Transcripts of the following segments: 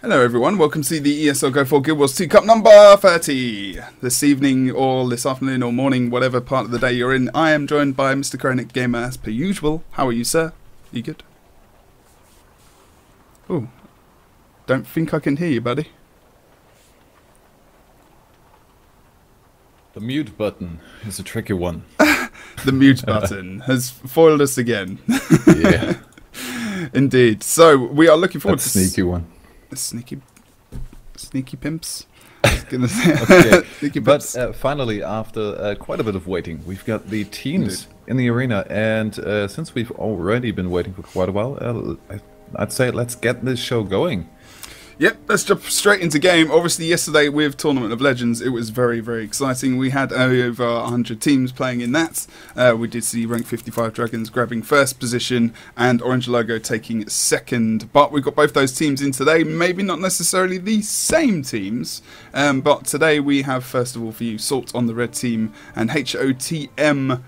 Hello everyone, welcome to the ESL Go4GW2 Cup number 30. This evening or this afternoon or morning, whatever part of the day you're in, I am joined by Mr. Chronic Gamer as per usual. How are you, sir? You good? Oh, don't think I can hear you, buddy. The mute button is a tricky one. The mute button has foiled us again. Yeah. Indeed. So, we are looking forward to... Sneaky one. Sneaky pimps. I was gonna say. Okay. Sneaky But pimps. finally, after quite a bit of waiting, we've got the teams in the arena. And since we've already been waiting for quite a while, I'd say let's get this show going. Yep, let's jump straight into game. Obviously, yesterday with Tournament of Legends, it was very, very exciting. We had over 100 teams playing in that. We did see rank 55 Dragons grabbing first position and Orange Logo taking second. But we've got both those teams in today. Maybe not necessarily the same teams, but today we have, first of all, for you, Salt on the red team and HOTM.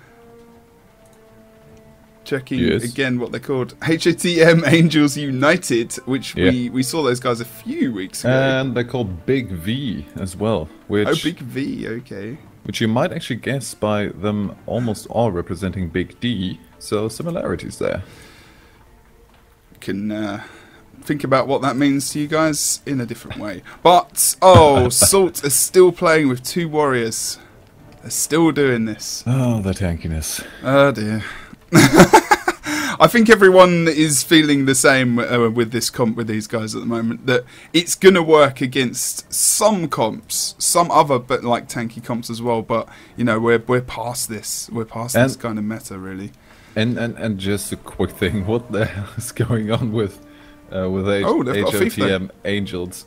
Checking again what they're called. HOTM Angels United, which we saw those guys a few weeks ago. And they're called Big V as well. Which, oh, Big V, okay. Which you might actually guess by them almost all representing Big D. So similarities there. Can think about what that means to you guys in a different way. But, oh, Salt is still playing with two warriors. They're still doing this. Oh, the tankiness. Oh, dear. I think everyone is feeling the same with this comp with these guys at the moment, that it's gonna work against some comps, some other but like tanky comps as well. But you know, we're past this. We're past this kind of meta, really. And just a quick thing, what the hell is going on with HOTM Angels?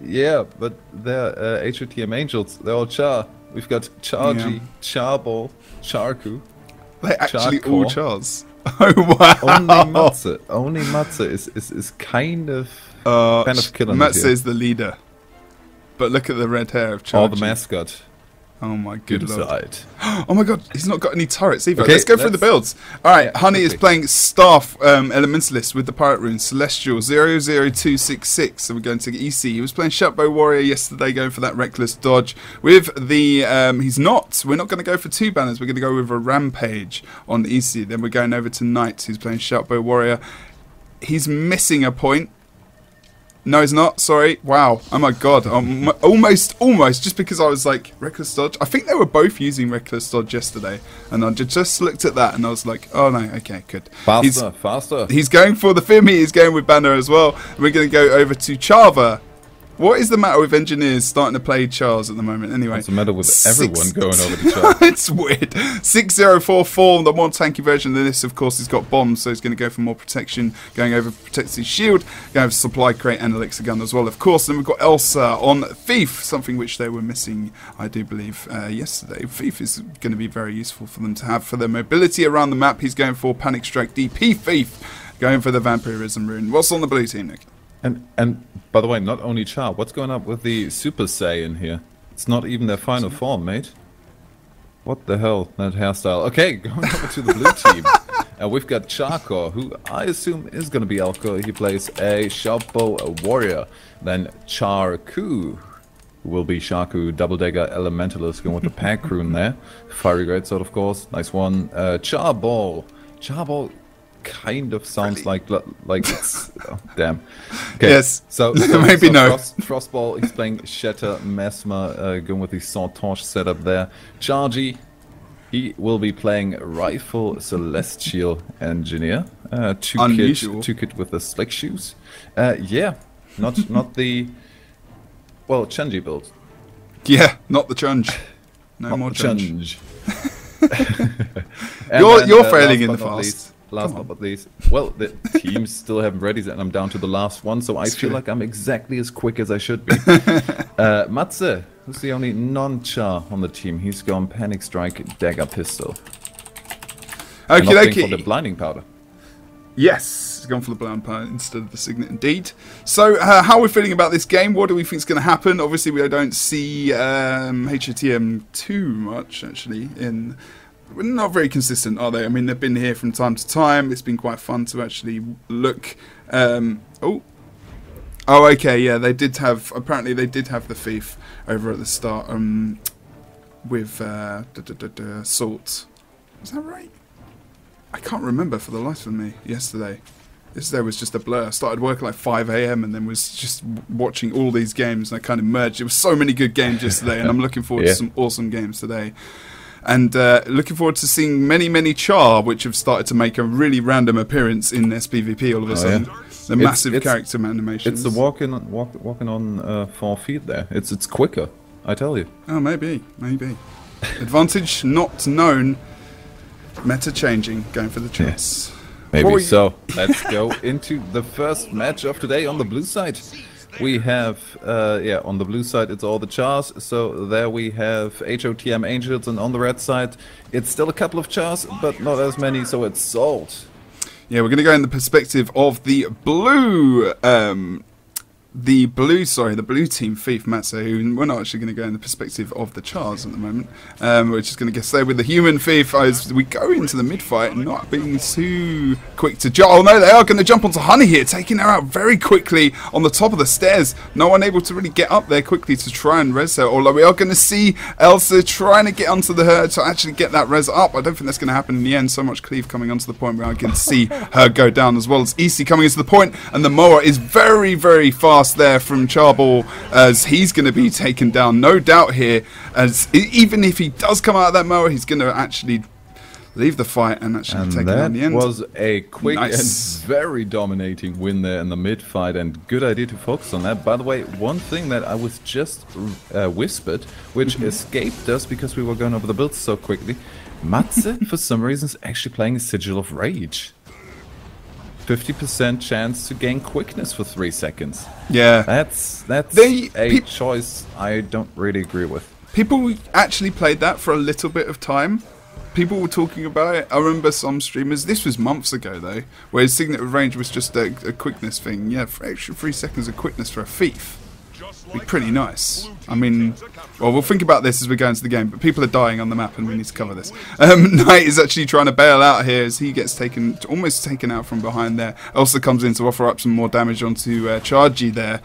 Yeah, but they're HOTM Angels. They're all Char. We've got Chargy, Charball, Charku. They're actually Char-core. all Chars. Oh wow! Only Matze is kind of killing Matze it here. is the leader, but look at the red hair of Chargy. Or the mascot. Oh my good lord! Side. Oh my god, he's not got any turrets either. Okay, let's go through the builds. Alright, yeah, Honey is playing Staff Elementalist with the Pirate Rune, Celestial 00266. So we're going to EC. He was playing Shutbow Warrior yesterday, going for that Reckless Dodge. With the, we're not going to go for two banners, we're going to go with a Rampage on EC. Then we're going over to Knight, who's playing Shutbow Warrior. He's missing a point. No, he's not. Sorry. Wow. Oh my god. Almost. Just because I was like, Reckless Dodge. I think they were both using Reckless Dodge yesterday. And I just looked at that and I was like, oh no, okay, good. Faster. He's going for the Fimi. He's going with Banner as well. We're going to go over to Chava. What is the matter with engineers starting to play Charles at the moment? Anyway, what's the matter with everyone going over to Charles? It's weird. 6044, the more tanky version of this, of course, has got bombs, so he's going to go for more protection, going over protect his shield, going over supply crate and elixir gun as well, of course. Then we've got Elsa on Thief, something which they were missing, I do believe, yesterday. Thief is going to be very useful for them to have for their mobility around the map. He's going for Panic Strike DP Thief, going for the Vampirism Rune. What's on the blue team, Nick? And by the way, not only Char, what's going on with the Super Saiyan here? It's not even their final form, mate. What the hell, that hairstyle? Okay, going over to the blue team. We've got Charcore, who I assume is going to be Alco. He plays a Sharpbow Warrior. Then Charku, who will be Sharku, Double Dagger Elementalist, going with the Pack Rune there. Fiery Greatsword, of course. Nice one. Charball. Charball kind of sounds like it's, oh, damn. Okay, yes. So maybe no. Frostball, he's playing Shatter, Mesmer, going with the Sword Torch setup there. Chargy, he will be playing Rifle Celestial Engineer. Two kit with the Slick Shoes. Yeah, not the Chungy build. Yeah, not the Chunge. No more Chunge. You're failing in the fast. Last but not least, well, the teams still haven't ready, and I'm down to the last one, so I feel like I'm exactly as quick as I should be. Matze, who's the only non-Char on the team, he's gone Panic Strike Dagger Pistol. Okay. For the Blinding Powder. Yes, he's gone for the blind powder instead of the Signet, indeed. So, how are we feeling about this game? What do we think is going to happen? Obviously, we don't see HOTM too much, actually, in... Not very consistent, are they? I mean, they've been here from time to time. It's been quite fun to actually look. Oh, Oh, okay, yeah, they did have. Apparently, they did have the thief over at the start. With Salt. Is that right? I can't remember for the life of me. Yesterday was just a blur. I started work at like 5 a.m. and then was just watching all these games, and I kind of merged. There was so many good games yesterday, and I'm looking forward to some awesome games today. And looking forward to seeing many Char, which have started to make a really random appearance in sPVP all of a sudden. Yeah. The massive character animations. It's the walking on 4 feet there. It's quicker, I tell you. Oh, maybe. Advantage not known. Meta changing, going for the chance. Yeah, maybe so. Let's go into the first match of today on the blue side. We have, on the blue side, it's all the Chars. So there we have HOTM Angels, and on the red side, it's still a couple of Chars, but not as many, so it's Salt. Yeah, we're going to go in the perspective of the blue, the blue team Thief Matzo, who we're not actually going to go in the perspective of the Chars at the moment. We're just going to stay with the human Thief as we go into the mid fight, not being too quick to jump. Oh no, they are going to jump onto Honey here, taking her out very quickly on the top of the stairs. No one able to really get up there quickly to try and res her. Although we are going to see Elsa trying to get onto her to actually get that res up. I don't think that's going to happen in the end. So much cleave coming onto the point where I can see her go down, as well as EC coming into the point, and the Moa is very fast there from Charball, as he's going to be taken down, no doubt here, as even if he does come out of that Moa, he's going to actually leave the fight and actually take it in the end. That was a quick and very dominating win there in the mid fight, and good idea to focus on that. By the way, one thing that I was just whispered, which escaped us because we were going over the builds so quickly, Matze for some reason is actually playing a Sigil of Rage. 50% chance to gain quickness for 3 seconds. Yeah. That's a choice I don't really agree with. People actually played that for a little bit of time. People were talking about it. I remember some streamers, this was months ago though, where Signet of Range was just a quickness thing. Yeah, for extra 3 seconds of quickness for a thief. Be pretty nice. I mean, well, we'll think about this as we go into the game, but people are dying on the map and we need to cover this. Knight is actually trying to bail out here as he gets almost taken out from behind there. Elsa comes in to offer up some more damage onto Chargy there,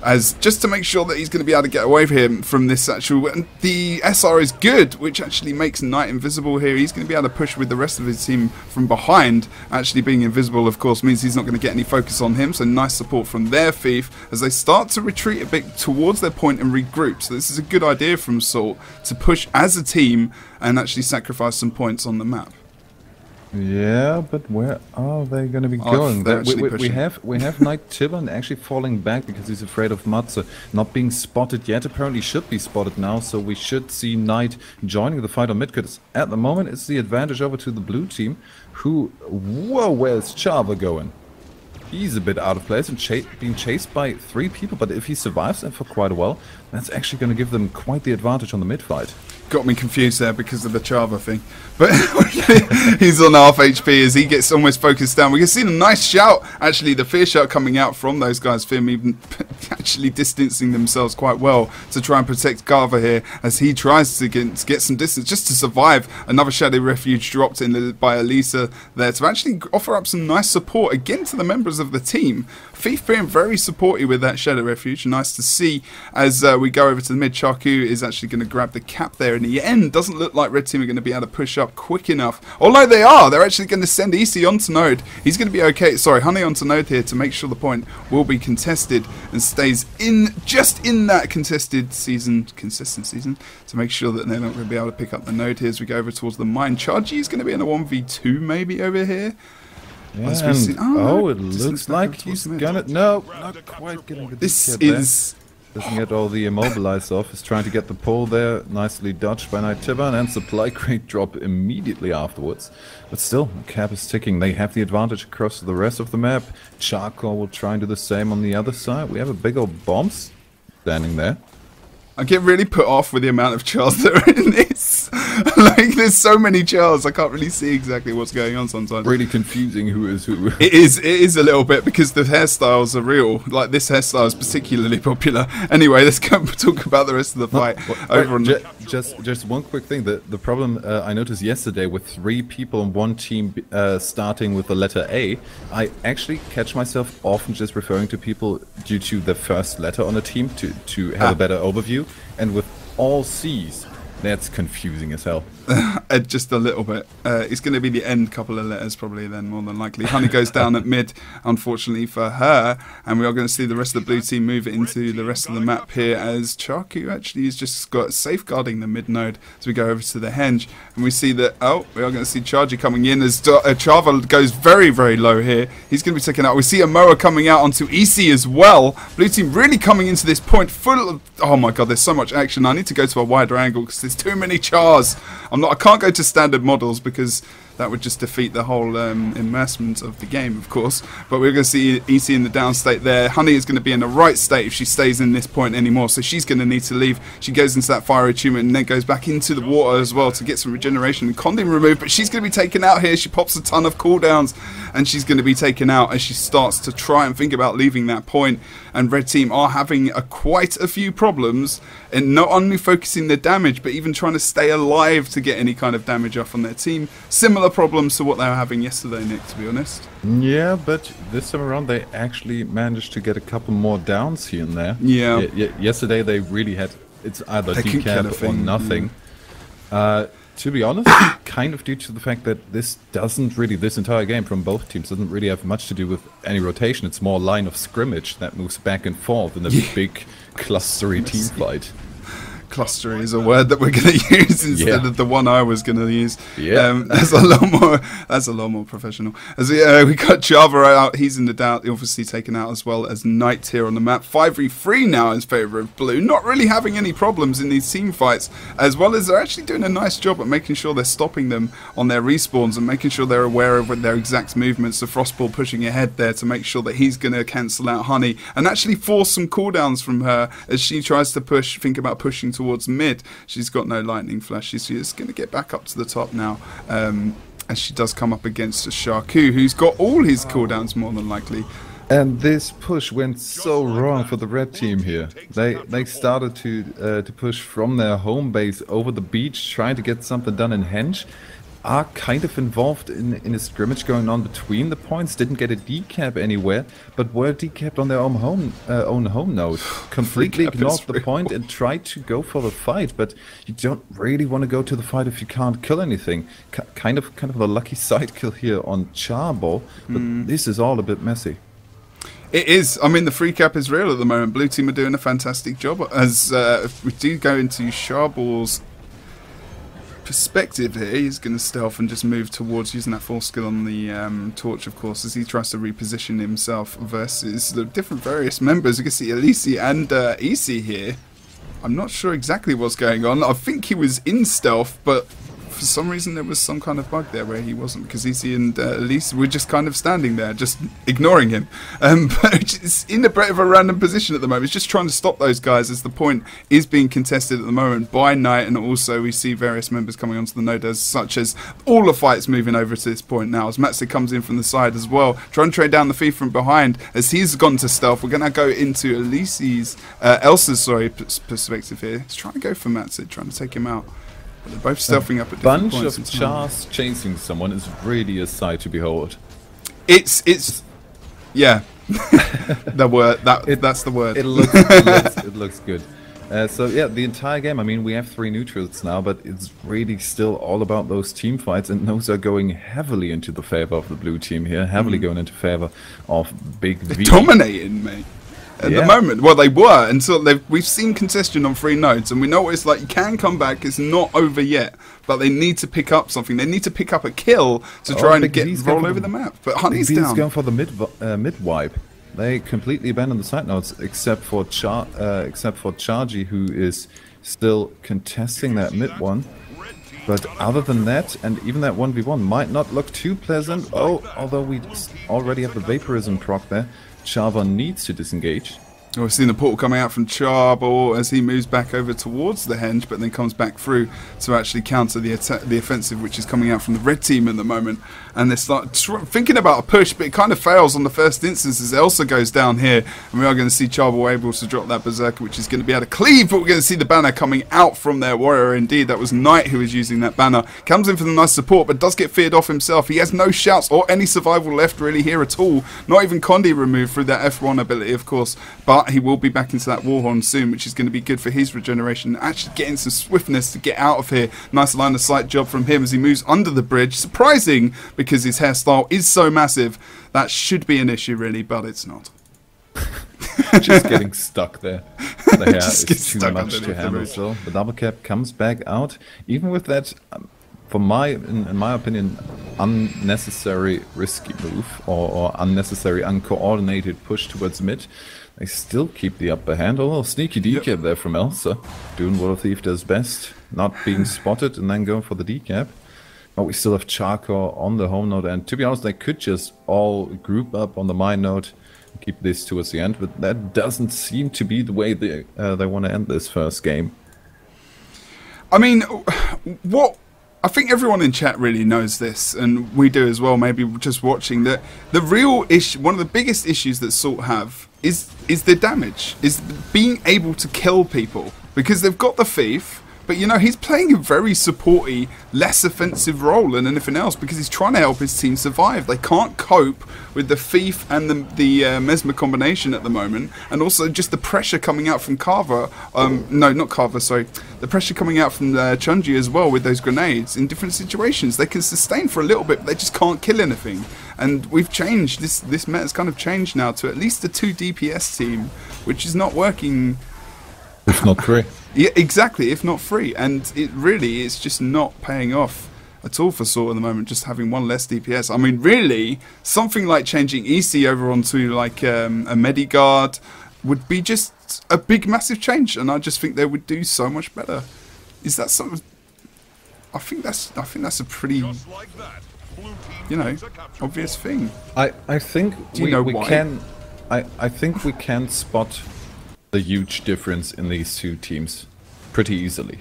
as just to make sure that he's going to be able to get away from this actual. And the SR is good, which actually makes Knight invisible here. He's going to be able to push with the rest of his team from behind. Actually being invisible, of course, means he's not going to get any focus on him, so nice support from their Thief as they start to retreat a bit towards their point and regroup. So this is a good idea from Salt to push as a team and actually sacrifice some points on the map. Yeah, but where are they going to be going? We have Knight Tibbon actually falling back because he's afraid of Matze not being spotted yet. Apparently should be spotted now, so we should see Knight joining the fight on mid. Because at the moment it's the advantage over to the blue team, who... Whoa, where's Chava going? He's a bit out of place and being chased by 3 people, but if he survives them for quite a while, that's actually going to give them quite the advantage on the mid fight. Got me confused there because of the Chava thing, but he's on half HP as he gets almost focused down. We can see the nice shout, actually the fear shout coming out from those guys. Fear even actually distancing themselves quite well to try and protect Garva here as he tries to get some distance just to survive. Another Shadow Refuge dropped in by Elisa there to actually offer up some nice support again to the members of the team. Thief being very supportive with that Shadow Refuge. Nice to see as we go over to the mid. Charku is actually going to grab the cap there in the end. Doesn't look like Red Team are going to be able to push up quick enough. Although they are. They're actually going to send EC onto Node. He's going to be okay. Sorry, Honey onto Node here to make sure the point will be contested and stays just in that consistent season to make sure that they're not going to be able to pick up the Node here as we go over towards the mine. Chargy is going to be in a 1v2 maybe over here. Yeah, it looks like he's gonna... No, not quite getting the this is... Doesn't get all the immobilized off. He's trying to get the pull there. Nicely dodged by Knight Tibbon, and supply crate drop immediately afterwards. But still, the cap is ticking. They have the advantage across the rest of the map. Charcoal will try and do the same on the other side. We have a big old bombs standing there. I get really put off with the amount of Charles that are in this. Like, there's so many Charles, I can't really see exactly what's going on sometimes. Really confusing who is who. It is a little bit, because the hairstyles are real. Like, this hairstyle is particularly popular. Anyway, let's go talk about the rest of the fight. just one quick thing. The problem I noticed yesterday with 3 people on one team starting with the letter A, I actually catch myself often just referring to people due to the first letter on a team to have a better overview, and with all C's, that's confusing as hell. Just a little bit. It's going to be the end couple of letters probably then, more than likely. Honey goes down at mid, unfortunately for her, and we are going to see the rest of the blue team move into the rest of the map here as Charku actually is just got safeguarding the mid node as we go over to the henge, and we see that, we are going to see Chargy coming in as Chava goes very, very low here. He's going to be taken out. We see Amoa coming out onto EC as well. Blue team really coming into this point full of, oh my god, there's so much action. I need to go to a wider angle because there's too many chars. I can't go to standard models because that would just defeat the whole immersement of the game, of course. But we're going to see EC in the down state there. Honey is going to be in the right state if she stays in this point anymore, so she's going to need to leave. She goes into that fire attunement and then goes back into the water as well to get some regeneration and condom removed, but she's going to be taken out here. She pops a ton of cooldowns and she's going to be taken out as she starts to try and think about leaving that point. And red team are having quite a few problems in not only focusing their damage but even trying to stay alive to get any kind of damage off on their team. Similar problems to what they were having yesterday, Nick, to be honest. Yeah, but this time around they actually managed to get a couple more downs here and there. Yeah. Yesterday they really had, it's either decap or nothing. To be honest, kind of due to the fact that this entire game from both teams doesn't really have much to do with any rotation. It's more line of scrimmage that moves back and forth in a big clustery team fight. Clustery is a word that we're going to use instead of the one I was going to use. Yeah, that's a lot more professional. As we got Java out, he's in the doubt, obviously taken out as well as Knight here on the map. 5v3 now in favour of blue, not really having any problems in these team fights, as well as they're actually doing a nice job at making sure they're stopping them on their respawns and making sure they're aware of their exact movements. So Frostball pushing ahead there to make sure that he's going to cancel out Honey and actually force some cooldowns from her as she tries to think about pushing towards mid. She's got no lightning flash. She's just going to get back up to the top now as she does come up against a Sharku who's got all his cooldowns more than likely. And this push went so wrong for the red team here. They started to push from their home base over the beach, trying to get something done in henge. Are kind of involved in a scrimmage going on between the points, didn't get a decap anywhere, but were decapped on their own home node. Completely ignored the point and tried to go for the fight, but you don't really want to go to the fight if you can't kill anything. Kind of a lucky side kill here on Charbol, but this is all a bit messy. It is. I mean, the free cap is real at the moment. Blue team are doing a fantastic job. As we do go into Charbol's perspective here, he's going to stealth and just move towards using that full skill on the torch, of course, as he tries to reposition himself versus the different various members. You can see Elise and EC here. I'm not sure exactly what's going on. I think he was in stealth, but for some reason there was some kind of bug there where he wasn't, because EC and Elise were just kind of standing there, just ignoring him. But it's in a bit of a random position at the moment. It's just trying to stop those guys as the point is being contested at the moment by Knight, and also we see various members coming onto the node, as such as all the fights moving over to this point now, as Matze comes in from the side as well, trying to trade down the feed from behind as he's gone to stealth. We're going to go into Elsa's perspective here. He's trying to go for Matze, trying to take him out. They're both stealthing up at different points. Bunch of chars chasing someone is really a sight to behold. It's yeah. The word that's the word. It looks good. So yeah, the entire game. I mean, we have 3 neutrals now, but it's really still all about those team fights, and those are going heavily into the favor of the blue team here. Heavily going into favor of Big V. Dominating, mate. At the moment, well, they were until we've seen contestation on 3 nodes, and we know what it's like. You can come back; it's not over yet, but they need to pick up something. They need to pick up a kill to try and roll over the map. But Honey's down. Going for the mid wipe. They completely abandoned the side nodes, except for Chargy, who is still contesting that mid one. But other than that, and even that 1v1 might not look too pleasant. Oh, although we already have the Vaporism proc there. Chava needs to disengage. We've seen the portal coming out from Charbel as he moves back over towards the henge, but then comes back through to actually counter the offensive, which is coming out from the red team at the moment. And they start thinking about a push, but it kind of fails on the first instance as Elsa goes down here. And we are going to see Charbel able to drop that Berserker, which is going to be able to cleave, but we're going to see the banner coming out from their warrior. Indeed, that was Knight who was using that banner. Comes in for the nice support, but does get feared off himself. He has no shouts or any survival left really here at all. Not even Condi removed through that F1 ability, of course, but he will be back into that Warhorn soon, which is going to be good for his regeneration. Actually getting some swiftness to get out of here. Nice line of sight job from him as he moves under the bridge. Surprising, because his hairstyle is so massive. That should be an issue really, but it's not. Just getting stuck there. The hair Just is too much to handle. So the double cap comes back out. Even with that, in my opinion, unnecessary risky move or unnecessary uncoordinated push towards mid, they still keep the upper hand. A little sneaky decap there from Elsa, doing what a thief does best, not being spotted and then going for the decap. But we still have Charco on the home node, and to be honest, they could just all group up on the mine node and keep this towards the end, but that doesn't seem to be the way they want to end this first game. I mean, I think everyone in chat really knows this, and we do as well, maybe just watching, that the real issue, one of the biggest issues that Salt have is the damage, is being able to kill people, because they've got the thief, but you know, he's playing a very supporty, less offensive role than anything else, because he's trying to help his team survive. They can't cope with the thief and the Mesmer combination at the moment, and also just the pressure coming out from Carver, no, not Carver, sorry, the pressure coming out from Chunji as well with those grenades in different situations. They can sustain for a little bit, but they just can't kill anything. And we've changed, this meta's kind of changed now to at least a 2 DPS team, which is not working. If not free. Yeah, exactly, if not free. And it really is just not paying off at all for Sort at the moment, just having one less DPS. I mean, really, something like changing EC over onto like a Medigard would be just a big, massive change, and I just think they would do so much better. Is that something? I think that's a pretty, you know, obvious thing. I think I think we can spot the huge difference in these two teams pretty easily,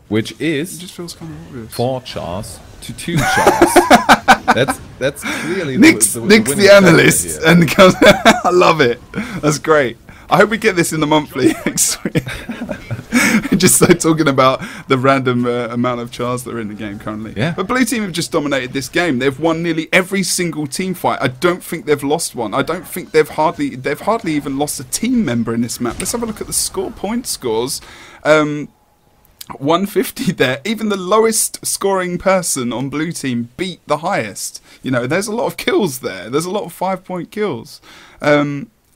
which is it just feels kind of obvious. 4 chars to 2 chars. that's clearly Nick's the analyst, and comes, I love it. That's great. I hope we get this in the monthly next week. Just so talking about the random amount of chars that are in the game currently. Yeah. But Blue Team have just dominated this game. They've won nearly every single team fight. I don't think they've lost one. I don't think they've hardly even lost a team member in this map. Let's have a look at the point scores. 150 there. Even the lowest scoring person on Blue Team beat the highest. You know, there's a lot of kills there. There's a lot of 5-point kills.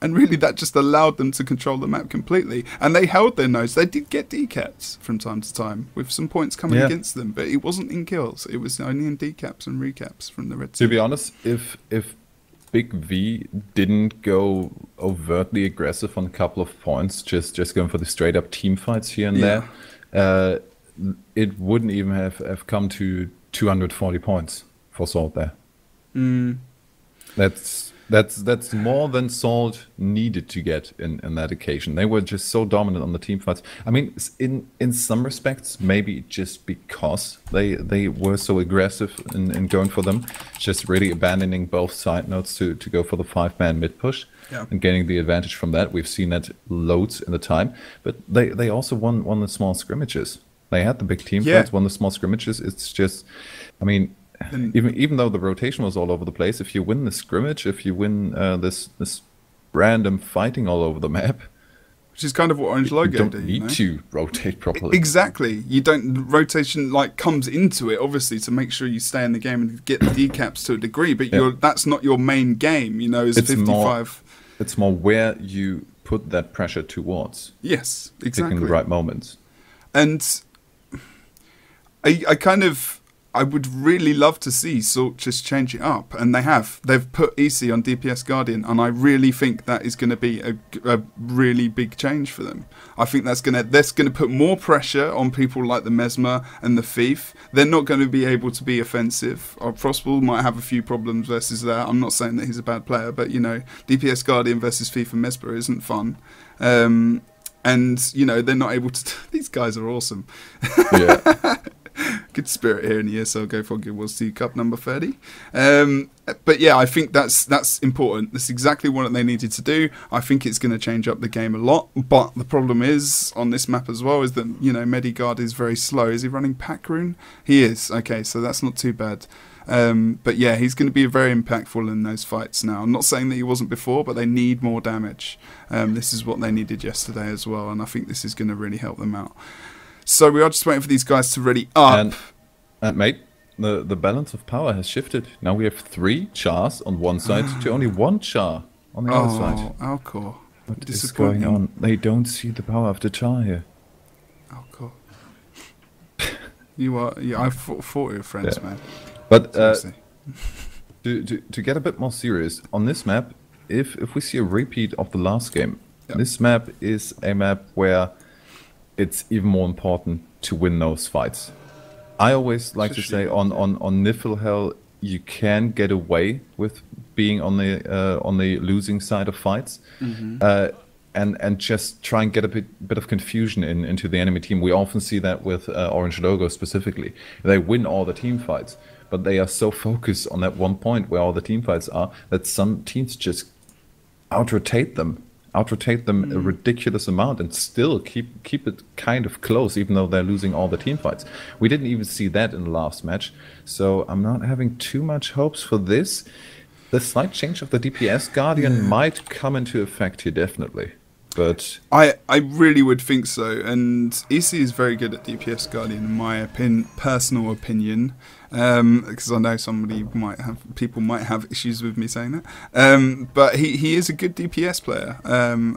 And really, that just allowed them to control the map completely. And they held their nose. They did get decaps from time to time, with some points coming against them. But it wasn't in kills. It was only in decaps and recaps from the red team. To be honest, if Big V didn't go overtly aggressive on a couple of points, just going for the straight up team fights here and there, it wouldn't even have come to 240 points for Salt there. That's more than Salt needed to get in that occasion. They were just so dominant on the team fights. I mean, in some respects, maybe just because they were so aggressive in going for them, just really abandoning both side nodes to go for the 5-man mid push and gaining the advantage from that. We've seen that loads in the time, but they also won the small scrimmages. They had the big team fights, won the small scrimmages. It's just, I mean, even though the rotation was all over the place, if you win the scrimmage, if you win this random fighting all over the map, which is kind of what oRNG Logo do, you need to rotate properly. Exactly. You don't, rotation like comes into it obviously to make sure you stay in the game and get the decaps to a degree, but that's not your main game. You know, it's 55. It's more where you put that pressure towards. Yes, exactly. Picking the right moments. And I would really love to see Salt just change it up, and they have. They've put EC on DPS Guardian, and I really think that is going to be a really big change for them. I think that's going to put more pressure on people like the Mesmer and the Thief. They're not going to be able to be offensive. Frostball might have a few problems versus that. I'm not saying that he's a bad player, but you know, DPS Guardian versus Thief and Mesmer isn't fun. And, you know, they're not able to... These guys are awesome. Yeah. Good spirit here in the ESL Go4GW2 Cup number 30. But yeah, I think that's important. That's exactly what they needed to do. I think it's going to change up the game a lot. But the problem is, on this map as well, is that, you know, Medigard is very slow. Is he running Pack Rune? He is. Okay, so that's not too bad. But yeah, he's going to be very impactful in those fights now. I'm not saying that he wasn't before, but they need more damage. This is what they needed yesterday as well, and I think this is going to really help them out. So we are just waiting for these guys to ready up. And mate, the balance of power has shifted. Now we have 3 chars on one side to only 1 char on the other side. Oh, Alcor. What is going on? They don't see the power of the char here. Alcor. You are... Yeah, I fought your friends, man. But to get a bit more serious, on this map, if we see a repeat of the last game, this map is a map where it's even more important to win those fights. I always like to say on Niflhel, you can get away with being on the losing side of fights, and just try and get a bit of confusion into the enemy team. We often see that with Orange Logo specifically. They win all the team fights, but they are so focused on that one point where all the team fights are that some teams just out-rotate them a ridiculous amount and still keep it kind of close, even though they're losing all the team fights. We didn't even see that in the last match, so I'm not having too much hopes for this. The slight change of the DPS Guardian might come into effect here, definitely. But I really would think so, and EC is very good at DPS Guardian in my personal opinion, because I know people might have issues with me saying that, but he is a good DPS player,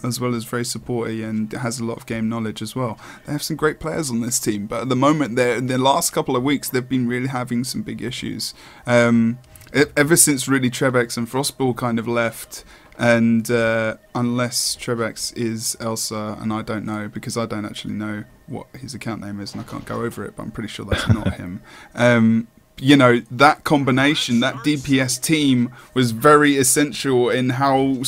as well as very supporty and has a lot of game knowledge as well. They have some great players on this team, but at the moment, in the last couple of weeks, they've been really having some big issues. Ever since really Trebex and Frostball kind of left. And unless Trebex is Elsa, and I don't know, because I don't actually know what his account name is and I can't go over it, but I'm pretty sure that's not him. You know, that combination, that DPS team was very essential in how,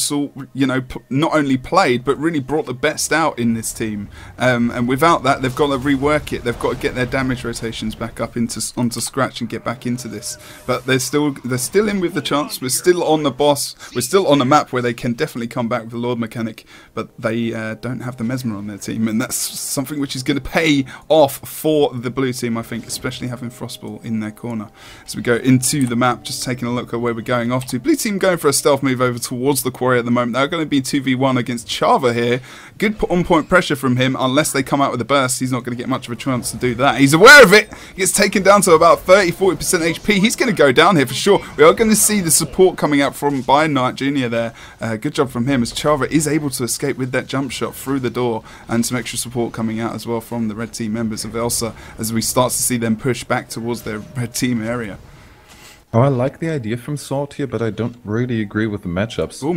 you know, not only played, but really brought the best out in this team. And without that, they've got to rework it. They've got to get their damage rotations back up onto scratch and get back into this. But they're still in with the chance. We're still on the boss. We're still on the map where they can definitely come back with the Lord mechanic. But they don't have the Mesmer on their team, and that's something which is going to pay off for the blue team, I think, especially having Frostball in their corner. As we go into the map, just taking a look at where we're going off to. Blue team going for a stealth move over towards the quarry at the moment. They're going to be 2v1 against Chava here. Good on-point pressure from him. Unless they come out with a burst, he's not going to get much of a chance to do that. He's aware of it. He gets taken down to about 30-40% HP. He's going to go down here for sure. We are going to see the support coming out from by Knight Jr. there. Good job from him, as Chava is able to escape with that jump shot through the door, and some extra support coming out as well from the red team members of Elsa as we start to see them push back towards their red team area. Oh, I like the idea from Salt here, but I don't really agree with the matchups. Oh,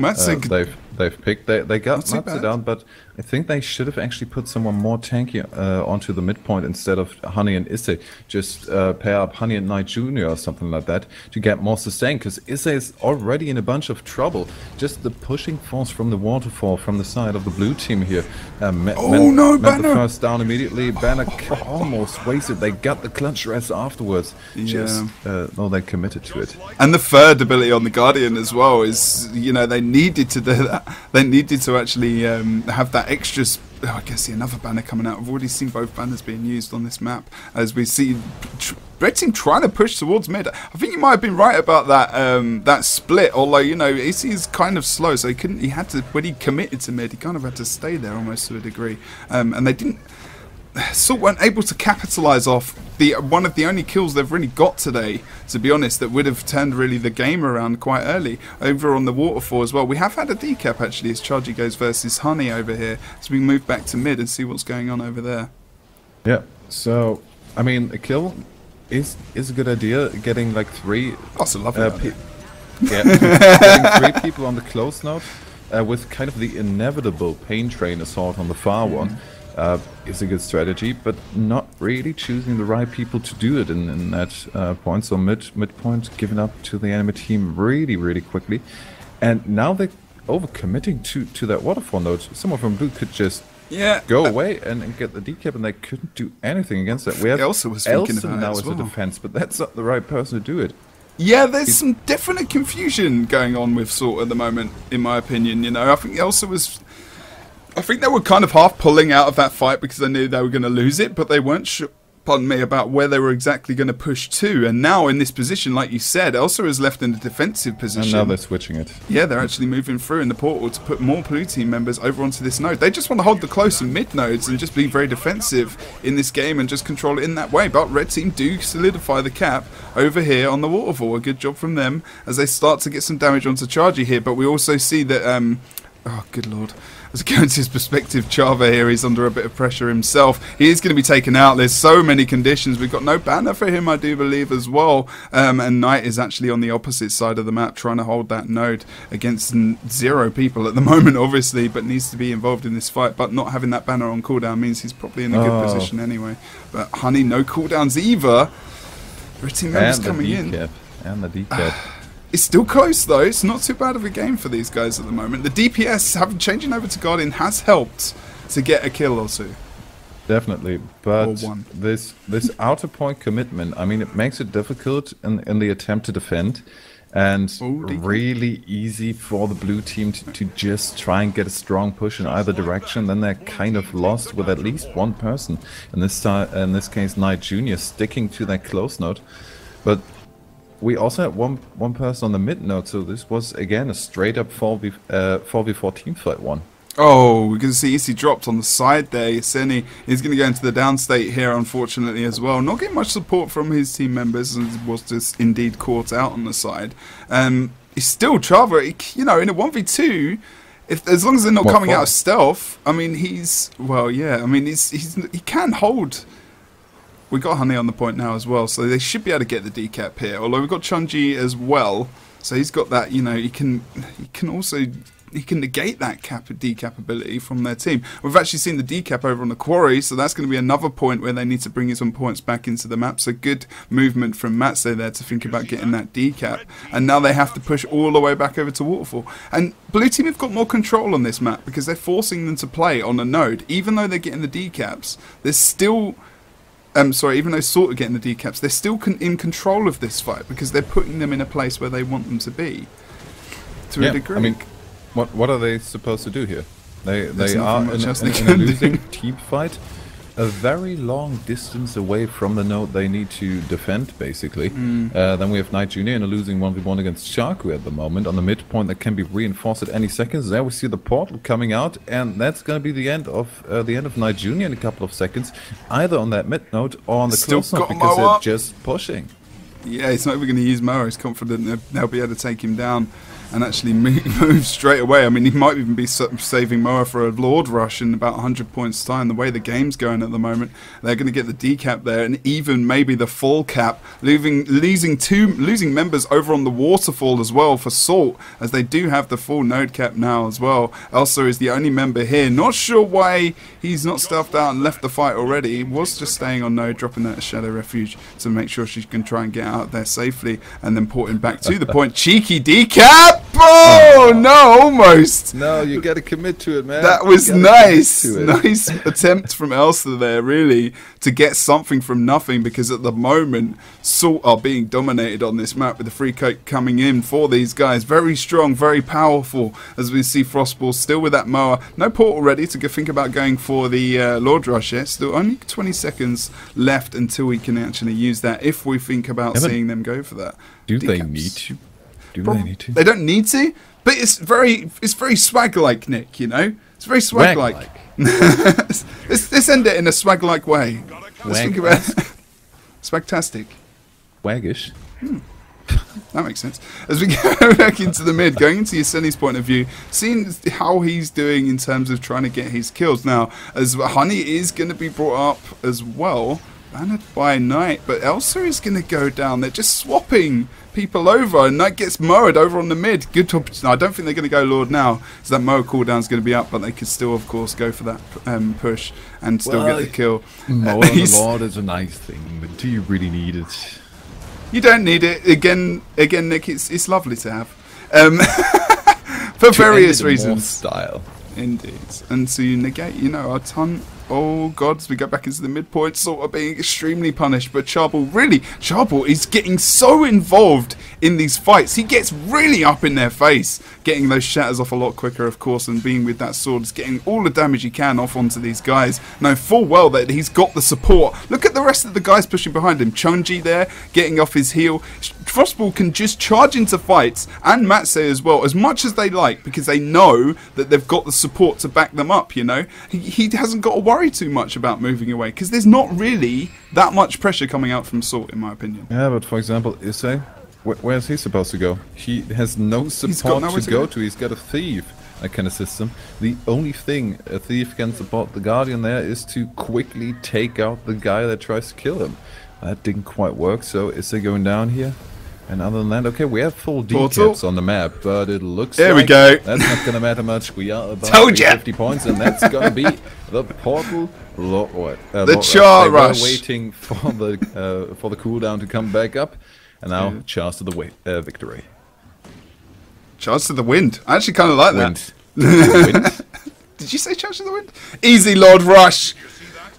they've picked. They got Matze down, but I think they should have actually put someone more tanky onto the midpoint instead of Honey and Issei. Just pair up Honey and Knight Jr. or something like that to get more sustain, because Issei is already in a bunch of trouble. Just the pushing force from the waterfall from the side of the blue team here. Meant the first down immediately. Banner almost wasted. They got the clutch rest afterwards. Yeah. They committed to it. And the third ability on the Guardian as well is, you know, they needed to do that. They needed to actually have that extra. I can see another banner coming out. I've already seen both banners being used on this map as we see red team trying to push towards mid. I think you might have been right about that that split. Although, you know, AC is kind of slow, so he had to, when he committed to mid, he kind of had to stay there almost to a degree. And they didn't. Sort weren't able to capitalise off one of the only kills they've really got today, to be honest, that would have turned really the game around quite early. Over on the waterfall as well, we have had a decap actually as Chargy goes versus Honey over here, so we can move back to mid and see what's going on over there. Yeah, so I mean, a kill is a good idea. Getting like 3 that's a lovely idea. Getting 3 people on the close note with kind of the inevitable pain train assault on the far one is a good strategy, but not really choosing the right people to do it in that point. So midpoint giving up to the enemy team really quickly, and now they overcommitting to that waterfall node. Someone from blue could just go away and get the decap, and they couldn't do anything against that. We have Elsa was thinking Elsa about now it as as well. a defense, but that's not the right person to do it. Yeah, there's some definite confusion going on with Salt at the moment, in my opinion. You know, I think Elsa was... I think they were kind of half pulling out of that fight because they knew they were going to lose it, but they weren't sure, pardon me, about where they were exactly going to push to. And now in this position, like you said, Elsa is left in a defensive position. And now they're switching it. Yeah, they're actually moving through in the portal to put more blue team members over onto this node. They just want to hold the close and mid nodes and just be very defensive in this game and just control it in that way. But red team do solidify the cap over here on the waterfall. A good job from them as they start to get some damage onto Chargy here. But we also see that... oh, good lord. As it goes to his perspective, Chava here, he's under a bit of pressure himself. He is going to be taken out. There's so many conditions. We've got no banner for him, I do believe, as well. And Knight is actually on the opposite side of the map trying to hold that node against 0 people at the moment, obviously, but needs to be involved in this fight. But not having that banner on cooldown means he's probably in a good position anyway. But Honey, no cooldowns either. Red team members coming in. And the decap. It's still close though. It's not too bad of a game for these guys at the moment. The DPS changing over to Guardian has helped to get a kill or two. Definitely, but this outer point commitment, I mean, it makes it difficult in the attempt to defend, and really easy for the blue team to just try and get a strong push in either direction. Then they're kind of lost with at least one person. In this case, Knight Jr. sticking to that close node, but we also had one person on the mid node, so this was again a straight up 4v4 team fight one. Oh, we can see EC dropped on the side there. Yaseni is going to go into the down state here, unfortunately, as well. Not getting much support from his team members, and was just indeed caught out on the side. He's still Chava, you know, in a 1v2. As long as they're not coming out of stealth, I mean, he's he can hold. We got Honey on the point now as well, so they should be able to get the decap here. Although we've got Chunji as well, so he's got that. You know, he can negate that decap ability from their team. We've actually seen the decap over on the quarry, so that's going to be another point where they need to bring some points back into the map. So good movement from Matze there to think about getting that decap. And now they have to push all the way back over to Waterfall. And blue team have got more control on this map because they're forcing them to play on a node. Even though they're getting the decaps, there's still... even though Sort are getting the decaps, they're still in control of this fight because they're putting them in a place where they want them to be. To a degree. I mean, what are they supposed to do here? They are in a losing team fight, a very long distance away from the node they need to defend, basically. Then we have Knight Jr. in a losing 1v1 against Sharku at the moment on the midpoint that can be reinforced at any seconds. There we see the portal coming out, and that's going to be the end of Knight Jr. in a couple of seconds, either on that mid node or on the close node, because they're just pushing. Yeah, he's not even going to use Moa. He's confident they'll be able to take him down and actually move straight away. I mean, he might even be saving Moa for a Lord Rush in about 100 points time. The way the game's going at the moment, they're going to get the decap there, and even maybe the full cap, losing members over on the waterfall as well for Salt, as they do have the full node cap now as well. Elsa is the only member here. Not sure why he's not stuffed out and left the fight already. He was just staying on node, dropping that Shadow Refuge to make sure she can try and get out there safely, and then porting back to the point. Cheeky decap! Oh no, almost. No, you got to commit to it, man. That was nice. Nice attempt from Elsa there, really, to get something from nothing, because at the moment, Salt are being dominated on this map with the free coat coming in for these guys. Very strong, very powerful, as we see Frostball still with that Moa. No portal ready to think about going for the Lord Rush yet. Still only 20 seconds left until we can actually use that, if we think about seeing them go for that. Do they need to? They need to? They don't need to, but it's very swag-like, Nick, you know? It's very swag-like. let's end it in a swag-like way. Let's think about it. Swagtastic. Waggish. That makes sense. As we go back into the mid, going into Yaseni's point of view, seeing how he's doing in terms of trying to get his kills. Now, as Honey is going to be brought up as well, banned by Knight, but Elsa is going to go down. They're just swapping people over, and Knight gets mowed over on the mid. Good opportunity. I don't think they're going to go Lord now, so that Moa cooldown is going to be up, but they could still, of course, go for that push and still get the kill. Moa on the Lord is a nice thing, but do you really need it? You don't need it. Again, Nick, it's lovely to have. for various reasons. Style. Indeed. And to negate, you know, a ton. Oh god, as we go back into the midpoint, sort of being extremely punished. But Charbel is getting so involved in these fights. He gets really up in their face, getting those shatters off a lot quicker, of course, and being with that sword, is getting all the damage he can off onto these guys. Know full well that he's got the support. Look at the rest of the guys pushing behind him. Chunji there, getting off his heel. Frostball can just charge into fights, and Matse as well, as much as they like, because they know that they've got the support to back them up, you know. He hasn't got to worry too much about moving away, because there's not really that much pressure coming out from Salt, in my opinion. Yeah, but for example, Issei, where's he supposed to go? He has no support to go to. He's got a thief that can assist him. The only thing a thief can support the Guardian there is to quickly take out the guy that tries to kill him. That didn't quite work, so Issei going down here. And other than that, okay, we have full decaps on the map, but it looks there like we go. That's not gonna matter much. We are about 50 points, and that's gonna be the portal. The Char Rush. We're waiting for the cooldown to come back up, and now charge to the victory. Charge to the wind. I actually kind of like that. Wind? Did you say charge to the wind? Easy Lord Rush.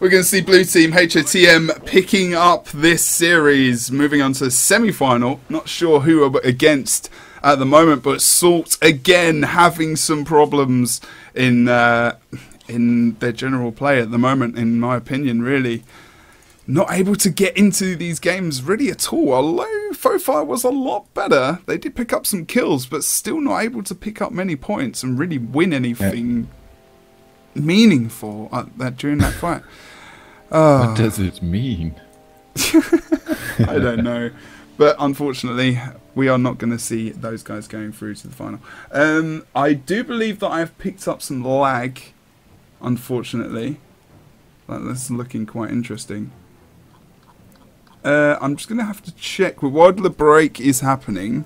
We're going to see Blue Team HOTM picking up this series, moving on to the semi-final. Not sure who are against at the moment, but Salt again having some problems in their general play at the moment, in my opinion, really. Not able to get into these games really at all. Although Fofire was a lot better, they did pick up some kills, but still not able to pick up many points and really win anything meaningful during that fight. What does it mean? I don't know, but unfortunately we are not going to see those guys going through to the final. I do believe that I've picked up some lag, unfortunately. That's looking quite interesting. I'm just going to have to check while the break is happening.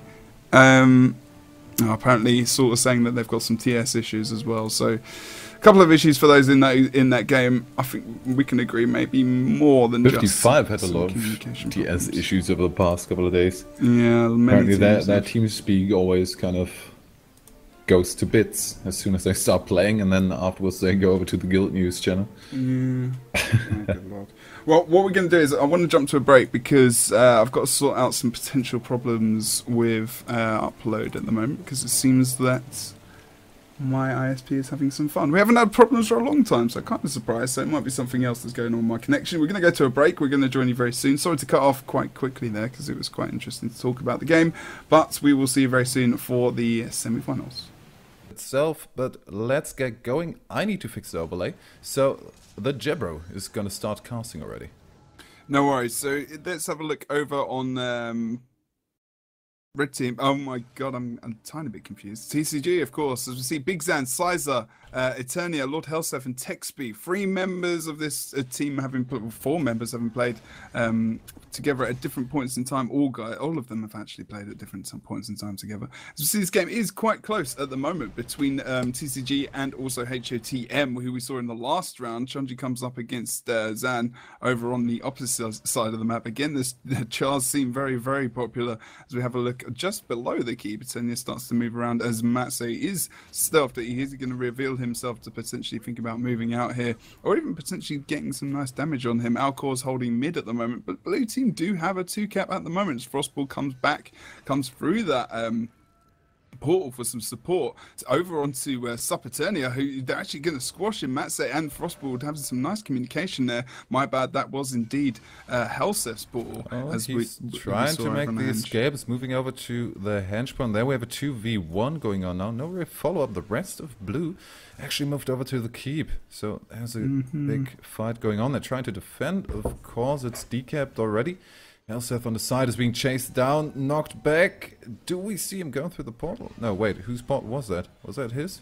Apparently sort of saying that they've got some TS issues as well, so a couple of issues for those in that game. I think we can agree maybe more than 55 just had a lot of TS issues over the past couple of days. Yeah, apparently their TeamSpeak always kind of goes to bits as soon as they start playing, and then afterwards they go over to the Guild News channel. Yeah. Oh, good Lord. Well, what we're going to do is I want to jump to a break, because I've got to sort out some potential problems with upload at the moment, because it seems that my ISP is having some fun. We haven't had problems for a long time, so I'm kind of surprised. So it might be something else that's going on with my connection. We're going to go to a break. We're going to join you very soon. Sorry to cut off quite quickly there, because it was quite interesting to talk about the game. But we will see you very soon for the semi-finals itself. But let's get going. I need to fix the overlay. So the Jebro is going to start casting already. No worries. So let's have a look over on Red Team. Oh my god, I'm a tiny bit confused. TCG, of course. As we see, Big Zan, Sizer, Eternia, Lord Helseth, and Texby. 3 members of this team having played, 4 members having played together at different points in time. All of them have actually played at different points in time together. As we see, this game is quite close at the moment between TCG and also HOTM, who we saw in the last round. Chunji comes up against Zan over on the opposite side of the map. Again, the Chars seem very, very popular. As we have a look just below the key, Eternia starts to move around as Matse is stealthed. He is going to reveal himself to potentially think about moving out here, or even potentially getting some nice damage on him. Alcor's holding mid at the moment, but Blue Team do have a 2-cap at the moment. Frostball comes through that portal for some support. It's over onto Eternia, who they're actually going to squash him. Matse and Frostball having some nice communication there. My bad, that was indeed Helseth's portal. As he's trying to make the escape. It's moving over to the henchman. There we have a 2v1 going on now. No real follow-up. The rest of Blue actually moved over to the keep. So there's a big fight going on. They're trying to defend. Of course, it's decapped already. Helseth on the side is being chased down, knocked back. Do we see him going through the portal? No, wait, whose portal was that? Was that his?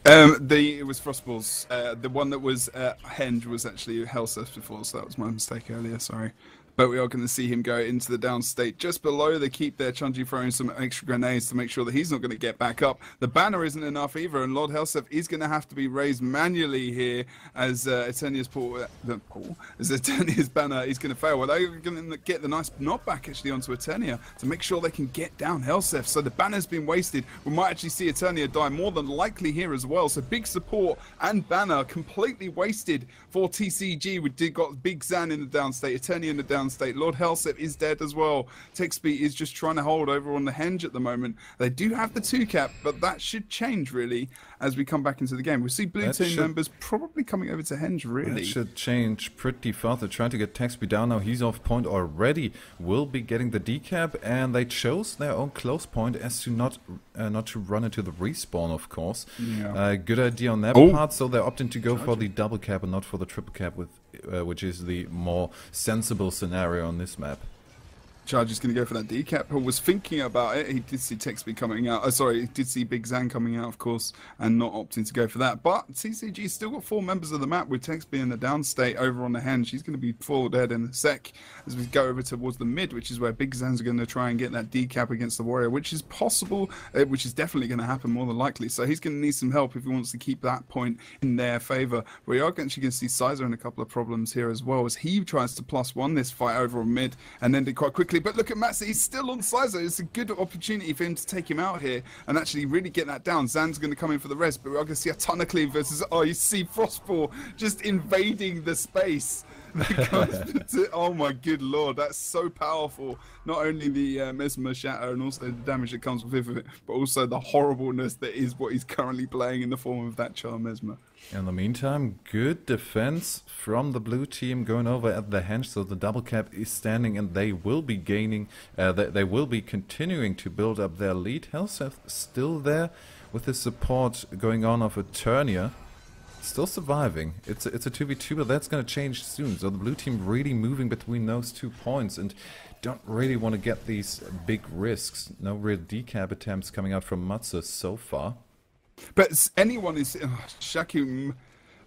It was Frostball's. The one that was Henge was actually Helseth before, so that was my mistake earlier, sorry. But we are going to see him go into the down state just below. They keep their Chunji throwing some extra grenades to make sure that he's not going to get back up. The banner isn't enough either, and Lord Helseth is going to have to be raised manually here as Eternia's banner is going to fail. Well, they're going to get the nice knockback actually onto Eternia to make sure they can get down Helseth. So the banner's been wasted. We might actually see Eternia die more than likely here as well. So big support and banner completely wasted for TCG. We did got Big Zan in the down state, Eternia in the down state. Lord Helseth is dead as well. Texby is just trying to hold over on the henge at the moment. They do have the 2 cap, but that should change really as we come back into the game. We see blue team members probably coming over to henge really. That should change pretty fast. They're trying to get Texby down now. He's off point already. Will be getting the decap, and they chose their own close point as to not to run into the respawn, of course. Yeah. Good idea on that part. So they're opting to go for the double cap and not for the triple cap, with which is the more sensible scenario on this map. Charge is going to go for that decap. Who was thinking about it. He did see Texby coming out. He did see Big Zan coming out, of course, and not opting to go for that. But TCG still got 4 members of the map with Texby in the down state over on the henge. She's going to be full dead in a sec as we go over towards the mid, which is where Big Zan's going to try and get that decap against the Warrior, which is possible, which is definitely going to happen more than likely. So he's going to need some help if he wants to keep that point in their favour. We are actually going to see Sizer in a couple of problems here as well as he tries to +1 this fight over on mid and ended quite quickly. But look at Matze, he's still on Sizer. It's a good opportunity for him to take him out here and actually really get that down. Zan's going to come in for the rest, but we're going to see a ton of clean versus, you see Frostball just invading the space. Oh my good lord, that's so powerful. Not only the Mesmer Shatter and also the damage that comes with it, but also the horribleness that is what he's currently playing in the form of that Char Mesmer. In the meantime, good defense from the blue team going over at the henge, so the double cap is standing and they will be gaining, they will be continuing to build up their lead. Helseth still there with the support going on of Eternia. Still surviving. It's a 2v2, but that's going to change soon. So the blue team really moving between those 2 points and don't really want to get these big risks. No real decap attempts coming out from Matze so far. But anyone is... Shaku...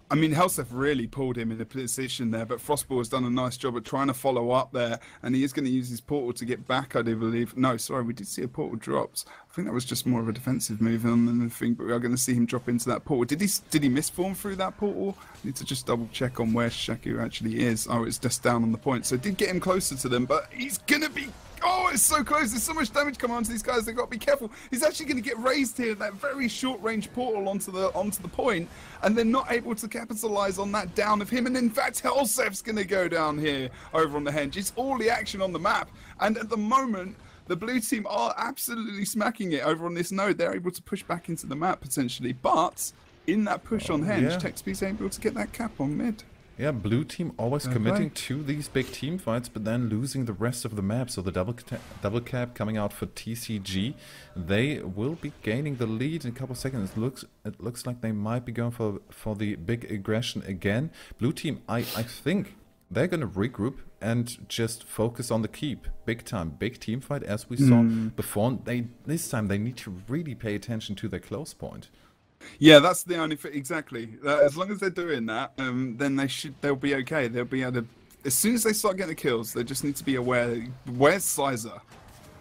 I mean, Helseth really pulled him in a position there, but Frostball has done a nice job at trying to follow up there, and he is going to use his portal to get back, I do believe. No, sorry, we did see a portal dropped. I think that was just more of a defensive move than anything, but we are going to see him drop into that portal. Did he misform through that portal? I need to just double check on where Shaku actually is. Oh, it's just down on the point, so it did get him closer to them, but he's going to be... Oh, it's so close. There's so much damage coming onto these guys. They've got to be careful. He's actually going to get raised here, that very short-range portal onto the point, and they're not able to capitalize on that down of him. And in fact, Helseth's going to go down here over on the henge. It's all the action on the map. And at the moment, the blue team are absolutely smacking it over on this node. They're able to push back into the map, potentially. But in that push on henge, Texby's able to get that cap on mid. Yeah, blue team always committing to these big team fights, but then losing the rest of the map. So the double cap coming out for TCG. They will be gaining the lead in a couple of seconds. It looks like they might be going for the big aggression again. Blue team, I think they're going to regroup and just focus on the keep. Big team fight as we saw before. This time they need to really pay attention to their close point. Yeah, that's the only thing. Exactly. As long as they're doing that, then they'll be okay. They'll be able to. As soon as they start getting the kills, they just need to be aware. Where's Sizer?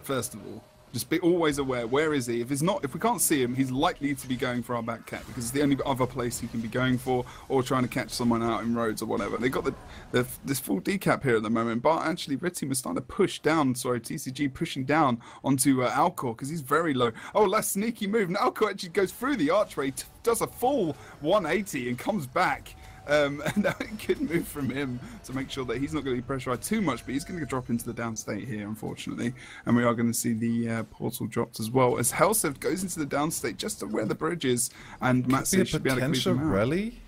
First of all, just be always aware. Where is he? If we can't see him, he's likely to be going for our back cap because it's the only other place he can be going for, or trying to catch someone out in roads or whatever. They got this full decap here at the moment, but actually Red Team was starting to push down. Sorry, TCG pushing down onto Alcor because he's very low. Oh, last sneaky move. And Alcor actually goes through the archway, does a full 180 and comes back. And that good move from him to make sure that he's not going to be pressurized too much, but he's going to drop into the down state here, unfortunately. And we are going to see the portal dropped as well as Helseth goes into the down state just to where the bridge is, and Matze should be able to clear him out. Rally?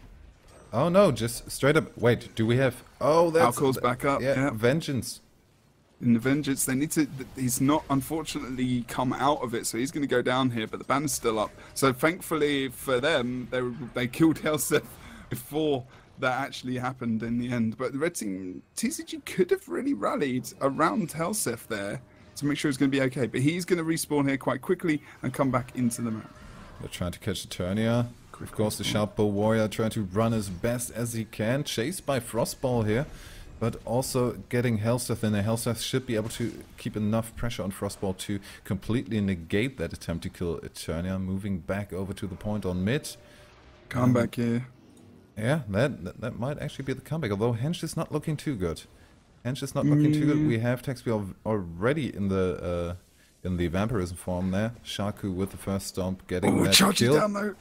Oh no, just straight up. Wait, do we have? Oh, that's Alcor's back up. Yeah, Vengeance. In the Vengeance, they need to. He's not, unfortunately, come out of it, so he's going to go down here. But the banner's still up. So thankfully for them, they killed Helseth before that actually happened in the end. But the Red Team, TCG could have really rallied around Helseth there to make sure he's going to be okay. But he's going to respawn here quite quickly and come back into the map. They're trying to catch Eternia. Of course, the Sharp Bow Warrior trying to run as best as he can. Chased by Frostball here. but also getting Hellseth in there. Hellseth should be able to keep enough pressure on Frostball to completely negate that attempt to kill Eternia. Moving back over to the point on mid. Comeback here. Yeah, that might actually be the comeback, although Hench is not looking too good. Hench is not looking too good. We have Texby already in the vampirism form there. Shaku with the first stomp, getting that kill. Down though.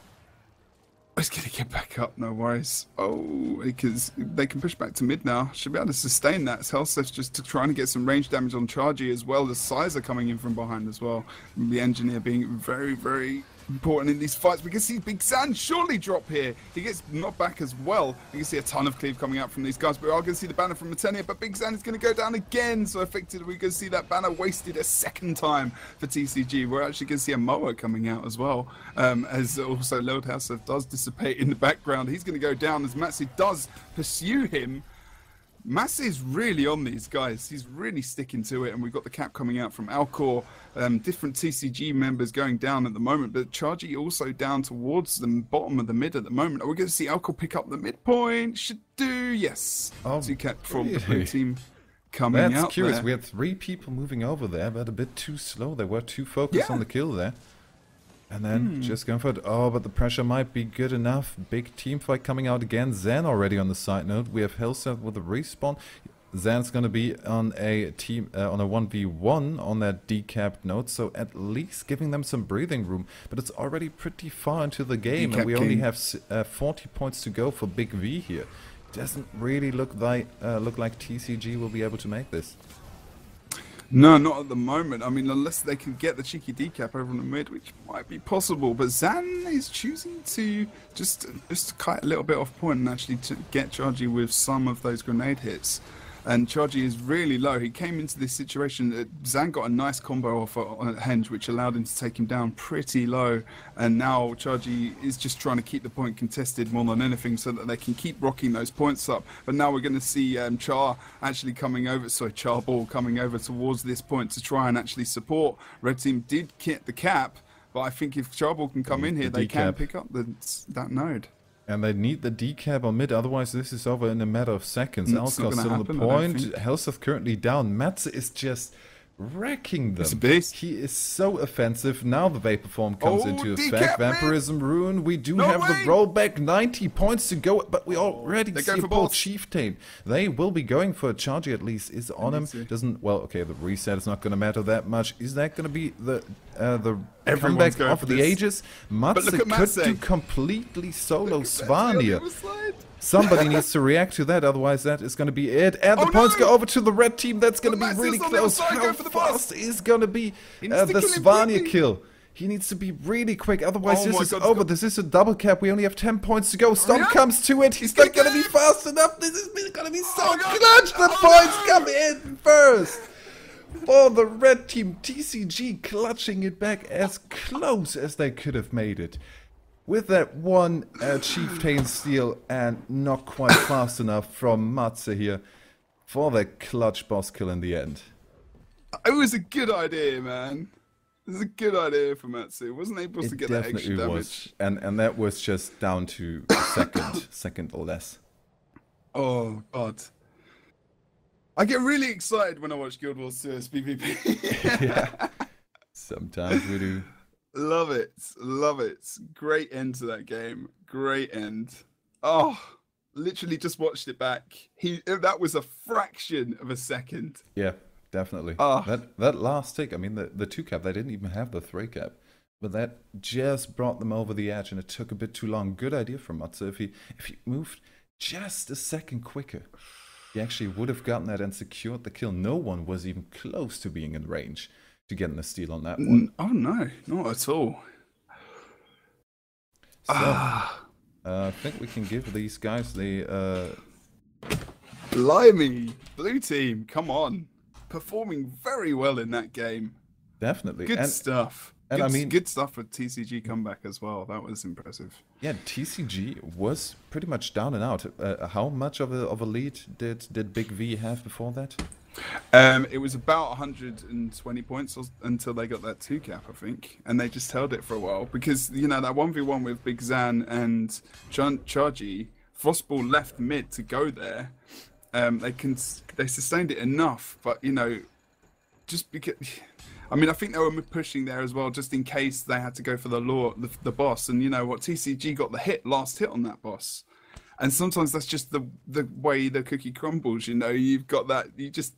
He's gonna get back up, no worries. Oh, because they can push back to mid now. Should be able to sustain that. Hellseth's just trying to get some range damage on Chargy as well. The Sizer coming in from behind as well. The engineer being very, very important in these fights. We can see Big Zan surely drop here. He gets knocked back as well. You can see a ton of cleave coming out from these guys, but we are going to see the banner from Eternia, but Big Zan is going to go down again. So effectively, we're going to see that banner wasted a second time for TCG. We're actually going to see a Moa coming out as well, as also Lord House does dissipate in the background. He's going to go down as Matsu does pursue him. Mass is really on these guys. He's really sticking to it, and we've got the cap coming out from Alcor. Different TCG members going down at the moment, but Chargy also down towards the bottom of the mid at the moment. Are we going to see Alcor pick up the midpoint? Should do, yes. Two cap from the blue team coming out. That's curious. There. We had 3 people moving over there, but a bit too slow. They were too focused on the kill there. And then just going for it. Oh, but the pressure might be good enough. Big team fight coming out again. Zan already on the side note. We have Hellseth with a respawn. Zan's going to be on a team on a 1v1 on that decapped note, so at least giving them some breathing room. But it's already pretty far into the game, and we only have 40 points to go for Big V here. Doesn't really look like TCG will be able to make this. No, not at the moment. I mean, unless they can get the cheeky decap over on the mid, which might be possible. But Zan is choosing to just kite a little bit off point and actually to get Chargy with some of those grenade hits. And Chargy is really low. He came into this situation. Zan got a nice combo off on Henge, which allowed him to take him down pretty low. And now Chargy is just trying to keep the point contested more than anything so that they can keep rocking those points up. But now we're going to see Charball coming over towards this point to try and actually support. Red team did get the cap, but I think if Charball can come in here, they can pick up that node. And they need the decap on mid, otherwise this is over in a matter of seconds. Alcor still on the point. Hellseth currently down. Matze is just wrecking them. He's a beast. He is so offensive. Now the Vapor Form comes into effect. Vampirism Rune. We do have the rollback. 90 points to go, but we already see a Bull Chieftain. They will be going for a Chargy at least. Is on him. Doesn't, well, okay, the reset is not going to matter that much. Is that going to be the comeback of the ages? Matze could do completely solo Svanir. Somebody needs to react to that, otherwise that is going to be it. And the points go over to the red team. That's going to be really close. How fast is going to be the Svanir kill? He needs to be really quick, otherwise this is over. This is a double cap. We only have 10 points to go. Stomp comes to it. He's not going to be fast enough. This is going to be so clutch. The points come in first. For the red team, TCG clutching it back as close as they could have made it. With that one Chieftain steal and not quite fast enough from Matze here for the clutch boss kill in the end. It was a good idea, man. It was a good idea for Matze. Wasn't able to get that extra damage. And that was just down to second or less. Oh, God. I get really excited when I watch Guild Wars 2 sPVP. Yeah. Sometimes we do. Love it. Love it. Great end to that game. Great end. Oh, literally just watched it back. That was a fraction of a second. Yeah, definitely. That last tick, I mean, the 2 cap, they didn't even have the 3 cap. But that just brought them over the edge, and it took a bit too long. Good idea from Matze. If he moved just a second quicker, he actually would have gotten that and secured the kill. No one was even close to being in range to getting a steal on that one. Oh no, not at all. So, I think we can give these guys the... Blimey, blue team, come on. Performing very well in that game. Definitely. Good stuff. And I mean, good stuff with TCG comeback as well. That was impressive. Yeah, TCG was pretty much down and out. How much of a lead did Big V have before that? It was about 120 points until they got that 2 cap, I think, and they just held it for a while because that 1v1 with Big Zan and Chargy, Frostball left mid to go there, they sustained it enough, but you know, just because. I mean, I think they were pushing there as well, just in case they had to go for the boss. And you know what, TCG got the last hit on that boss. And sometimes that's just the way the cookie crumbles. You know, you've got that.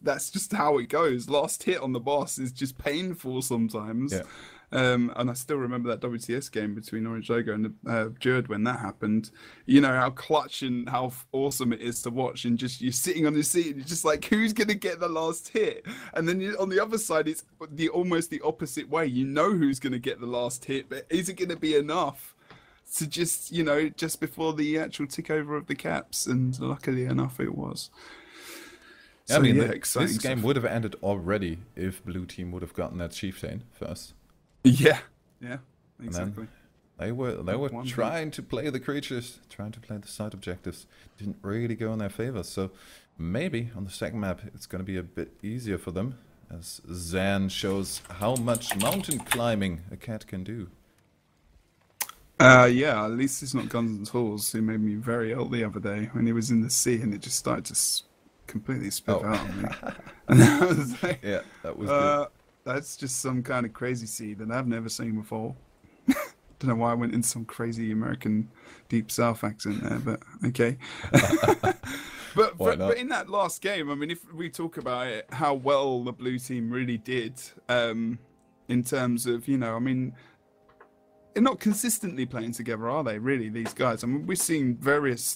That's just how it goes. Last hit on the boss is just painful sometimes. Yeah. And I still remember that WTS game between oRNG Logo and Jerd when that happened. You know how clutch and how awesome it is to watch, and just you're sitting on your seat and you're just like, who's gonna get the last hit? And then on the other side, it's almost the opposite way. You know who's gonna get the last hit, but is it gonna be enough to just, you know, just before the actual tick over of the caps? And luckily enough, it was. So, I mean, this game would have ended already if blue team would have gotten that chieftain first. Yeah, exactly. They were trying to play the creatures, trying to play the side objectives. Didn't really go in their favor. So maybe on the second map it's going to be a bit easier for them, as Zan shows how much mountain climbing a cat can do. Yeah, at least it's not Guns and Tools who made me very ill the other day when he was in the sea and it just started to completely spit out on me. And I was like, yeah, that was good. That's just some kind of crazy sea that I've never seen before. Don't know why I went in some crazy American deep south accent there, but okay. but in that last game, I mean, if we talk about it, how well the blue team really did, in terms of, you know, I mean, they're not consistently playing together, are they, really, these guys? I mean, we're seeing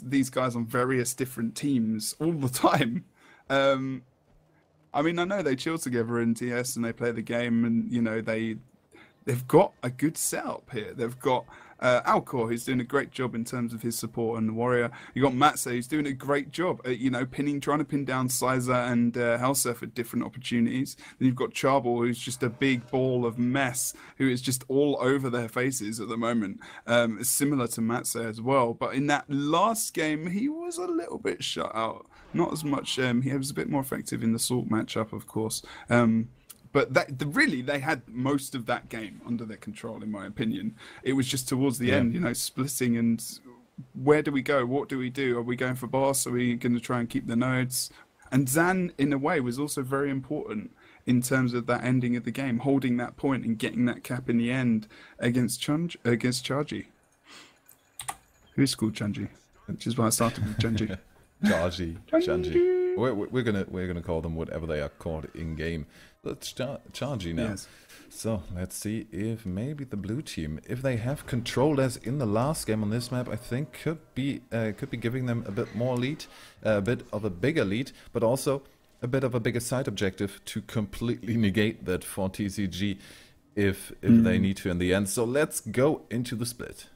these guys on various different teams all the time. I mean, I know they chill together in TS and they play the game, and you know they've got a good setup here. They've got Alcor, who's doing a great job in terms of his support, and the Warrior. You got Matze, who's doing a great job at, you know, trying to pin down Sizer and Helsef at different opportunities. Then you've got Charbel, who's just a big ball of mess, who is just all over their faces at the moment. It's similar to Matze as well, but in that last game, he was a little bit shut out. Not as much. He was a bit more effective in the Salt matchup, of course. But really, they had most of that game under their control, in my opinion. It was just towards the end, you know, splitting and where do we go? What do we do? Are we going for boss? Are we going to try and keep the nodes? And Zan, in a way, was also very important in terms of that ending of the game, holding that point and getting that cap in the end against Chargy. Who's called Chunji? Which is why I started with Chunji. Chanji. We're gonna call them whatever they are called in game. Let's Chargy now. Yes. So let's see if maybe the blue team, if they have control as in the last game on this map, I think could be giving them a bit more lead, a bit of a bigger lead, but also a bit of a bigger side objective to completely negate that for TCG if they need to in the end. So let's go into the split.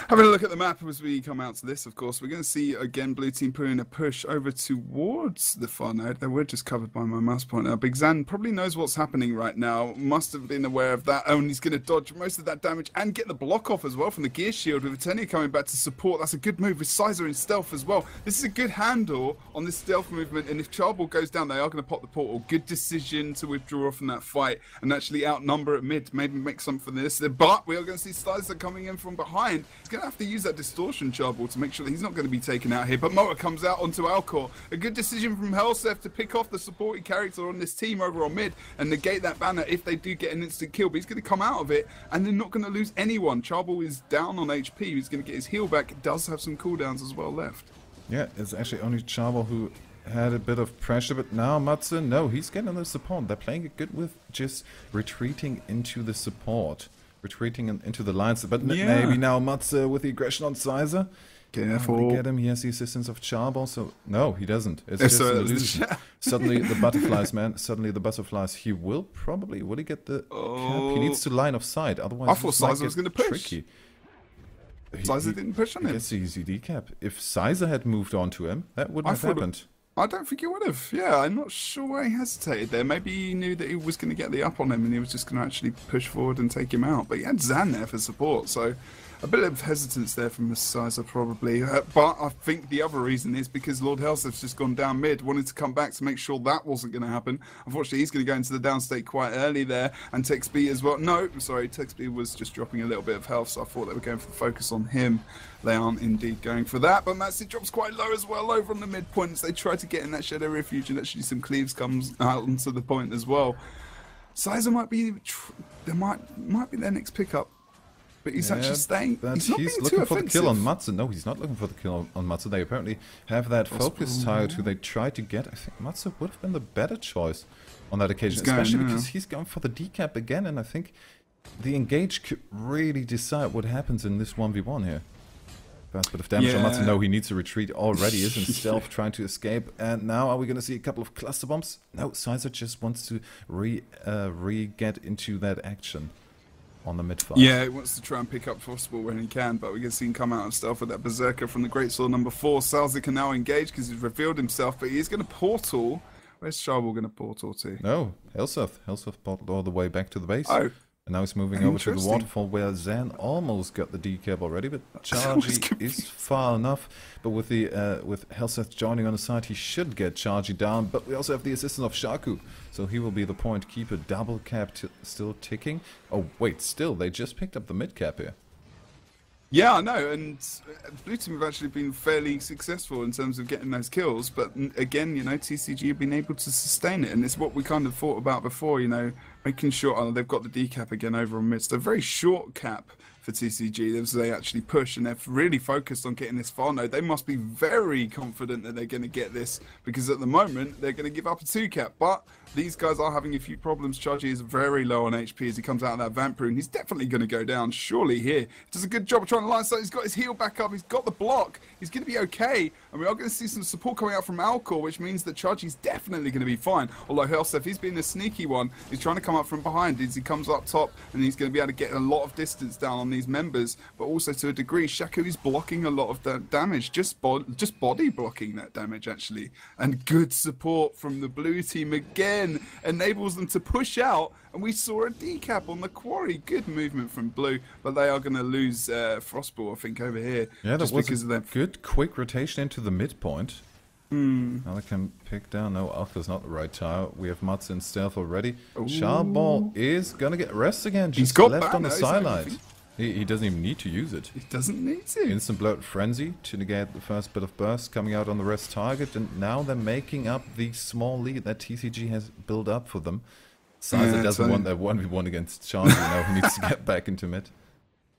Having a look at the map as we come out to this, of course, we're going to see, again, blue team putting a push over towards the far node. They were just covered by my mouse pointer. Big Zan probably knows what's happening right now, must have been aware of that, and he's going to dodge most of that damage and get the block off as well from the gear shield with Eternia coming back to support. That's a good move with Sizer in stealth as well. This is a good handle on this stealth movement, and if Charbel goes down, they are going to pop the portal. Good decision to withdraw from that fight and actually outnumber at mid, maybe make something for this. But we are going to see Sizer coming in from behind. He's going to have to use that distortion Charbel to make sure that he's not going to be taken out here. But Moa comes out onto Alcor. A good decision from Helsef to pick off the supporting character on this team over on mid and negate that banner if they do get an instant kill. But he's going to come out of it and they're not going to lose anyone. Charbel is down on HP. He's going to get his heal back. It does have some cooldowns as well left. Yeah, it's actually only Charbel who had a bit of pressure, but now Matze, no, he's getting the support. They're playing it good with just retreating into the support. Retreating into the lines, but maybe now Matze with the aggression on Sizer. Careful. Get him. He has the assistance of Charbel, so no, he doesn't. It's just an illusion. Suddenly the butterflies, man. Suddenly the butterflies. He will probably. Will he get the cap? He needs to line of sight. Otherwise, I thought Sizer was going to push. Tricky. Sizer didn't push on him. He gets the easy decap. If Sizer had moved on to him, that wouldn't have happened. I don't think he would have. Yeah, I'm not sure why he hesitated there. Maybe he knew that he was going to get the up on him and he was just going to actually push forward and take him out. But he had Zan there for support, so A bit of hesitance there from the Sizer probably, but I think the other reason is because Lord Helseth's just gone down mid, wanted to come back to make sure that wasn't going to happen. Unfortunately, he's going to go into the down state quite early there, and TXB as well. No, sorry, TXB was just dropping a little bit of health, so I thought they were going for the focus on him. They aren't indeed going for that, but Matsy drops quite low as well over on the mid points. They try to get in that Shadow Refuge, and actually some cleaves comes out onto the point as well. Sizer might be, there might be their next pickup. But he's actually staying. He's looking for the kill on Matsu. No, he's not looking for the kill on Matsu. They apparently have that focus tile who they try to get. I think Matsu would have been the better choice on that occasion, especially because he's going for the decap again. And I think the engage could really decide what happens in this 1v1 here. First bit of damage on Matsu. No, he needs to retreat already. Is himself trying to escape. And now are we going to see a couple of cluster bombs? No, Sizer just wants to get into that action on the mid fight. Yeah, he wants to try and pick up Frostball when he can, but we can see him come out of stealth with that Berserker from the Great Sword number 4. Salza can now engage because he's revealed himself, but he's going to portal. Where's Charbel going to portal to? No, Helseth. Helseth portaled all the way back to the base. Oh. And now he's moving over to the waterfall where Zan almost got the decap already, but Chargy is far enough. But with Helseth joining on the side, he should get Chargy down. But we also have the assistance of Shaku, so he will be the point keeper. Double cap still ticking. Oh wait, still they just picked up the mid cap here. Yeah, I know, and Blue Team have actually been fairly successful in terms of getting those kills, but again, you know, TCG have been able to sustain it, and it's what we kind of thought about before, you know, making sure they've got the decap again over on mid. It's a very short cap for TCG as they actually push, and they're really focused on getting this far node. They must be very confident that they're going to get this, because at the moment they're going to give up a 2 cap, but these guys are having a few problems. Chargy is very low on HP as he comes out of that Vamp Rune. He's definitely going to go down, surely here. He does a good job of trying to line sight. He's got his heal back up, he's got the block, he's going to be okay, and we are going to see some support coming out from Alcor, which means that Chargy's definitely going to be fine. Although Helseth, he's been a sneaky one. He's trying to come up from behind as he comes up top, and he's going to be able to get a lot of distance down on these members, but also to a degree, Shaku is blocking a lot of that damage, just body blocking that damage actually, and good support from the blue team again enables them to push out, and we saw a decap on the quarry. Good movement from blue, but they are going to lose Frostball, I think, over here. Yeah, that was a good quick rotation into the midpoint. Now they can pick down. No, Alpha's not the right tile. We have Mats in stealth already. Charbal is going to get rest again. Just got left on the sideline. He doesn't even need to use it. He doesn't need to. Instant Blood Frenzy to negate the first bit of burst coming out on the rest target, and now they're making up the small lead that TCG has built up for them. Sizer doesn't want that 1v1 against Charlie. Now he needs to get back into mid.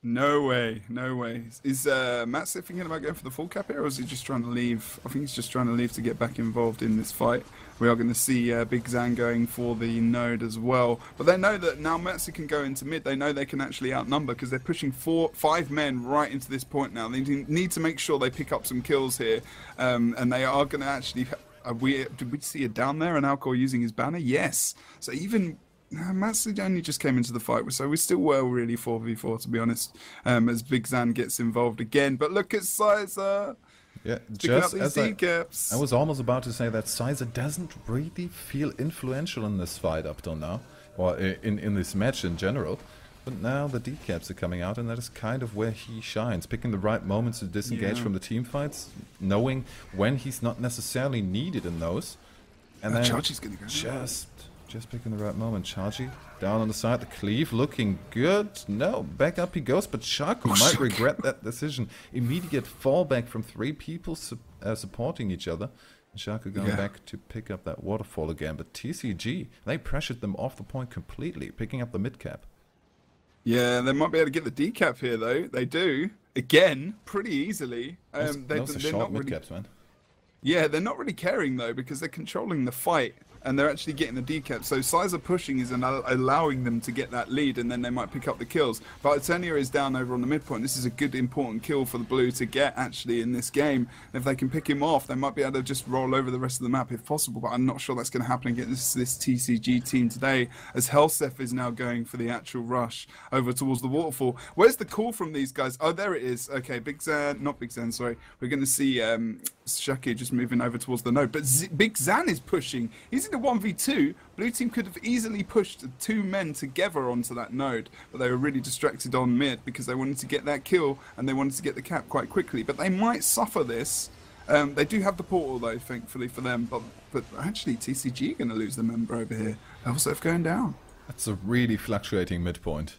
No way, no way. Is Matt thinking about going for the full cap here, or is he just trying to leave? I think he's just trying to leave to get back involved in this fight. We are going to see Big Zan going for the node as well. But they know that now Metsu can go into mid. They know they can actually outnumber because they're pushing 5 men right into this point now. They need to make sure they pick up some kills here. And they are going to actually... did we see it down there? And Alcor using his banner? Yes. So even... Matsu only just came into the fight, so we still were really 4v4 to be honest, as Big Zan gets involved again. But look at Sizer. Yeah, just as I was almost about to say that Sizer doesn't really feel influential in this fight up till now, or in this match in general. But now the decaps are coming out, and that is kind of where he shines, picking the right moments to disengage from the team fights, knowing when he's not necessarily needed in those. And then Chargy's gonna go just picking the right moment. Chargy down on the side. The cleave looking good. No, back up he goes, but Shaku might regret that decision. Immediate fallback from 3 people supporting each other. And Shaku going back to pick up that waterfall again. But TCG, they pressured them off the point completely, picking up the mid cap. Yeah, they might be able to get the decap here though. They do. Again, pretty easily. Those are short mid caps, man. Yeah, they're not really caring though, because they're controlling the fight and they're actually getting the decap. So Sizer pushing is allowing them to get that lead, and then they might pick up the kills. But Eternia is down over on the midpoint. This is a good important kill for the blue to get actually in this game. And if they can pick him off, they might be able to just roll over the rest of the map if possible, but I'm not sure that's going to happen against this TCG team today, as Helseth is now going for the actual rush over towards the waterfall. Where's the call from these guys? Oh, there it is. Okay, Big Zan, not Big Zan, sorry. We're going to see Shaki just moving over towards the node, but Big Zan is pushing. He's in a 1v2, blue team could have easily pushed 2 men together onto that node, but they were really distracted on mid because they wanted to get that kill and they wanted to get the cap quite quickly. But they might suffer this. They do have the portal though, thankfully for them, but actually TCG are going to lose the member over here. Elsef going down. That's a really fluctuating midpoint.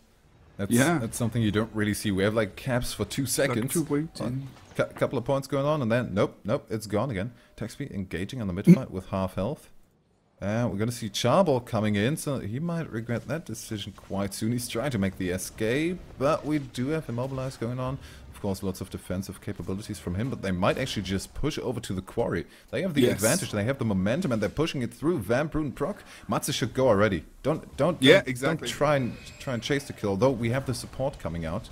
That's something you don't really see. We have like caps for 2 seconds. Couple of points going on, and then nope, it's gone again. Texby engaging on the mid fight with half health. We're going to see Charbel coming in, so he might regret that decision quite soon. He's trying to make the escape, but we do have Immobilize going on. Of course, lots of defensive capabilities from him, but they might actually just push over to the quarry. They have the advantage, they have the momentum, and they're pushing it through. Vamp, Rune, Proc. Matze should go already. Don't try and chase the kill, though we have the support coming out.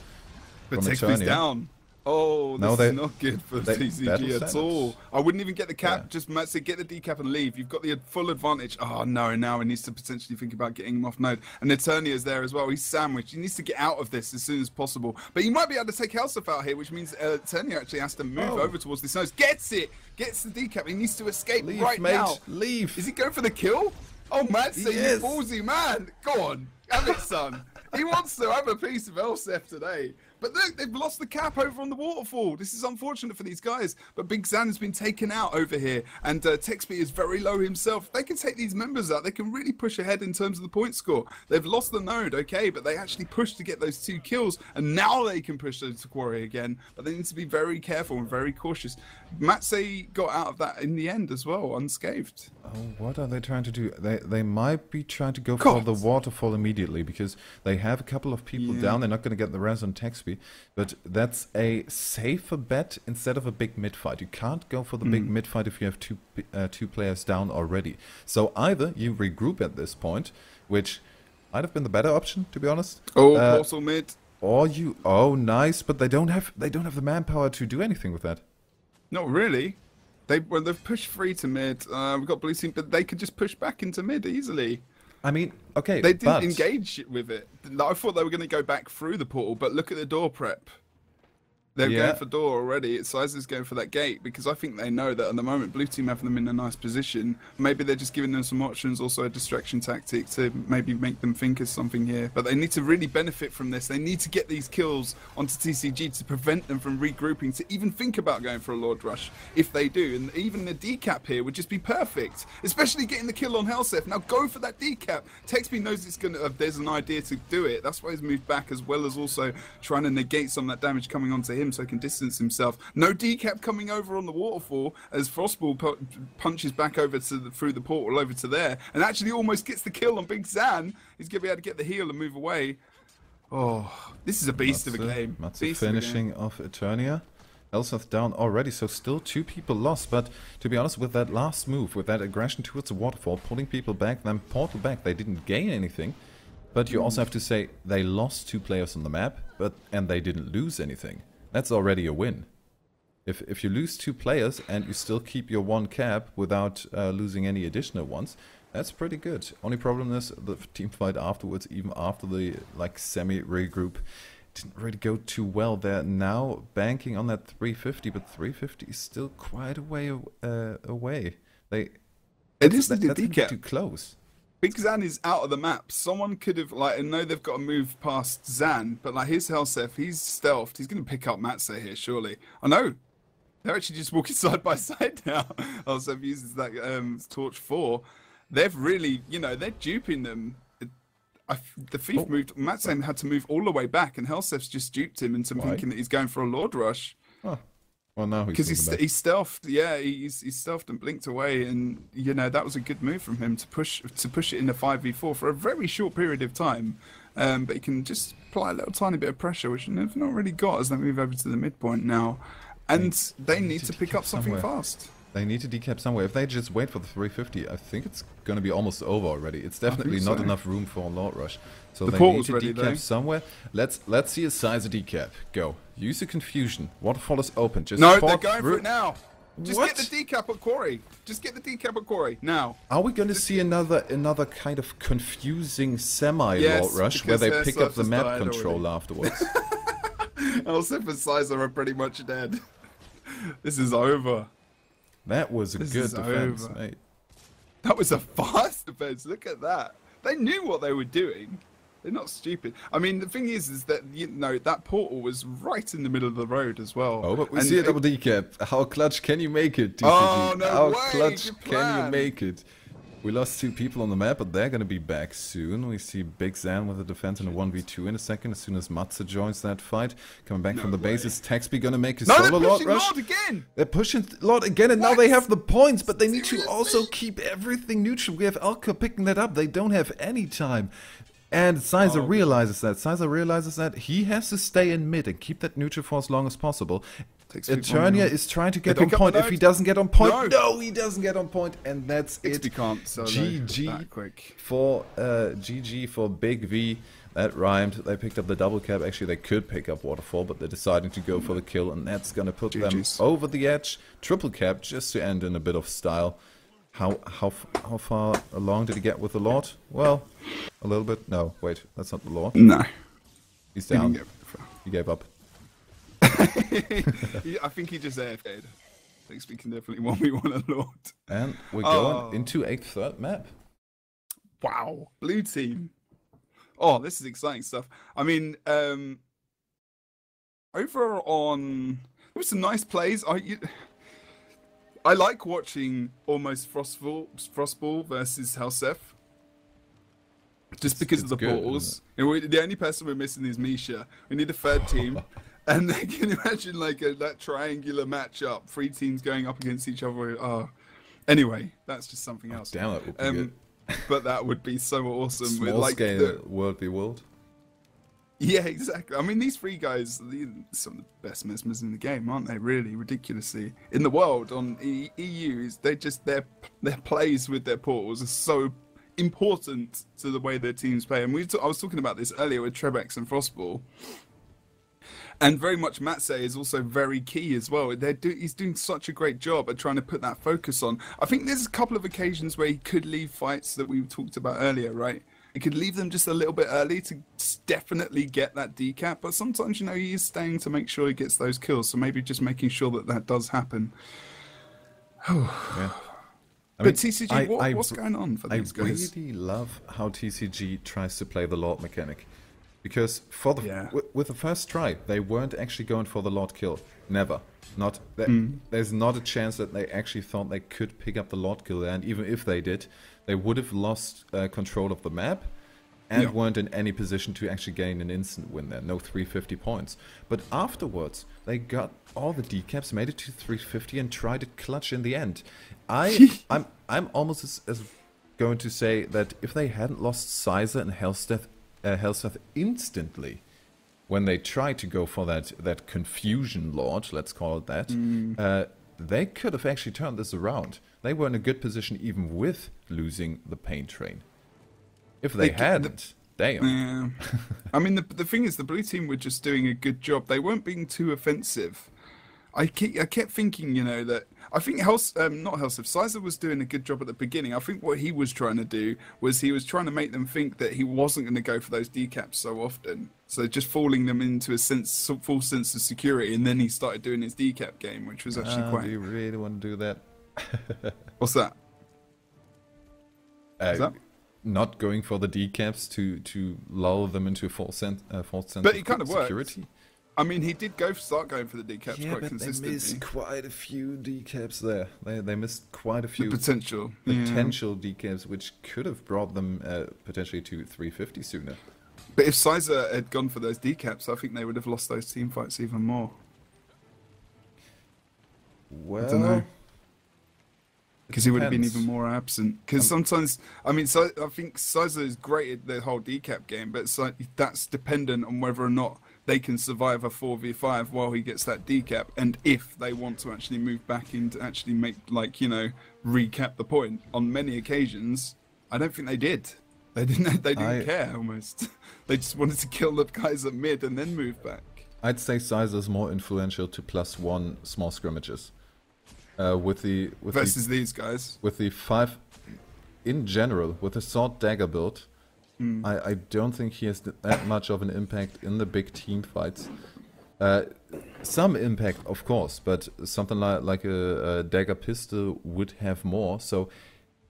But Texby's down. Oh, this is not good for TCG at all. I wouldn't even get the cap. Just Matze, get the decap and leave. You've got the full advantage. Oh, no, now he needs to potentially think about getting him off node. And Eternia is there as well. He's sandwiched. He needs to get out of this as soon as possible. But he might be able to take Helsef out here, which means Eternia actually has to move over towards this node. Gets it! Gets the decap. He needs to escape now. Leave. Is he going for the kill? Oh, Matze, you ballsy man. Go on. Have it, son. He wants to have a piece of Elsef today. But look, they've lost the cap over on the waterfall. This is unfortunate for these guys. But Big Zan has been taken out over here. And Texby is very low himself. They can take these members out. They can really push ahead in terms of the point score. They've lost the node, okay, but they actually pushed to get those 2 kills. And now they can push those to quarry again. But they need to be very careful and very cautious. Matze got out of that in the end as well, unscathed. Oh, what are they trying to do? They might be trying to go for the waterfall immediately because they have a couple of people down. They're not going to get the res on Texby, but that's a safer bet instead of a big mid fight. You can't go for the big mid fight if you have two players down already. So either you regroup at this point, which might have been the better option, to be honest. Portal mid. Or you nice, but they don't have the manpower to do anything with that. Not really. They've pushed 3 to mid. We've got blue team, but they could just push back into mid easily. I mean, okay, they didn't engage with it. I thought they were going to go back through the portal, but look at the door prep. They're going for door already. Size is going for that gate because I think they know that at the moment blue team have them in a nice position. Maybe they're just giving them some options, also a distraction tactic to maybe make them think of something here. But they need to really benefit from this. They need to get these kills onto TCG to prevent them from regrouping, to even think about going for a Lord Rush if they do. And even the decap here would just be perfect, especially getting the kill on Helsef. Now go for that decap. Texby knows it's gonna. There's an idea to do it. That's why he's moved back, as well as also trying to negate some of that damage coming onto him, so he can distance himself. No decap coming over on the waterfall as Frostball punches back over to through the portal over to there, and actually almost gets the kill on Big Zan. He's gonna be able to get the heal and move away. Oh, this is a beast of a game. Matze finishing off Eternia. Elseth down already, so still 2 people lost. But to be honest, with that last move, with that aggression towards the waterfall, pulling people back, then portal back, they didn't gain anything. But you also have to say they lost 2 players on the map, and they didn't lose anything. That's already a win. If you lose 2 players and you still keep your 1 cap without losing any additional ones, that's pretty good. Only problem is the team fight afterwards, even after the semi-regroup, didn't really go too well. They're now banking on that 350, but 350 is still quite a way away. That's too close. Big Zan is out of the map. Someone could have, I know they've got to move past Zan, but his Helsef, he's stealthed. He's going to pick up Matze here, surely. I know. They're actually just walking side by side now. Helsef uses that Torch 4. They've really, they're duping them. The thief moved, Matze had to move all the way back, and Helsef's just duped him into thinking that he's going for a Lord Rush. Oh. Well, now because he's stealthed, he's stealthed and blinked away, and that was a good move from him to push it in a 5v4 for a very short period of time. But he can just apply a little tiny bit of pressure, which they've not really got as they move over to the midpoint now, and they need to pick up something fast. They need to decap somewhere. If they just wait for the 350, I think it's going to be almost over already. It's definitely not enough room for a Lord Rush. So they need to decap somewhere. Let's see a size of decap. Go. Use the confusion. Waterfall is open. Just no, they're going for it now. Just get the decap at quarry. Just get the decap at quarry now. Are we going to see another kind of confusing semi-Lord Rush where they pick up the map control afterwards? Elsef and Sizer are pretty much dead. This is over. That was a good defense, mate. That was a fast defense. Look at that. They knew what they were doing. They're not stupid. I mean, the thing is that, you know, that portal was right in the middle of the road as well. Oh, but we see a double decap. How clutch can you make it, TCG? Oh, no How way. clutch Good can plan. you make it? We lost 2 people on the map, but they're going to be back soon. We see Big Zan with a defense in a 1v2 in a second, as soon as Matze joins that fight. Coming back from the base, is Taxby going to make his solo Lord rush? Lord again. They're pushing Lord again, and now they have the points, but they need to also keep everything neutral. We have Alka picking that up. They don't have any time. And CEST realizes that. CEST realizes that he has to stay in mid and keep that neutral for as long as possible. Eternia is trying to get on point. If he doesn't get on point, no, he doesn't get on point, and that's it. GG for Big V. That rhymed. They picked up the double cap. Actually, they could pick up Waterfall, but they're deciding to go for the kill, and that's gonna put them over the edge. Triple cap just to end in a bit of style. How far along did he get with the Lord? Well, a little bit. No, wait, that's not the Lord. No, he's down. He gave up. I think he just AFK'd. I think we can definitely 1v1 a Lord. And we're going into a third map. Wow, blue team. Oh, this is exciting stuff. I mean, over on, there were some nice plays. I like watching almost Frostball versus Helsef. Just because of the portals. The only person we're missing is Misha. We need a third team. And can you imagine like that triangular matchup? 3 teams going up against each other. Oh. Anyway, that's just something else. Damn, that would be good. But that would be so awesome. Small like scale world v world. Yeah, exactly. I mean, these 3 guys, some of the best mesmers in the game, aren't they? Really, ridiculously in the world on EU. They just their plays with their portals are so important to the way their teams play. And I was talking about this earlier with Trebex and Frostball, and very much Matze is also very key as well. He's doing such a great job at trying to put that focus on. I think there's a couple of occasions where he could leave fights that we talked about earlier, right? He could leave them just a little bit early to definitely get that decap, but sometimes, you know, he is staying to make sure he gets those kills, so maybe just making sure that does happen. Yeah. But TCG, what's going on for these guys? I really love how TCG tries to play the Lord mechanic. Because for with the first try, they weren't actually going for the Lord kill. Never. There's not a chance that they actually thought they could pick up the Lord kill there, and even if they did, they would have lost control of the map and weren't in any position to actually gain an instant win there. No 350 points. But afterwards, they got all the decaps, made it to 350 and tried to clutch in the end. I'm almost as going to say that if they hadn't lost Sizer and Helseth instantly when they tried to go for that confusion Lord, let's call it that, they could have actually turned this around. They were in a good position even with losing the pain train. If they hadn't, damn. Yeah. I mean, the thing is, the blue team were just doing a good job. They weren't being too offensive. I kept thinking, you know, that I think Sizer was doing a good job at the beginning. I think what he was trying to do was he was trying to make them think that he wasn't going to go for those decaps so often. So just falling them into a full sense of security, and then he started doing his decap game, which was actually quite... Do you really want to do that? What's that? Not going for the decaps to lull them into a false sense but it kind of security. Worked. I mean, he did start going for the decaps quite consistently. They missed quite a few decaps there. They missed quite a few potential decaps, which could have brought them potentially to 350 sooner. But if Sizer had gone for those decaps, I think they would have lost those team fights even more. Well, I don't know. Because he would have been even more absent. Because sometimes, I mean, I think Sizer is great at the whole decap game, but that's dependent on whether or not they can survive a 4v5 while he gets that decap, and if they want to actually move back in to actually make, like, you know, recap the point. On many occasions, I don't think they did. They didn't care, almost. They just wanted to kill the guys at mid and then move back. I'd say Sizer is more influential to +1 small scrimmages. Versus these guys. With the 5, in general, with the sword dagger build, I don't think he has that much of an impact in the big team fights. Some impact, of course, but something like a dagger pistol would have more. So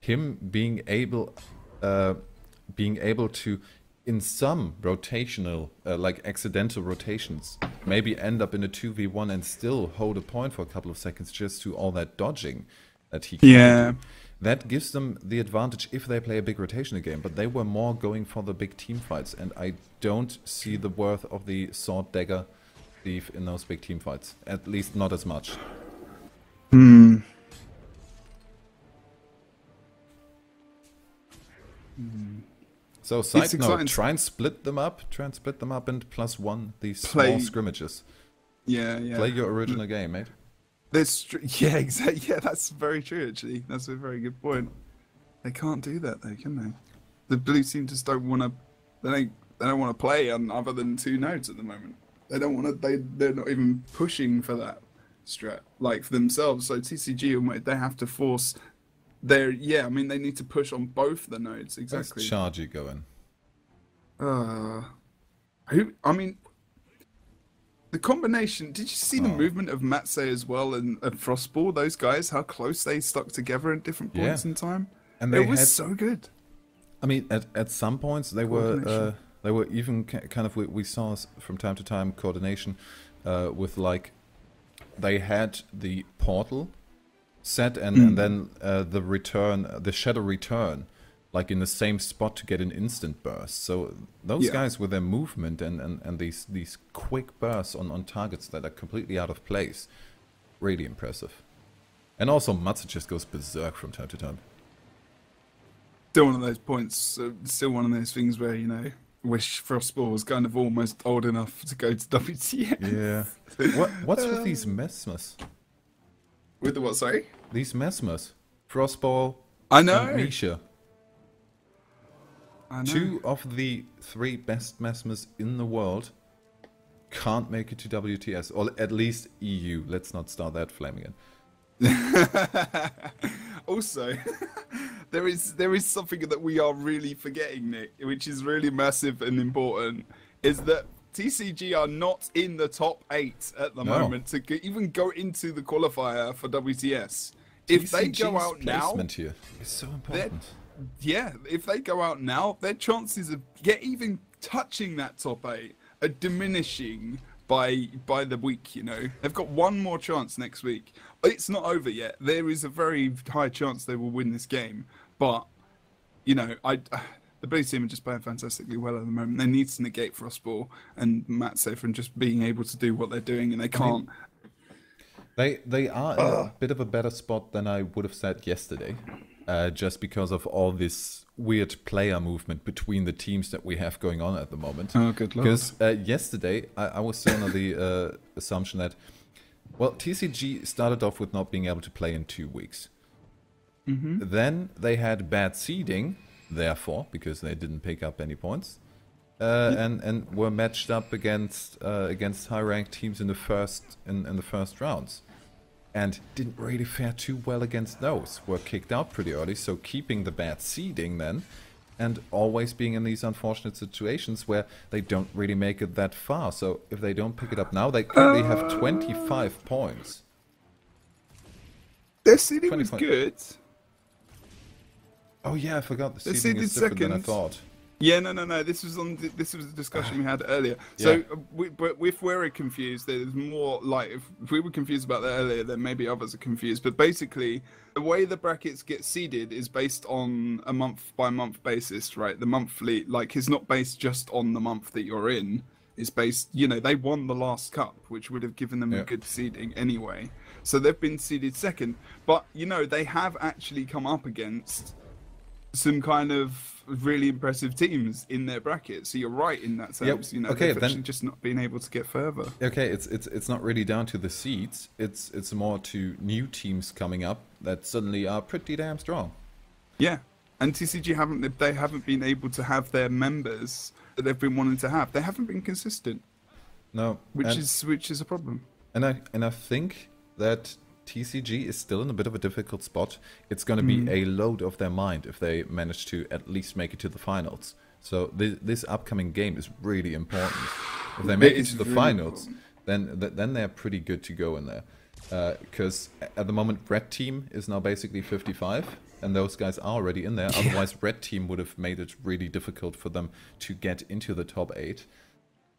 him being able to, in some rotational, like accidental rotations, maybe end up in a 2v1 and still hold a point for a couple of seconds just to all that dodging that he can do. That gives them the advantage if they play a big rotational game, but they were more going for the big team fights, and I don't see the worth of the sword dagger thief in those big team fights, at least not as much. So side note, try and split them up and +1 these small scrimmages. Yeah. Play your original game, mate. Yeah, exactly. Yeah, that's very true. Actually, that's a very good point. They can't do that though, can they? The blue team just don't want to. They don't want to play on other than 2 nodes at the moment. They don't want to. They're not even pushing for that strat like for themselves. So TCG, they have to force. I mean, they need to push on both the nodes. Exactly. Where's Chargy going? I mean, the combination. Did you see the movement of Matse as well and Frostball? Those guys, how close they stuck together at different points in time. And it was so good. I mean, at some points they were even kind of, we saw from time to time coordination with, like, they had the portal set and then the shadow return, like in the same spot to get an instant burst. So those guys with their movement and these quick bursts on targets that are completely out of place, really impressive. And also Matze just goes berserk from time to time. Still one of those points, still one of those things where, you know, wish Frostball was kind of almost old enough to go to WTF. Yeah. What's with these mesmers? With the what, sorry? These mesmers. Frostball, I know. And Misha. I know. 2 of the 3 best mesmers in the world can't make it to WTS, or at least EU. Let's not start that flame again. Also, there is something that we are really forgetting, Nick, which is really massive and important, is that TCG are not in the top 8 at the moment to even go into the qualifier for WTS. If they go out now, here is so important. If they go out now, their chances of even touching that top 8 are diminishing by the week. You know, they've got one more chance next week. It's not over yet. There is a very high chance they will win this game, but you know, the blue team are just playing fantastically well at the moment. They need to negate Frostball and Matse from just being able to do what they're doing, and they can't. They are in a bit of a better spot than I would have said yesterday, just because of all this weird player movement between the teams that we have going on at the moment. Oh, good lord. Because yesterday I was still under the assumption that, well, TCG started off with not being able to play in 2 weeks. Then they had bad seeding, therefore, because they didn't pick up any points, and were matched up against high-ranked teams in the first rounds, and didn't really fare too well against those. Were kicked out pretty early, so keeping the bad seeding then, and always being in these unfortunate situations where they don't really make it that far. So if they don't pick it up now, they currently have 25 points. Their seeding was good. Oh yeah, I forgot the seeding is different than I thought. Yeah, no. This was the discussion we had earlier. So, but if we're confused, there's more like if we were confused about that earlier, then maybe others are confused. But basically, the way the brackets get seeded is based on a month-by-month basis, right? The monthly, like, is not based just on the month that you're in. It's based, you know, they won the last cup, which would have given them a good seeding anyway. So they've been seeded second. But you know, they have actually come up against some kind of really impressive teams in their bracket. So you're right in that sense. You know, they've actually just not been able to get further. Okay, it's not really down to the seeds. It's more to new teams coming up that suddenly are pretty damn strong. Yeah, and TCG haven't been able to have their members that they've been wanting to have. They haven't been consistent. No, which is a problem. And I think that TCG is still in a bit of a difficult spot. It's going to be a load off their mind if they manage to at least make it to the finals. So this upcoming game is really important. If they make it to the finals, then they're pretty good to go in there. Because at the moment, Red Team is now basically 55, and those guys are already in there. Otherwise, red team would have made it really difficult for them to get into the top 8.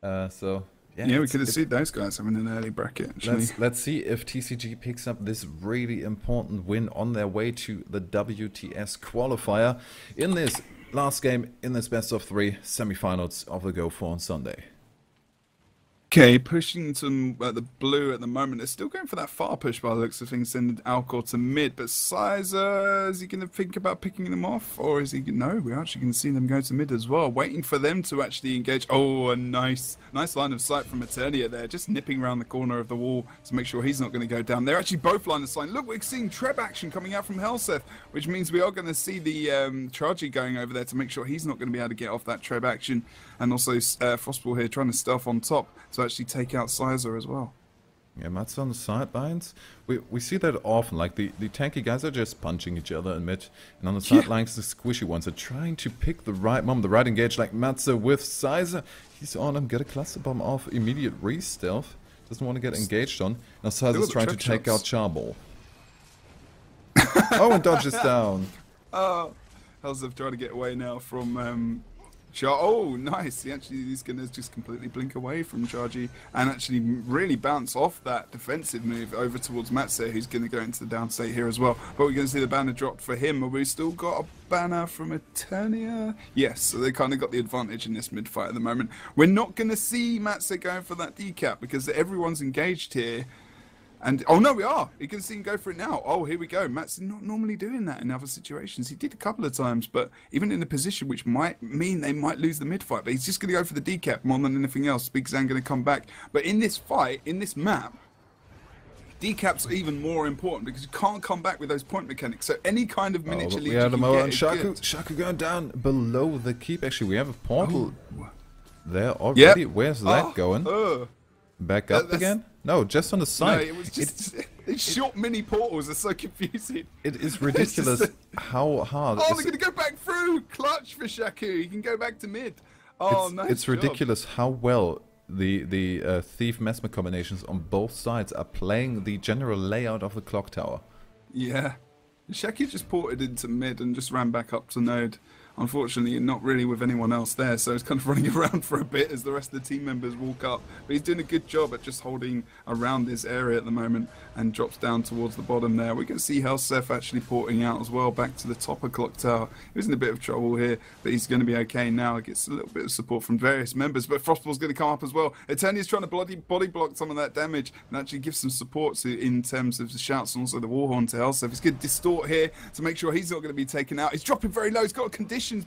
So yeah, we could have seen those guys having an early bracket. Actually, let's see if TCG picks up this really important win on their way to the WTS qualifier in this last game in this best of 3 semi-finals of the Go4 on Sunday. Okay, pushing some the blue at the moment. They're still going for that far push by the looks of things, sending Alcor to mid. But Sizer, is he going to think about picking them off? Or is he... No, we're actually going to see them go to mid as well. Waiting for them to actually engage. Oh, a nice line of sight from Eternia there. Just nipping around the corner of the wall to make sure he's not going to go down. They're actually both line of sight. Look, we're seeing Treb action coming out from Helseth, which means we are going to see the Chargy going over there to make sure he's not going to be able to get off that Treb action. And also Frostball here trying to stealth on top to actually take out Sizer as well. Yeah, Mats on the sidelines. We see that often, like the tanky guys are just punching each other in mid, and on the sidelines the squishy ones are trying to pick the right moment, the right engage, like Matze with Sizer. He's on him, get a cluster bomb off, immediate re-stealth. Doesn't want to get engaged on. Now Sizer's trying to take out Charball. Oh, and dodges down. Oh, Helseth trying to get away now from... Oh, nice. He's going to just completely blink away from Chargy and actually really bounce off that defensive move over towards Matze, who's going to go into the down state here as well. But we're going to see the banner dropped for him. But we've still got a banner from Eternia. Yes, so they kind of got the advantage in this mid fight at the moment. We're not going to see Matze going for that decap because everyone's engaged here. And, oh no, we are. You can see him go for it now. Oh, here we go. Matt's not normally doing that in other situations. He did a couple of times, but even in a position which might mean they might lose the mid-fight. But he's just going to go for the decap more than anything else. Big Zan going to come back. But in this fight, in this map, decaps are even more important because you can't come back with those point mechanics. So any kind of miniature lead we had you him can over get on is Shaku. good. Shaku going down below the keep. Actually, we have a portal there already. Yep. Where's that going? Back up again? No, just on the side. No, it was just these short mini portals are so confusing. It is ridiculous how hard. Oh, they're going to go back through. Clutch for Shaku. He can go back to mid. Oh, nice. It's ridiculous how well the Thief Mesmer combinations on both sides are playing the general layout of the clock tower. Yeah. Shaku just ported into mid and just ran back up to node. Unfortunately, not really with anyone else there, so he's kind of running around for a bit as the rest of the team members walk up. But he's doing a good job at just holding around this area at the moment and drops down towards the bottom there. We can see Helseth actually porting out as well back to the top of Clock Tower. He was in a bit of trouble here, but he's going to be okay now. He gets a little bit of support from various members, but Frostball's going to come up as well. Eternia's trying to body block some of that damage and actually give some support in terms of the shouts and also the Warhorn to Helseth. He's going to distort here to make sure he's not going to be taken out. He's dropping very low. He's got a condition. He's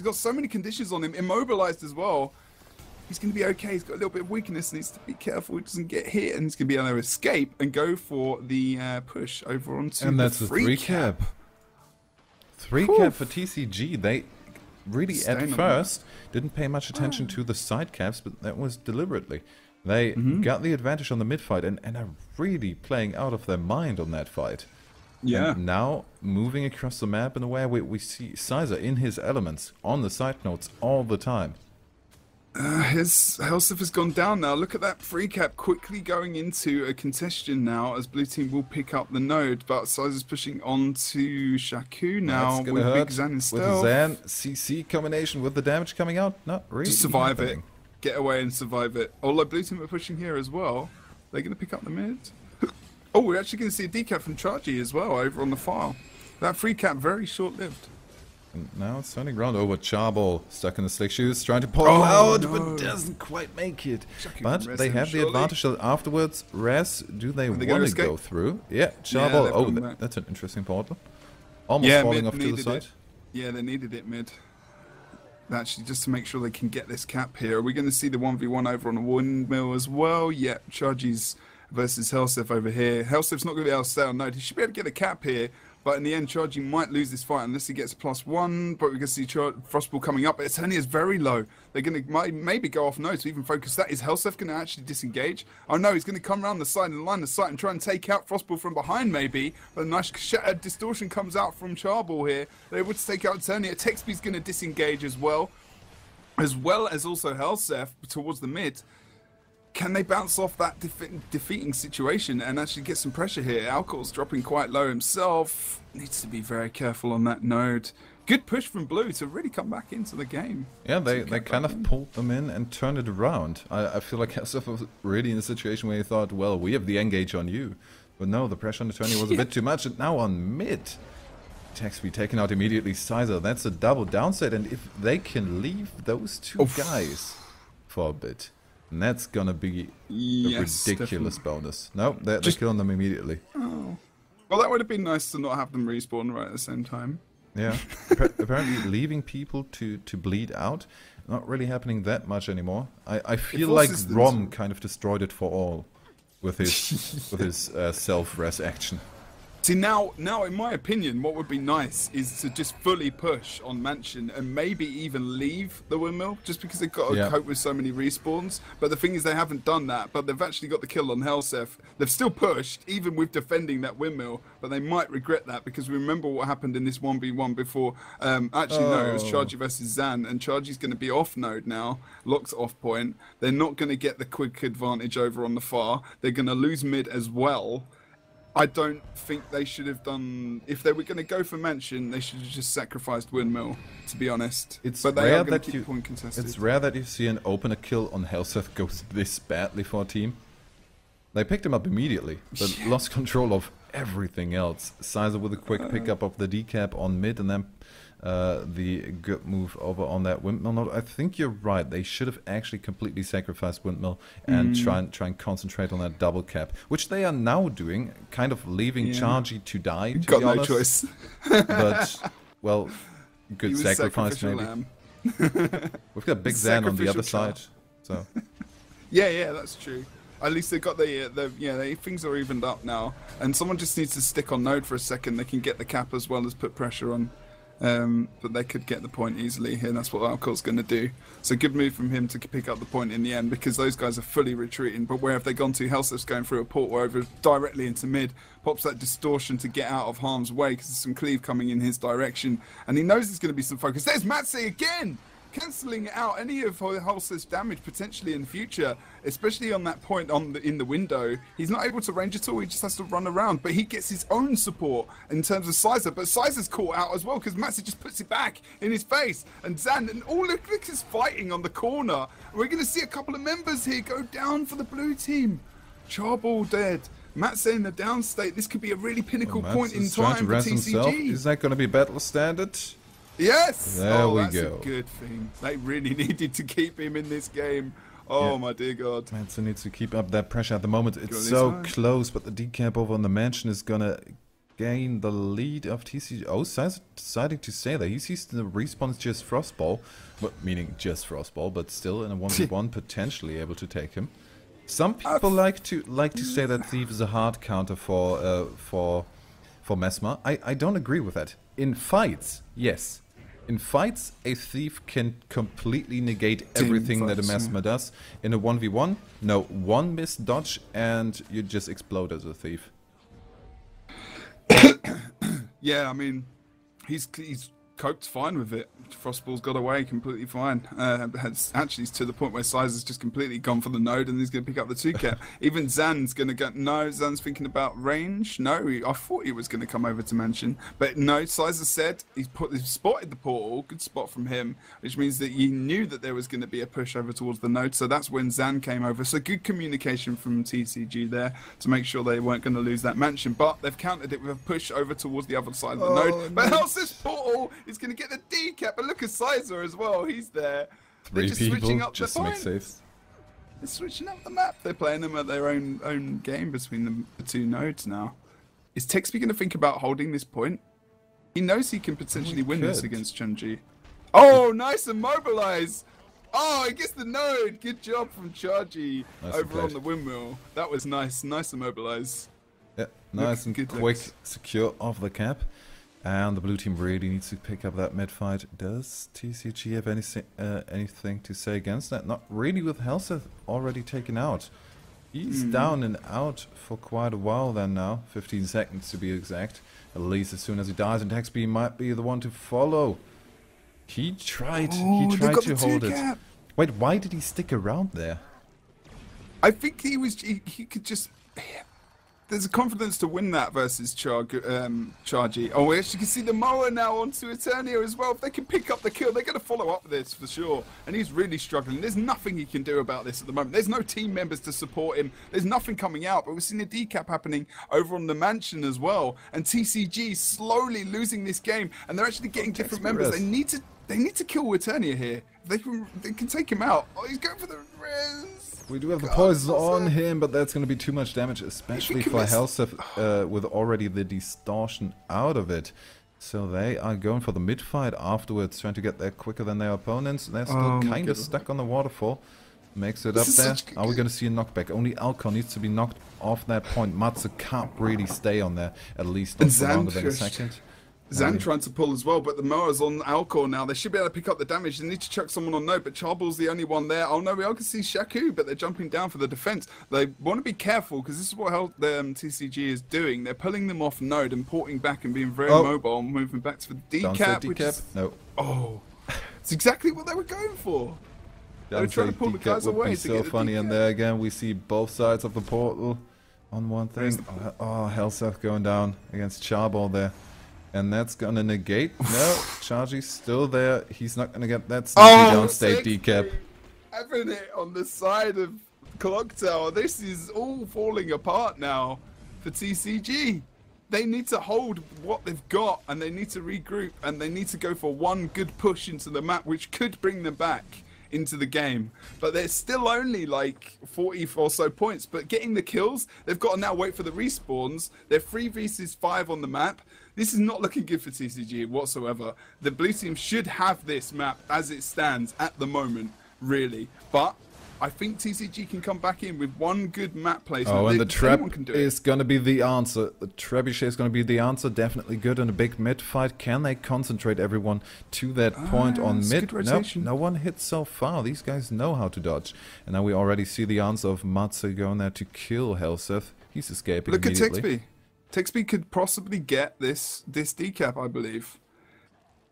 got so many conditions on him, immobilized as well. He's going to be okay. He's got a little bit of weakness, needs to be careful he doesn't get hit, and he's going to be able to escape and go for the push over onto and the that's a 3-cap. 3-cap for TCG. They really at first didn't pay much attention to the side caps, but that was deliberately. They got the advantage on the mid fight and are really playing out of their mind on that fight. Yeah. And now, moving across the map in a way we see Sizer in his elements on the side notes all the time. His Helseth has gone down now. Look at that 3-cap quickly going into a contestation now as blue team will pick up the node. But Sizer's pushing on to Shaku now with Big Zan and stealth. With Zan, CC combination with the damage coming out. Not really. Just survive it. Get away and survive it. Although blue team are pushing here as well. They're going to pick up the mid. Oh, we're actually going to see a decap from Chargy as well over on the far. That 3-cap very short-lived. And now it's turning around over. Charball stuck in the slick shoes, trying to pull out, but doesn't quite make it. But they have the advantage that afterwards. Res, do they want to go through? Yeah, Charball. Yeah, that's an interesting portal. Almost falling off to the side. Yeah, they needed it mid. Actually, just to make sure they can get this cap here. Are we going to see the 1v1 over on the windmill as well? Yeah, Chargy's versus Helseth over here. Helseth's not going to be able to stay on node. He should be able to get a cap here, but in the end, Chargy might lose this fight unless he gets +1. But we can see Frostball coming up. But Eternia is very low. They're going to maybe go off node to even focus that. Is Helseth going to actually disengage? Oh no, he's going to come around the side and line the sight and try and take out Frostball from behind maybe. But a nice distortion comes out from Charball here. They're able to take out Eternia. Texby's going to disengage as well as also Helseth towards the mid. can they bounce off that defeating situation and actually get some pressure here? Alcohol's dropping quite low himself. Needs to be very careful on that node. Good push from Blue to really come back into the game. Yeah, they kind of pulled them in and turned it around. I feel like SF was really in a situation where he thought, well, we have the engage on you. But no, the pressure on the tourney was a bit too much. And now on mid, Taxby taken out immediately. Sizer, that's a double downside. And if they can leave those two guys for a bit, and that's gonna be a ridiculous bonus. No, they're killing them immediately. Oh. Well, that would have been nice to not have them respawn right at the same time. Yeah, apparently leaving people to bleed out, not really happening that much anymore. I feel like Rom kind of destroyed it for all with his self-res action. See, now, in my opinion, what would be nice is to just fully push on Mansion and maybe even leave the windmill, just because they've got to cope with so many respawns. But the thing is, they haven't done that, but they've actually got the kill on Helseth. They've still pushed, even with defending that windmill, but they might regret that, because remember what happened in this 1v1 before. Actually, no, it was Chargy versus Zan, and Chargy's going to be off node now, locked off point. They're not going to get the quick advantage over on the far. They're going to lose mid as well. I don't think they should have done... If they were going to go for Mansion, they should have just sacrificed Windmill, to be honest. But they are going to keep point contested. It's rare that you see an opener kill on Helseth goes this badly for a team. They picked him up immediately, but lost control of everything else. Sizer with a quick pickup of the decap on mid, and then the good move over on that windmill node. I think you're right. They should have actually completely sacrificed windmill and try and concentrate on that double cap, which they are now doing, kind of leaving Chargy to die. To got be no honest. choice. But well, good sacrifice maybe. We've got Big Zan on the other side, so yeah, that's true. At least they've got the things are evened up now, and someone just needs to stick on node for a second. They can get the cap as well as put pressure on, but they could get the point easily here. And that's what Alcohol's going to do. So good move from him to pick up the point in the end, because those guys are fully retreating. But where have they gone to? Helseth's going through a port over directly into mid, pops that distortion to get out of harm's way because there's some cleave coming in his direction, and he knows there's going to be some focus. There's Matse again! Cancelling out any of Helseth's damage potentially in future, especially on that point in the window. He's not able to range at all, he just has to run around, but he gets his own support in terms of Sizer, but Sizer's caught out as well because Matze just puts it back in his face, and Zan, and all look is fighting on the corner. We're going to see a couple of members here go down for the blue team. Charball dead. Matze in the down state. This could be a really pinnacle point in time for TCG. Is that going to be battle standard? Yes! There we that's go. A good thing. They really needed to keep him in this game. Oh my dear God. Matze needs to keep up that pressure at the moment. It's so close, but the decap over on the Mansion is gonna gain the lead of TCG. Oh, Sizer deciding to say that. He sees the respawn just Frostball, well, meaning just Frostball, but still in a 1v1 potentially able to take him. Some people like to say that Thief is a hard counter for Mesmer. I don't agree with that. In fights, yes. In fights, a Thief can completely negate everything that a Mesmer does. In a 1v1, no, one missed dodge and you just explode as a Thief. Yeah, I mean, he's coped fine with it. Frostball's got away completely fine. Actually, it's to the point where Sizer's just completely gone for the node and he's going to pick up the 2-cap. Even Zan's going to go... No, Zan's thinking about range. No, I thought he was going to come over to Mansion. But no, Sizer said he's spotted the portal. Good spot from him, which means that he knew that there was going to be a push over towards the node. So that's when Zan came over. So good communication from TCG there to make sure they weren't going to lose that Mansion. But they've countered it with a push over towards the other side of the node. But how's this portal? He's going to get the decap, but look at Sizer as well. He's there. They're just switching up the points. They're switching up the map. They're playing them at their own game between the two nodes now. Is Texby going to think about holding this point? He knows he can potentially win this against Chunji. Oh, nice immobilize. Oh, he gets the node. Good job from Chargy over on the windmill. That was nice. Nice immobilize. Yeah, nice and quick, secure off the cap. And the blue team really needs to pick up that mid fight. Does TCG have anything to say against that? Not really, with Helseth already taken out. He's down and out for quite a while then now. 15 seconds to be exact. At least as soon as he dies, and Texby might be the one to follow. He tried to hold it. Wait, why did he stick around there? I think he could just. There's a confidence to win that versus Chargy. Oh, we actually can see the mower now onto Eternia as well. If they can pick up the kill, they're going to follow up with this for sure. And he's really struggling. There's nothing he can do about this at the moment. There's no team members to support him. There's nothing coming out. But we've seen a decap happening over on the mansion as well. And TCG slowly losing this game. And they're actually getting different members. They need to kill Eternia here. They can take him out. Oh, he's going for the res. We do have the poison on him, but that's going to be too much damage, especially for Helseth with already the distortion out of it. So they are going for the mid fight afterwards, trying to get there quicker than their opponents. They're still kind of stuck on the waterfall. Makes it up there. Are we going to see a knockback? Only Alcor needs to be knocked off that point. Matze can't really stay on there, at least not for longer than a second. Zan trying to pull as well, but the Moa's on Alcor now. They should be able to pick up the damage. They need to chuck someone on Node, but Charbel's the only one there. Oh no, we all can see Shaku, but they're jumping down for the defense. They want to be careful, because this is what the TCG is doing. They're pulling them off Node and porting back and being very mobile and moving back to the decap. Which is, no. Oh, it's exactly what they were going for. They were trying to pull the guys away. So funny, and there again we see both sides of the portal on one thing. Oh, Helseth going down against Charbel there. And that's gonna negate. No, Chargy's still there. He's not gonna get that sneaky downstate decap. Having it on the side of Clock Tower. This is all falling apart now for TCG. They need to hold what they've got, and they need to regroup, and they need to go for one good push into the map, which could bring them back into the game. But there's still only like 40 or so points, but getting the kills, they've got to now wait for the respawns. They're 3 vs 5 on the map. This is not looking good for TCG whatsoever. The blue team should have this map as it stands at the moment, really. But I think TCG can come back in with one good map placement. Oh, and the trap is going to be the answer. The trebuchet is going to be the answer. Definitely good in a big mid fight. Can they concentrate everyone to that point on mid? Nope, no one hit so far. These guys know how to dodge. And now we already see the answer of Matze going there to kill Helseth. He's escaping immediately. Look at Texby. Texby could possibly get this decap, I believe.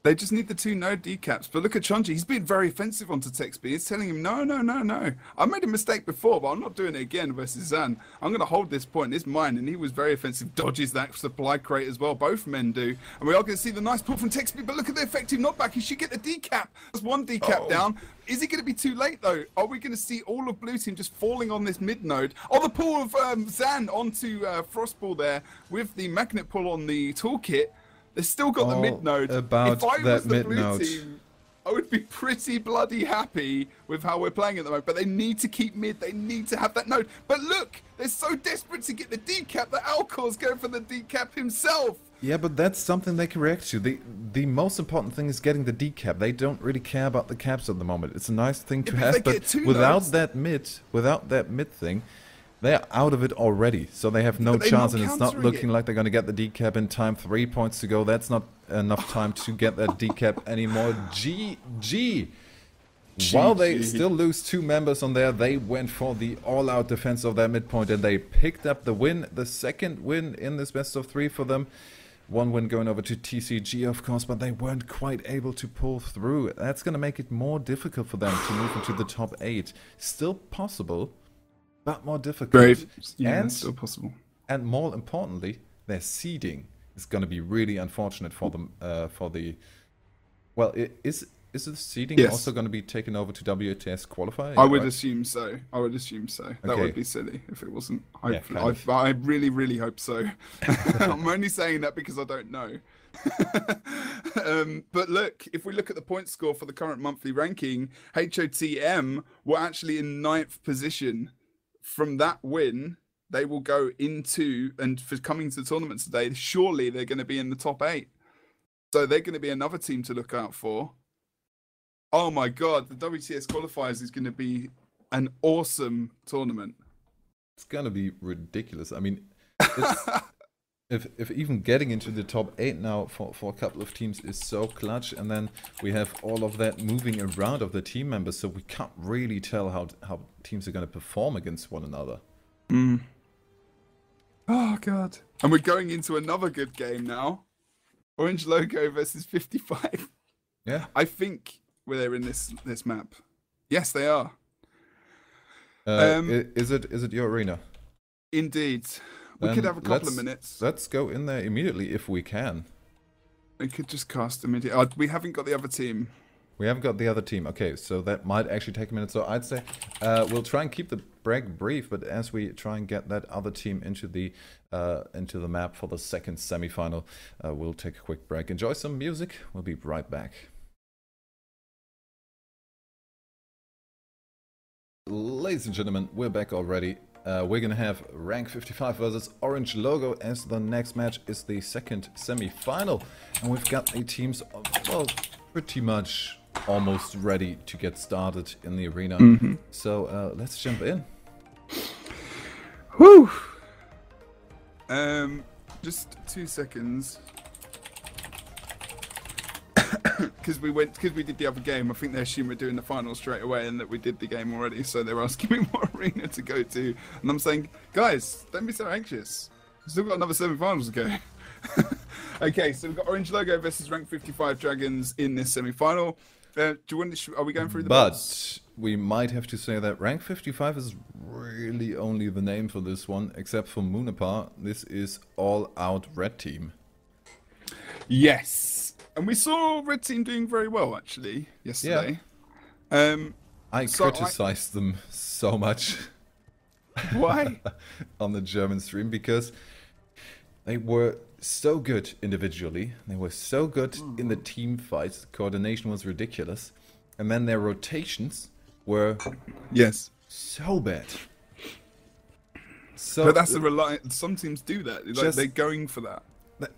They just need the 2 node decaps. But look at Chunji. He's been very offensive onto Texby. He's telling him, no, no, no, no. I made a mistake before, but I'm not doing it again versus Zan. I'm going to hold this point. It's mine. And he was very offensive. Dodges that supply crate as well. Both men do. And we are going to see the nice pull from Texby. But look at the effective knockback. He should get the decap. There's 1 decap down. Is it going to be too late, though? Are we going to see all of blue team just falling on this mid node? Oh, the pull of Zan onto Frostball there with the magnet pull on the toolkit. They've still got the mid node. About if I that was the mid blue node. team, I would be pretty bloody happy with how we're playing at the moment. But they need to keep mid. They need to have that node. But look, they're so desperate to get the decap that Alcor's going for the decap himself. Yeah, but that's something they can react to. The most important thing is getting the decap. They don't really care about the caps at the moment. It's a nice thing to have, but without that mid thing, they're out of it already. So they have no chance, and it's not looking like they're going to get the decap in time. 3 points to go. That's not enough time to get that decap anymore. GG. While they still lose 2 members on there, they went for the all-out defense of their midpoint, and they picked up the win, the second win in this best of 3 for them. 1 win going over to TCG, of course, but they weren't quite able to pull through. That's going to make it more difficult for them to move into the top 8. Still possible, but more difficult. And still possible. And more importantly, their seeding is going to be really unfortunate for them. Well, is the seeding also going to be taken over to WTS qualifier? I would assume so. I would assume so. That would be silly if it wasn't. I really, really hope so. I'm only saying that because I don't know. But look, if we look at the point score for the current monthly ranking, HOTM were actually in 9th position. From that win, they will go into, and for coming to the tournament today, surely they're going to be in the top 8. So they're going to be another team to look out for. Oh my God, the WTS qualifiers is going to be an awesome tournament. It's going to be ridiculous. I mean, if even getting into the top 8 now for a couple of teams is so clutch, and then we have all of that moving around of the team members, so we can't really tell how teams are going to perform against one another. Oh God. And we're going into another good game now. oRNG Logo versus 55. Yeah. I think they're in this map. Yes, they are. Is it your arena? Indeed. We could have a couple of minutes. Let's go in there immediately if we can. We could just cast immediately. We haven't got the other team. We haven't got the other team. Okay, so that might actually take a minute. So I'd say we'll try and keep the break brief, but as we try and get that other team into the map for the second semi-final, we'll take a quick break. Enjoy some music. We'll be right back. Ladies and gentlemen, we're back already. We're gonna have rank 55 versus oRNG Logo as the next match is the second semi-final, and we've got the teams, well, pretty much almost ready to get started in the arena. So let's jump in. Whew. Just 2 seconds. Because we did the other game, I think they assumed we're doing the final straight away and that we did the game already, so they're asking me what arena to go to. And I'm saying, guys, don't be so anxious. We've still got another semi-finals to go. Okay, so we've got oRNG Logo versus rank 55 Dragons in this semi-final. Do you want to, are we going through the bots? We might have to say that rank 55 is really only the name for this one, except for Munapar. This is all-out red team. Yes. And we saw red team doing very well, actually, yesterday. Yeah. I criticized them so much. Why? On the German stream, because they were so good individually. They were so good in the team fights. Coordination was ridiculous. And then their rotations were so bad. So, but that's the reliance. Some teams do that. Like, they're going for that.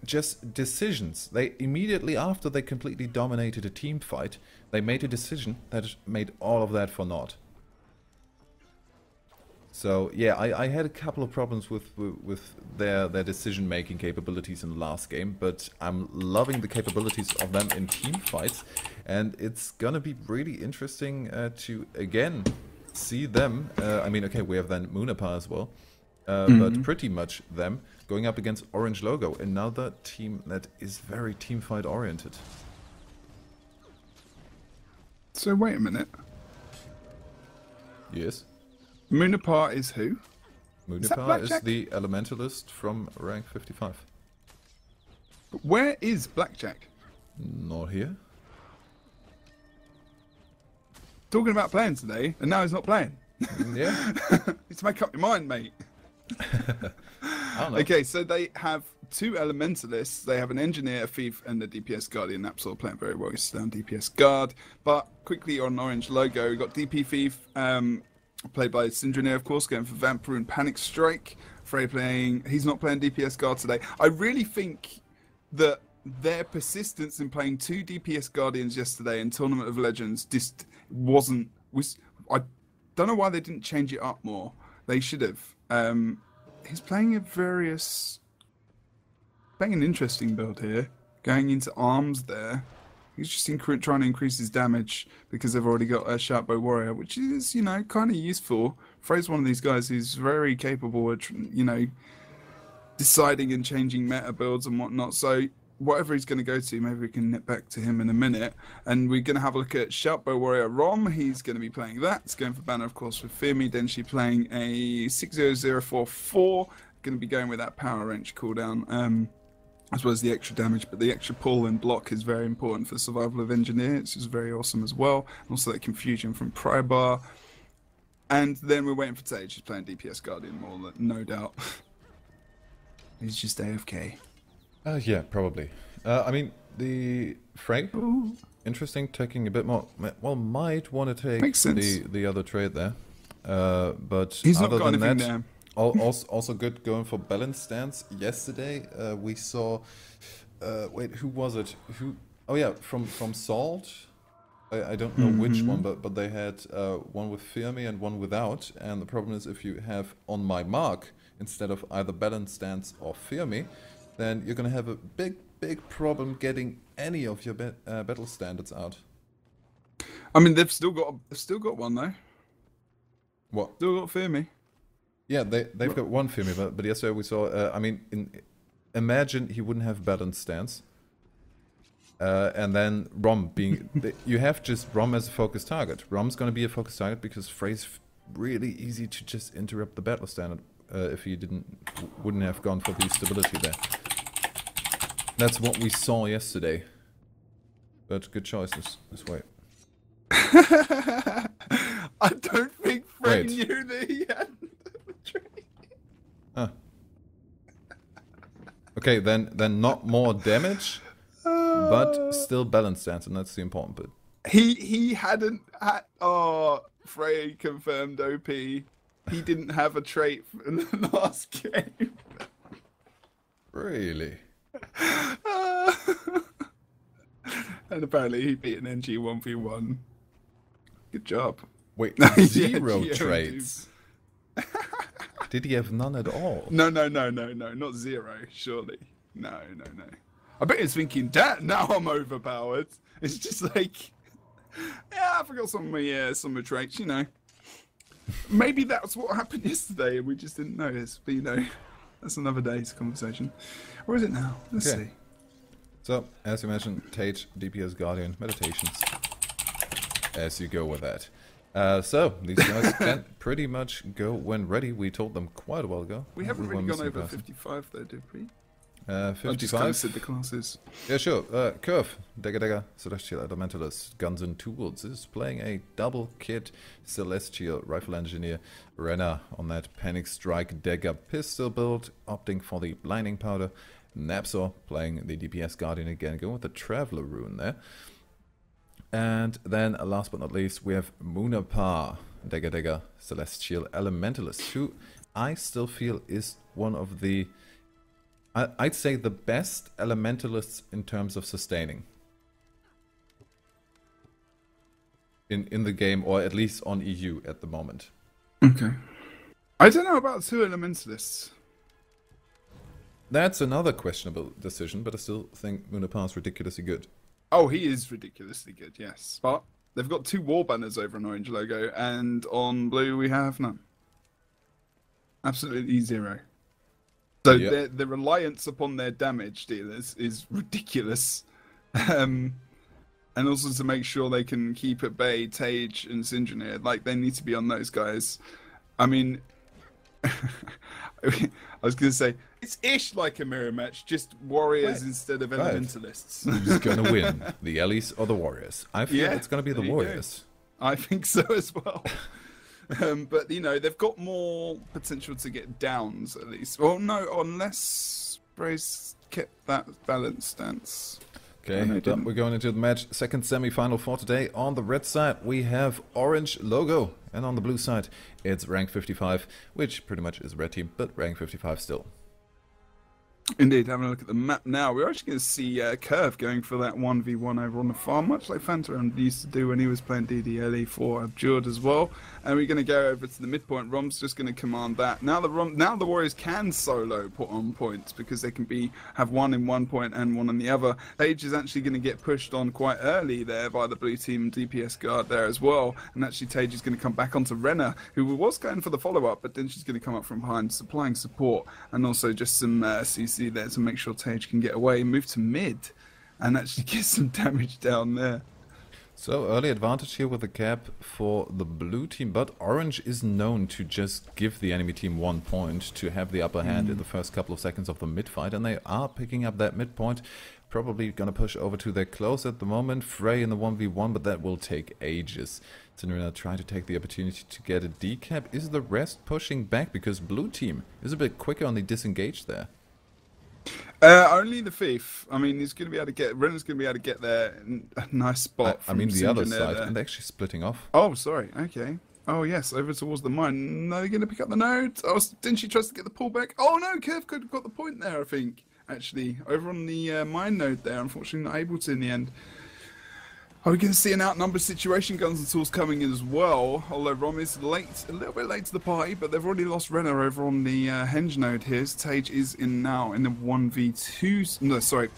Just decisions. They immediately after they completely dominated a team fight, they made a decision that made all of that for naught. So yeah, I had a couple of problems with their decision-making capabilities in the last game, but I'm loving the capabilities of them in team fights, and it's gonna be really interesting to again see them. I mean, okay, we have then Munapar as well, but pretty much them going up against oRNG Logo, another team that is very team fight oriented. So wait a minute. Yes. Munapar is who? Munapar is the elementalist from rank 55. But where is Blackjack? Not here. Talking about playing today, and now he's not playing. Yeah. Need to make up your mind, mate. Okay, so they have 2 elementalists. They have an engineer, a thief, and a DPS guardian. That's all playing very well. He's still on DPS guard. But quickly on oRNG Logo, we've got DP thief, played by Syndraneer, of course, going for Vampire and Panic Strike. Frey playing, he's not playing DPS guard today. I really think that their persistence in playing 2 DPS guardians yesterday in Tournament of Legends just wasn't. I don't know why they didn't change it up more. They should have. He's playing playing an interesting build here, going into arms there. He's just trying to increase his damage because they've already got a Sharpbow Warrior, which is, you know, kind of useful. Frey's one of these guys who's very capable of, you know, deciding and changing meta builds and whatnot. So whatever he's going to go to, maybe we can nip back to him in a minute. And we're going to have a look at Sharpbow Warrior Rom. He's going to be playing that. It's going for banner, of course, with Firmi. Denshi playing a 60044. Going to be going with that Power Wrench cooldown. As well as the extra damage, but the extra pull and block is very important for the survival of Engineer. It's just very awesome as well. And also that confusion from Prybar. And then we're waiting for Tage. He's playing DPS Guardian more, no doubt. He's just AFK. Yeah, probably. I mean, the Frey, interesting, taking a bit more. Well, might want to take the other trade there. But he's other not got than anything that, there. Also good going for balance stance. Yesterday we saw, wait, who was it? Oh yeah, from Salt. I don't know which one, but they had one with Firmi and one without. And the problem is if you have on my mark instead of either balance stance or Firmi, then you're gonna have a big problem getting any of your battle standards out. I mean, they've still got one though. What? Still got Firmi. Yeah, they've got one Firmi, but yesterday we saw. I mean, imagine he wouldn't have balance stance, and then Rom being. You have just Rom as a focus target. Rom's going to be a focus target because Frey's really easy to just interrupt the battle standard if he wouldn't have gone for the stability there. That's what we saw yesterday. But good choices this way. I don't think Frey knew that he had the trait. Huh. Okay, then not more damage, but still balanced stance, and that's the important bit. He hadn't had. Oh, Frey confirmed OP. He didn't have a trait in the last game. Really? And apparently he beat an NG 1v1. Good job. Wait, zero traits? Did he have none at all? No, not zero, surely. No. I bet he's thinking, Dad, now I'm overpowered. It's just like, yeah, I forgot some of my traits, you know. Maybe that's what happened yesterday and we just didn't notice, but you know, that's another day's conversation. Where is it now? Let's see. So, as you mentioned, Tage, DPS Guardian, Meditations. As you go with that. So, these guys can pretty much go when ready. We told them quite a while ago. We haven't really gone over 55 though, did we? 55? I just kind of said the classes. Yeah, sure. Curve, Dagger, Celestial Elementalist, Guns and Tools is playing a double kit Celestial Rifle Engineer. Renner on that Panic Strike Dagger pistol build, opting for the Blinding Powder. Napsor playing the DPS Guardian again, going with the Traveler rune there. And then, last but not least, we have Munapar, Dagger, Celestial Elementalist, who I still feel is one of the, I'd say the best Elementalists in terms of sustaining. In the game, or at least on EU at the moment. Okay. I don't know about 2 Elementalists. That's another questionable decision, but I still think Munapar is ridiculously good. Oh, he is ridiculously good, yes. But they've got 2 war banners over an orange logo, and on blue we have none. Absolutely 0. So their reliance upon their damage dealers is ridiculous. And also to make sure they can keep at bay Tage and Syndraneer, like they need to be on those guys. I mean, I was going to say, it's ish like a mirror match, just warriors instead of elementalists. Who's going to win, the Ellies or the warriors? I feel it's going to be the warriors. I think so as well. But, you know, they've got more potential to get downs, at least. Well, no, unless Brace kept that balanced stance. Okay, we're going into the match. Second semi-final for today. On the red side, we have orange logo. And on the blue side, it's rank 55, which pretty much is red team, but rank 55 still. Indeed, having a look at the map now, we're actually going to see Curve going for that 1v1 over on the farm, much like Phantom used to do when he was playing DDLE for Abjured as well. And we're going to go over to the midpoint. Rom's just going to command that. Now the Warriors can solo put on points because they can have one in one point and one in the other. Tage is actually going to get pushed on quite early there by the blue team DPS guard there as well. And actually Tage is going to come back onto Renner, who was going for the follow-up, but then she's going to come up from behind, supplying support and also just some CC there to make sure Tage can get away and move to mid and actually get some damage down there. So early advantage here with the cap for the blue team, but orange is known to just give the enemy team 1 point to have the upper hand in the first couple of seconds of the mid fight, and they are picking up that mid point. Probably gonna push over to their close at the moment. Frey in the 1v1, but that will take ages. Syndraneer trying to take the opportunity to get a decap. Is the rest pushing back because blue team is a bit quicker on the disengage there? Only the thief. I mean, he's going to be able to get. Renner's going to be able to get there in a nice spot. I mean, the other side, and they're actually splitting off. Oh, sorry. Okay. Oh, yes, over towards the mine. No, they're going to pick up the node. Oh, didn't she try to get the pullback? Oh no, Kev could have got the point there. I think actually over on the mine node there. Unfortunately, not able to in the end. Are we going to see an outnumbered situation? Guns and Tools coming in as well. Although Rom is late, a little bit late to the party, but they've already lost Renner over on the Henge node here. Tage is now in the 1v2s. No, sorry.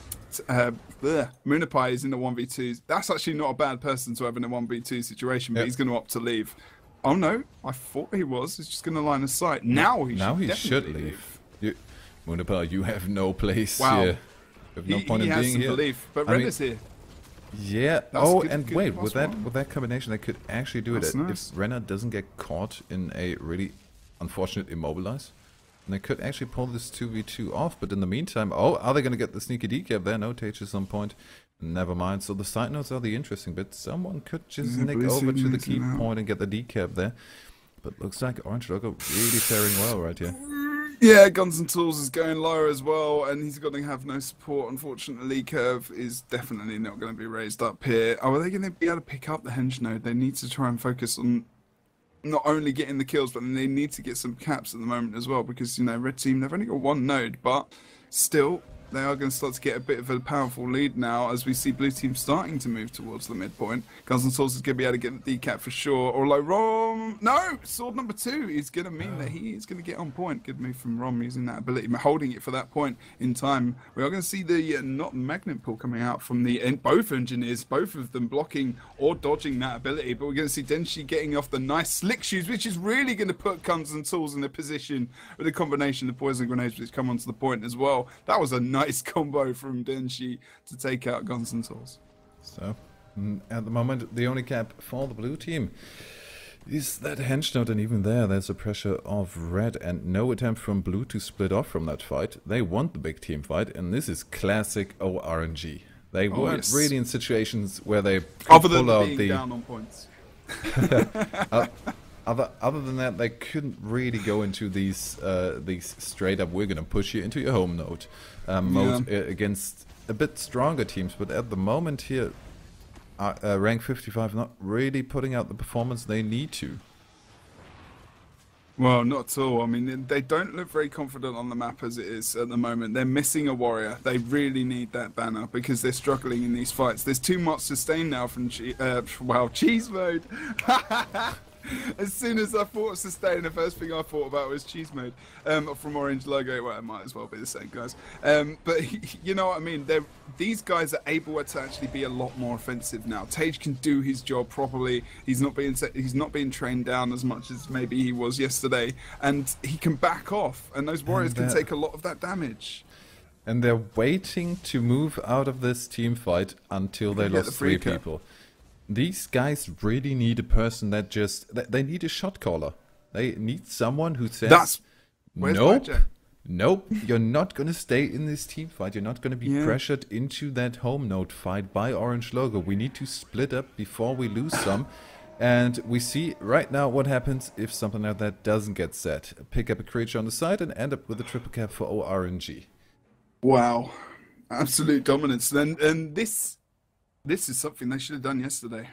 Munapar is in the 1v2s. That's actually not a bad person to have in a 1v2 situation, but he's going to opt to leave. Oh no, I thought he was. He's just going to line of sight. Now he should leave. Munapar, you have no place here. You have no point in being here. Belief, but Renner's here. Yeah. That's Oh, good- and good wait, plus with that one. with that combination, they could actually do That's it. nice. If Renner doesn't get caught in a really unfortunate immobilize, and they could actually pull this 2v2 off. But in the meantime, oh, are they going to get the sneaky decap there? No, Tage is on point. Never mind. So the side notes are the interesting bit. Someone could just Yeah, nick blue over team to the losing key out. point and get the decap there. But looks like Orange Logo really faring well right here. Yeah, Guns and Tools is going lower as well, and he's going to have no support. Unfortunately, Curve is definitely not going to be raised up here. Oh, are they going to be able to pick up the Henge node? They need to try and focus on not only getting the kills, but then they need to get some caps at the moment as well, because, you know, Red Team, they've only got one node, but still, they are going to start to get a bit of a powerful lead now as we see Blue Team starting to move towards the midpoint. Guns and Swords is going to be able to get the decap for sure. Or like Rom, no, sword number 2 is going to mean that he is going to get on point. Good move from Rom using that ability, holding it for that point in time. We are going to see the not magnet pull coming out from the both engineers, both of them blocking or dodging that ability. But we're going to see Denshi getting off the nice slick shoes, which is really going to put Guns and Tools in a position with a combination of poison grenades which come onto the point as well. That was a nice combo from Denshi to take out Guns and Tools. So, at the moment, the only cap for the blue team is that Henge node, and even there's a pressure of red and no attempt from blue to split off from that fight. They want the big team fight, and this is classic oRNG. They weren't really in situations where they other than pull out being the down on points. Other than that, they couldn't really go into these straight up, we're gonna push you into your home node mode against a bit stronger teams. But at the moment here, rank 55 not really putting out the performance they need to. Well, not at all. I mean, they don't look very confident on the map as it is at the moment. They're missing a warrior. They really need that banner because they're struggling in these fights. There's too much sustain now from cheese mode. As soon as I thought of sustain, the first thing I thought about was cheese mode from Orange Logo. Well, it might as well be the same, guys. But you know what I mean? These guys are able to actually be a lot more offensive now. Tage can do his job properly. He's not being trained down as much as maybe he was yesterday, and he can back off. And those warriors can take a lot of that damage. And they're waiting to move out of this team fight until they lost 3 people. These guys really need a person that they need a shot caller. They need someone who says, nope, you're not going to stay in this team fight. You're not going to be pressured into that home node fight by Orange Logo. We need to split up before we lose some. And we see right now what happens if something like that doesn't get set. Pick up a creature on the side and end up with a triple cap for oRNG. Wow. Absolute dominance. And this is something they should have done yesterday.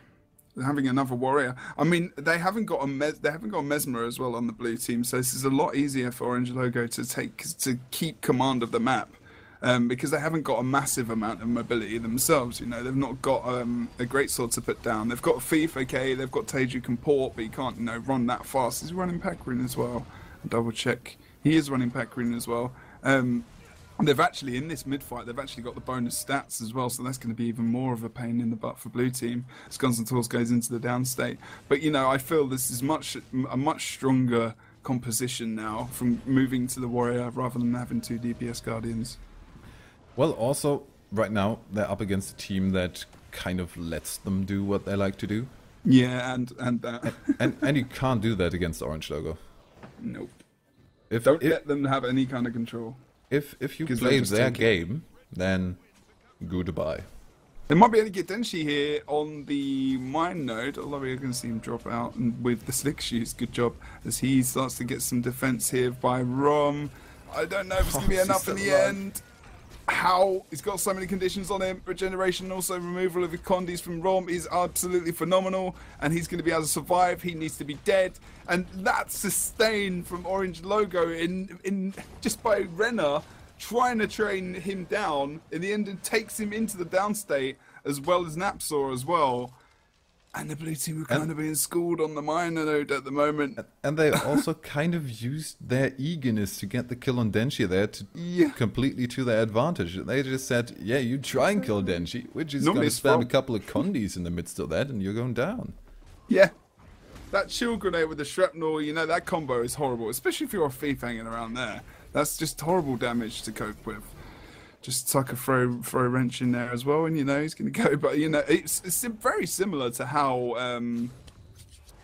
Having another warrior. I mean, they haven't got a Mesmer as well on the blue team, so this is a lot easier for Orange Logo to keep command of the map, because they haven't got a massive amount of mobility themselves. You know, they've not got a great sword to put down. They've got Thief, okay. They've got Tage who can port, but he can't, you know, run that fast. He's running pack rune as well. I'll double check. He is running pack rune as well. They've actually, in this mid-fight, they've actually got the bonus stats as well, so that's going to be even more of a pain in the butt for blue team as Guns and Tools goes into the down state. But, you know, I feel this is a much stronger composition now from moving to the warrior rather than having 2 DPS guardians. Well, also, right now, they're up against a team that kind of lets them do what they like to do. Yeah, and that. and you can't do that against Orange Logo. Nope. Don't let them have any kind of control. If you play their game, then goodbye. They might be able to get Denshi here on the mine node, although we're going to see him drop out and with the slick shoes. Good job as he starts to get some defense here by Rom. I don't know if it's going to be enough in the end. How? He's got so many conditions on him. Regeneration, also removal of the condis from Rom is absolutely phenomenal, and he's going to be able to survive. He needs to be dead, and that sustain from Orange Logo in just by Renner trying to train him down. In the end, it takes him into the down state as well as Napsaw as well. And the blue team are kind of being schooled on the minor node at the moment. And they also kind of used their eagerness to get the kill on Denshi there to completely to their advantage. They just said, yeah, you try and kill Denshi, which is going to spam a couple of condis in the midst of that, and you're going down. Yeah. That shield grenade with the shrapnel, you know, that combo is horrible, especially if you're a thief hanging around there. That's just horrible damage to cope with. just tuck a throw wrench in there as well, and he's going to go. But it's very similar to how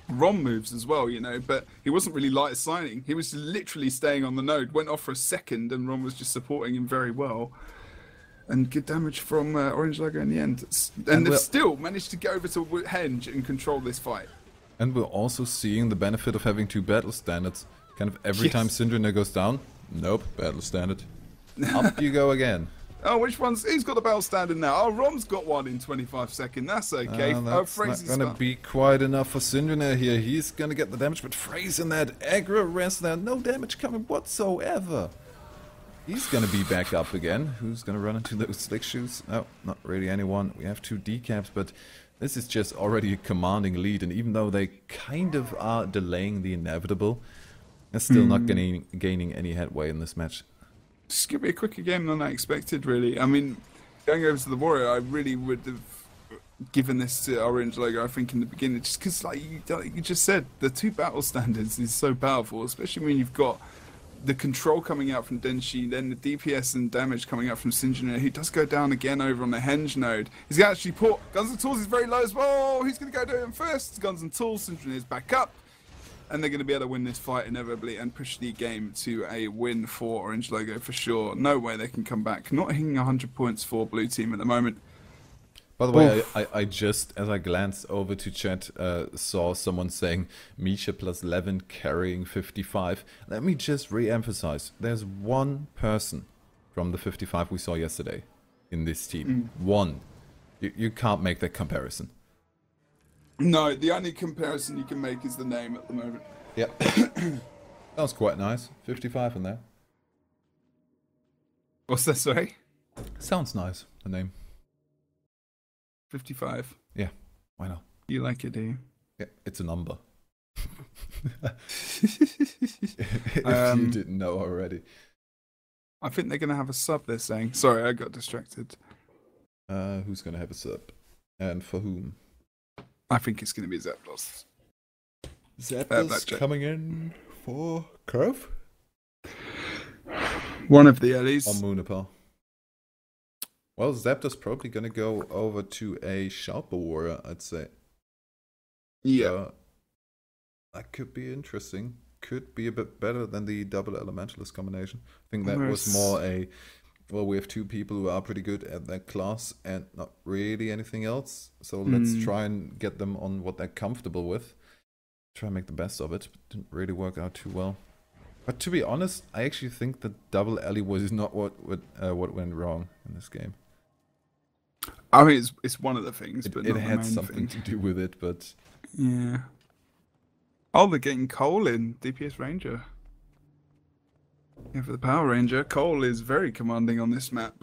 Rom moves as well, but he wasn't really light signing. He was literally staying on the node, went off for a second, and Rom was just supporting him very well. And good damage from oRNG Logo in the end. And they've still managed to get over to Henge and control this fight. And we're also seeing the benefit of having 2 battle standards. Kind of every time Syndrome goes down, nope, battle standard. Up you go again. Oh, which one's? Who's got the battle standard now? Oh, Rom's got one in 25 seconds. That's okay. That's not going to be quite enough for Syndrome here. He's going to get the damage, but Fraser in that aggro rest there. No damage coming whatsoever. He's going to be back up again. Who's going to run into those slick shoes? No, not really anyone. We have 2 decaps, but this is just already a commanding lead. And even though they kind of are delaying the inevitable, they're still not gaining any headway in this match. It's going to be a quicker game than I expected, really. I mean, going over to the Warrior, I really would have given this to oRNG Logo, I think, in the beginning. Just because, like you just said, the 2 battle standards is so powerful, especially when you've got the control coming out from Denshi, then the DPS and damage coming out from Sinjin, who does go down again over on the Henge node. He's actually put Guns and Tools is very low as well. He's going to go to him first. Guns and Tools, Sinjin is back up. And they're going to be able to win this fight inevitably and push the game to a win for oRNG Logo for sure. No way they can come back. Not hitting 100 points for blue team at the moment. By the way, I just, as I glanced over to chat, saw someone saying Misha plus 11 carrying 55. Let me just re-emphasize. There's one person from the 55 we saw yesterday in this team. One. You can't make that comparison. No, the only comparison you can make is the name at the moment. Yep. That was quite nice. 55 in there. What's that, sorry? Sounds nice, the name. 55. Yeah, why not? You like it, do you? Yeah, it's a number. If you didn't know already. I think they're going to have a sub, they're saying. Sorry, I got distracted. Who's going to have a sub? And for whom? I think it's going to be Zapdos. Zapdos coming in for Curve? One of the Ellies. Or Moonapal. Well, Zapdos probably going to go over to a Sharper Warrior, I'd say. Yeah. That could be interesting. Could be a bit better than the double Elementalist combination. I think that was more a... Well, we have 2 people who are pretty good at that class and not really anything else. So let's try and get them on what they're comfortable with. Try and make the best of it. Didn't really work out too well. But to be honest, I actually think the double Ellie was not what went wrong in this game. I mean, it's one of the things, but it had something to do with it, but... Yeah. Oh, they're getting Cole in, DPS Ranger. Yeah, for the Power Ranger, Cole is very commanding on this map.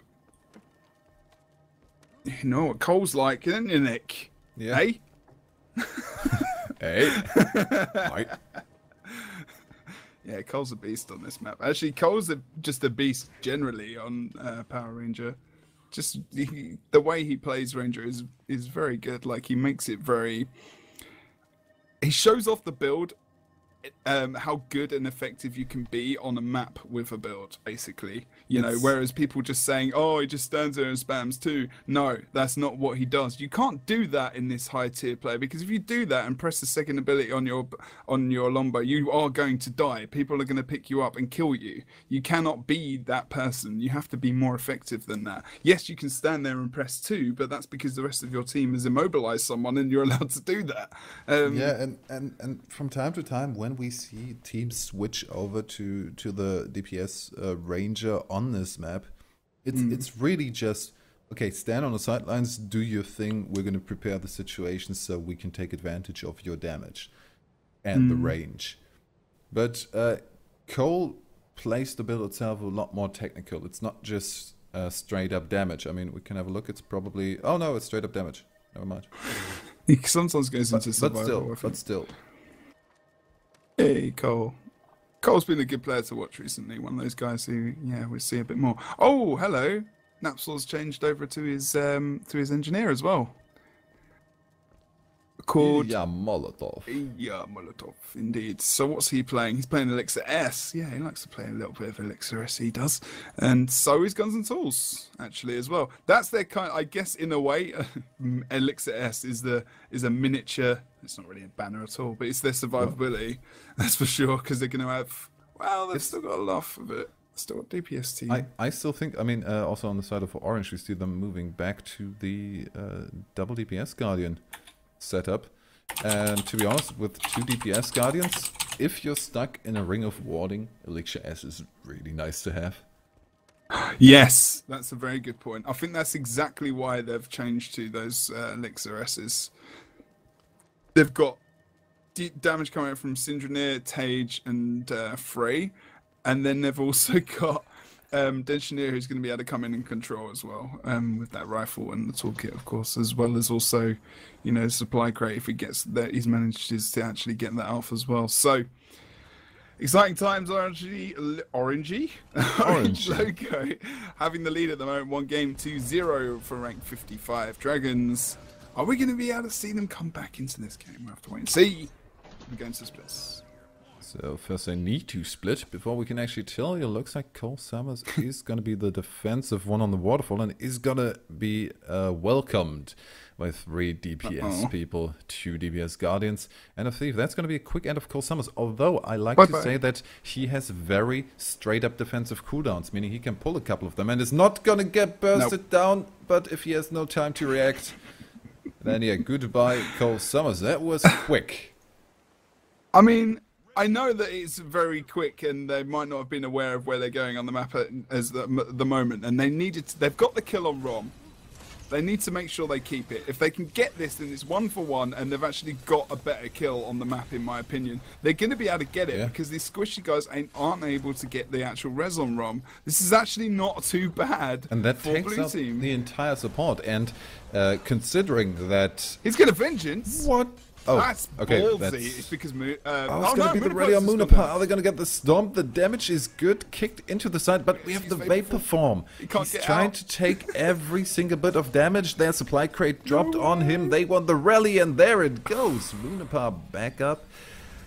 You know what Cole's like, isn't you, Nick? Yeah. Hey? Hey? Right. Yeah, Cole's a beast on this map. Actually, Cole's just a beast generally on Power Ranger. Just the way he plays Ranger is very good. Like, he makes it very... He shows off the build, how good and effective you can be on a map with a build, basically. Whereas people just saying, oh, he just stands there and spams too. No, that's not what he does. You can't do that in this high tier player, because if you do that and press the second ability on your Lombo, you are going to die. People are going to pick you up and kill you. You cannot be that person. You have to be more effective than that. Yes, you can stand there and press 2, but that's because the rest of your team has immobilized someone and you're allowed to do that. Yeah, and from time to time, when we see teams switch over to the DPS Ranger on this map, it's really just, okay, stand on the sidelines, do your thing, we're going to prepare the situation so we can take advantage of your damage and the range. But Cole plays the build itself a lot more technical. It's not just straight up damage. I mean, we can have a look. It's probably... Oh no, it's straight up damage. Never mind. He sometimes goes into survival. But still. Hey, Cole. Cole's been a good player to watch recently. One of those guys who, yeah, we see a bit more. Oh, hello. Napsol's changed over to his engineer as well. called Yeah, Molotov. Yeah, Molotov, indeed. So what's he playing? He's playing Elixir S. Yeah, he likes to play a little bit of Elixir S, he does. And so is Guns and Tools, actually, as well. That's their kind, I guess, in a way, Elixir S is a miniature, it's not really a banner at all, but it's their survivability, that's for sure, because they're going to have, well, they've still got a laugh of it. Still got DPS team. I still think, I mean, also on the side of oRNG, we see them moving back to the double DPS Guardian setup. And to be honest, with 2 DPS Guardians, if you're stuck in a ring of warding, Elixir S is really nice to have. Yes, that's a very good point. I think that's exactly why they've changed to those Elixir S's. They've got deep damage coming out from Syndranir, Tage, and Frey. And then they've also got Denshinier, who's going to be able to come in and control as well, with that rifle and the toolkit, of course, as well as also, you know, supply crate if he gets that. He's managed to actually get that off as well. So exciting times, oRNG Logo having the lead at the moment. 1 game 2-0 for rank 55 Dragons. Are we going to be able to see them come back into this game? We'll have to wait and see. We're going to splits. So first they need to split before we can actually tell you. Looks like Cole Summers is going to be the defensive one on the waterfall and is going to be welcomed by 3 DPS people, 2 DPS Guardians, and a Thief. That's going to be a quick end of Cole Summers, although I like to say that he has very straight up defensive cooldowns, meaning he can pull a couple of them and is not going to get bursted down, but if he has no time to react, then yeah, goodbye Cole Summers. That was quick. I mean, I know that it's very quick, and they might not have been aware of where they're going on the map as the moment. And they've got the kill on Rom. They need to make sure they keep it. If they can get this, then it's 1 for 1, and they've actually got a better kill on the map, in my opinion. They're going to be able to get it because these squishy guys aren't able to get the actual res on Rom. This is actually not too bad. And that for takes Blue up Team. the entire support. And considering that, He's got a vengeance. What? Oh, that's okay, ballsy. that's... It's because it's going to be the rally on Moonapar. Are they going to get the Stomp? The damage is good, kicked into the side, but we have the Vapor Form. He's trying to take every single bit of damage. Their supply crate dropped on him. They won the rally, and there it goes. Moonapar back up.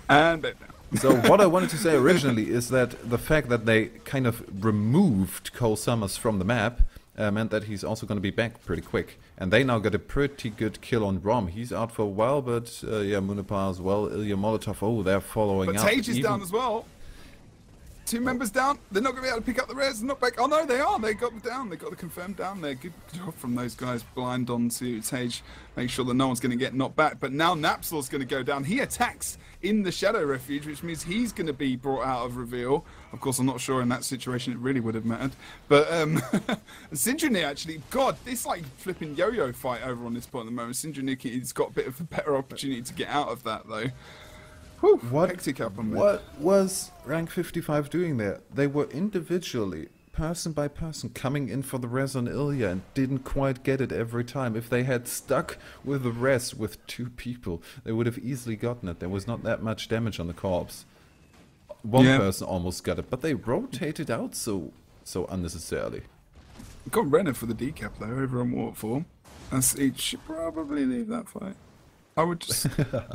And back down. So what I wanted to say originally is that the fact that they kind of removed Cole Summers from the map meant that he's also going to be back pretty quick. And they now got a pretty good kill on Rom. He's out for a while, but yeah, Moonapar as well. Ilya Molotov, oh, they're following up. But Tage is down as well. 2 members down. They're not going to be able to pick up the res. Not back. Oh no, they are. They got them down. They got the confirmed down there. Good job from those guys. Blind on to Tage. Make sure that no one's going to get knocked back. But now Napsal's going to go down. He attacks in the Shadow Refuge, which means he's going to be brought out of reveal. Of course, I'm not sure in that situation it really would have mattered. But Syndranir actually, God, this like flipping yo-yo fight over on this point at the moment. Syndranir's got a bit of a better opportunity to get out of that though. Whew, what was rank 55 doing there? They were individually, person by person, coming in for the res on Ilya and didn't quite get it every time. If they had stuck with the res with 2 people, they would have easily gotten it. There was not that much damage on the corpse. One person almost got it, but they rotated out so unnecessarily. Got Renner for the decap though, over on Waterfall. And he should probably leave that fight. I would just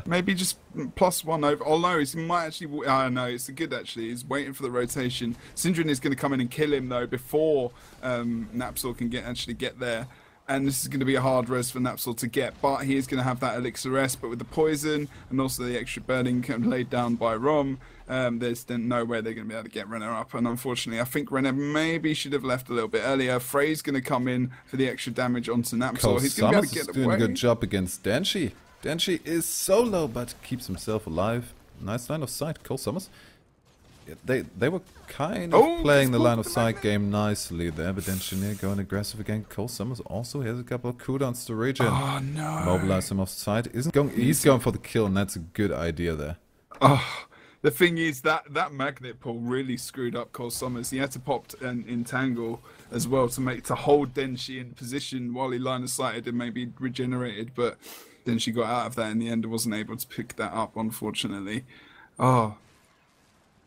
maybe just +1 over. Oh no, he might actually. I know it's good actually. He's waiting for the rotation. Syndran is going to come in and kill him though before Napsal can actually get there. And this is going to be a hard res for Napsal to get, but he is going to have that Elixir S. But with the poison and also the extra burning laid down by Rom, there's then no way they're going to be able to get Renner up. And unfortunately, I think Renner maybe should have left a little bit earlier. Frey's going to come in for the extra damage onto Napsal. He's going to be able to get away. Doing a good job against Denshi. Denshi is solo, but keeps himself alive. Nice line of sight, Cole Summers. They were kind of playing the line of sight game nicely there, but Denshi going aggressive again. Cole Summers also has a couple of cooldowns to regen. Oh no! Mobilize him off sight. He's going for the kill, and that's a good idea there. Oh, the thing is that magnet pull really screwed up Cole Summers. He had to pop and entangle as well to hold Denshi in position while he line of sighted and maybe regenerated, but then she got out of that in the end and wasn't able to pick that up, unfortunately. Oh,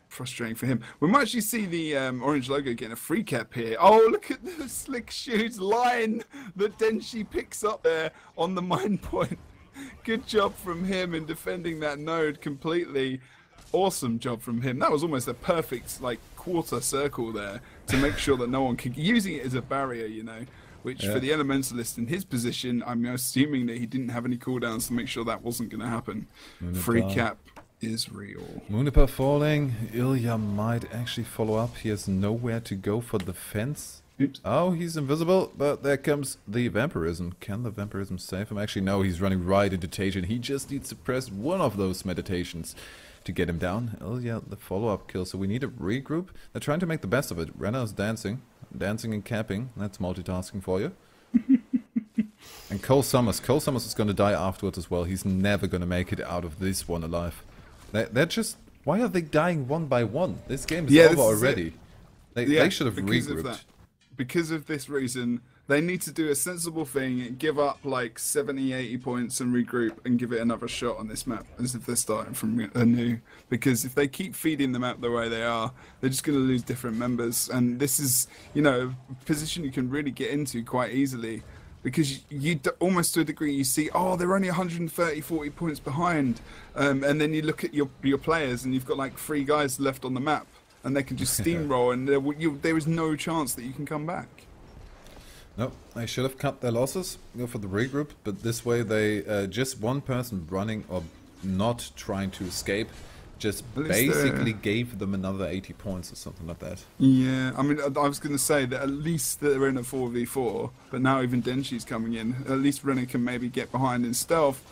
frustrating for him. We might actually see the orange logo getting a free cap here. Oh, look at the slick shoes line that Denshi picks up there on the mine point. Good job from him in defending that node completely. Awesome job from him. That was almost a perfect like quarter circle there to make sure that no one could using it as a barrier, you know. Which for the elementalist in his position, I'm assuming that he didn't have any cooldowns to make sure that wasn't going to happen. Free cap is real. Moonipa falling. Ilya might actually follow up. He has nowhere to go for defense. Oops. Oh, he's invisible, but there comes the vampirism. Can the vampirism save him? Actually, no, he's running right into Tajan. He just needs to press one of those meditations to get him down. Ilya, the follow-up kill. So we need a regroup. They're trying to make the best of it. Renna's dancing. Dancing and camping. That's multitasking for you. And Cole Summers. Cole Summers is going to die afterwards as well. He's never going to make it out of this one alive. They're just... Why are they dying one by one? This game is over already. They should have regrouped. Because of this reason, they need to do a sensible thing, give up like 70, 80 points and regroup and give it another shot on this map as if they're starting from anew. Because if they keep feeding the map the way they are, they're just going to lose different members. And this is, you know, a position you can really get into quite easily. Because you almost to a degree, you see, oh, they're only 130, 40 points behind. And then you look at your players and you've got like 3 guys left on the map. And they can just steamroll, and there is no chance that you can come back. No, they should have cut their losses, go for the regroup, but this way they, just one person running or not trying to escape, just basically gave them another 80 points or something like that. Yeah, I mean, I was going to say that at least they're in a 4v4, but now even Denshi's coming in. At least Renner can maybe get behind in stealth.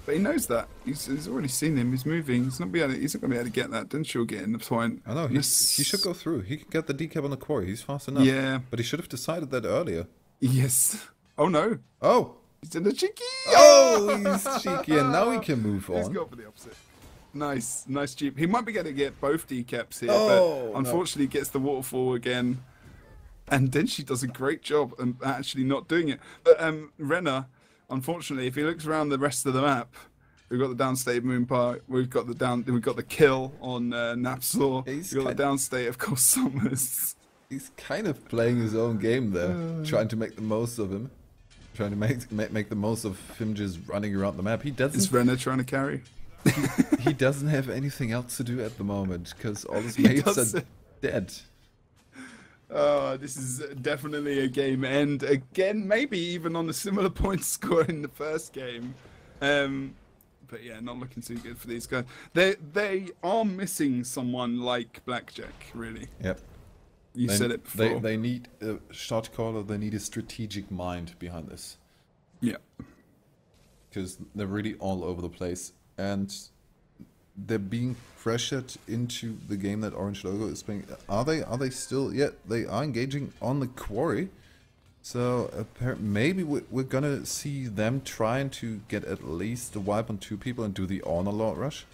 But he knows that. He's already seen him. He's moving. He's not going to be able to get that. Denshi will get in the point. I know. He should go through. He can get the decap on the quarry. He's fast enough. Yeah. But he should have decided that earlier. Yes. Oh, no. Oh. He's in the cheeky. Oh, he's cheeky. And now he can move on. He's gone for the opposite. Nice. Nice cheap. He might be going to get both decaps here. Oh, but unfortunately gets the waterfall again. And Denshi does a great job of actually not doing it. But Renner... Unfortunately, if he looks around the rest of the map, we've got the downstate of Moonpark, we've got the kill on Napsaw, we've got the downstate of Cole Summers. He's kind of playing his own game there, trying to make the most of him, trying to make the most of him just running around the map. He doesn't. Is Renner trying to carry? He doesn't have anything else to do at the moment because all his mates are dead. Oh, this is definitely a game end. Again, maybe even on a similar point score in the first game. But yeah, not looking too good for these guys. They are missing someone like Blackjack, really. Yep. You said it before. They need a shot caller, they need a strategic mind behind this. Yeah. Because they're really all over the place. And they're being pressured into the game that oRNG Logo is playing. Are they still? Yeah, they are engaging on the quarry. So maybe we're gonna see them trying to get at least a wipe on 2 people and do the honor lord rush.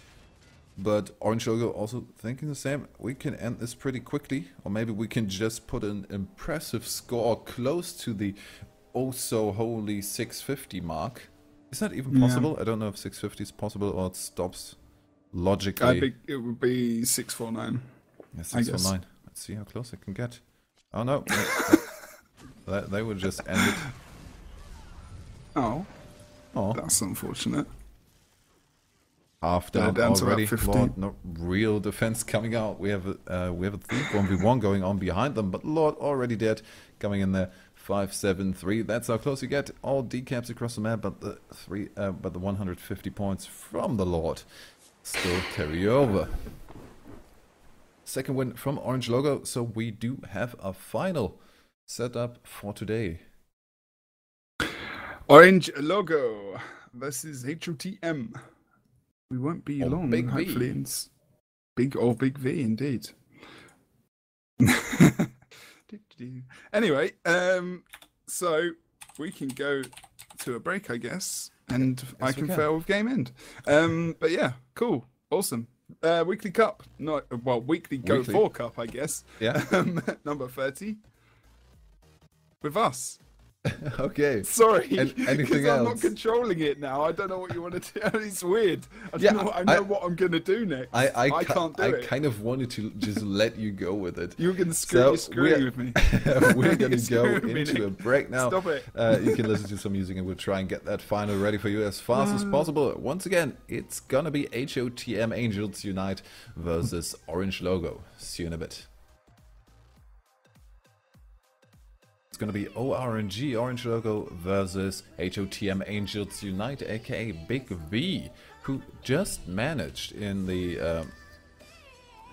But oRNG Logo also thinking the same. We can end this pretty quickly, or maybe we can just put an impressive score close to the oh so holy 650 mark. Is that even possible? I don't know if 650 is possible or it stops. Logically, I think it would be 649. Yeah, 649. Let's see how close it can get. Oh no, they would just end it. Oh, that's unfortunate. Half down already. Lord, no real defense coming out. We have a 1v1 going on behind them, but Lord already dead. Coming in there, 5-7-3. That's how close you get. All decaps across the map, but the 150 points from the Lord still carry over. Second win from oRNG Logo, so we do have a final set up for today. oRNG Logo versus HOTM. We won't be long, Big hopefully. V. Big V, indeed. Anyway, so we can go to a break, I guess. And yes, I can fail with game end. But yeah, cool. Awesome. Weekly Cup. Weekly Go4 Cup, I guess. Yeah. Number 30. With us. Okay. Sorry, Anything because I'm not else? controlling it now. I don't know what you want to do. It's weird. Yeah, I know what I'm going to do next. I can't do it. kind of wanted to just let you go with it. You're going to screw with me. We're going to go into a break now. Stop it. You can listen to some music and we'll try and get that final ready for you as fast as possible. Once again, it's going to be HOTM Angels Unite versus oRNG Logo. See you in a bit. It's going to be oRNG, oRNG Logo versus HOTM Angels Unite, aka Big V, who just managed in the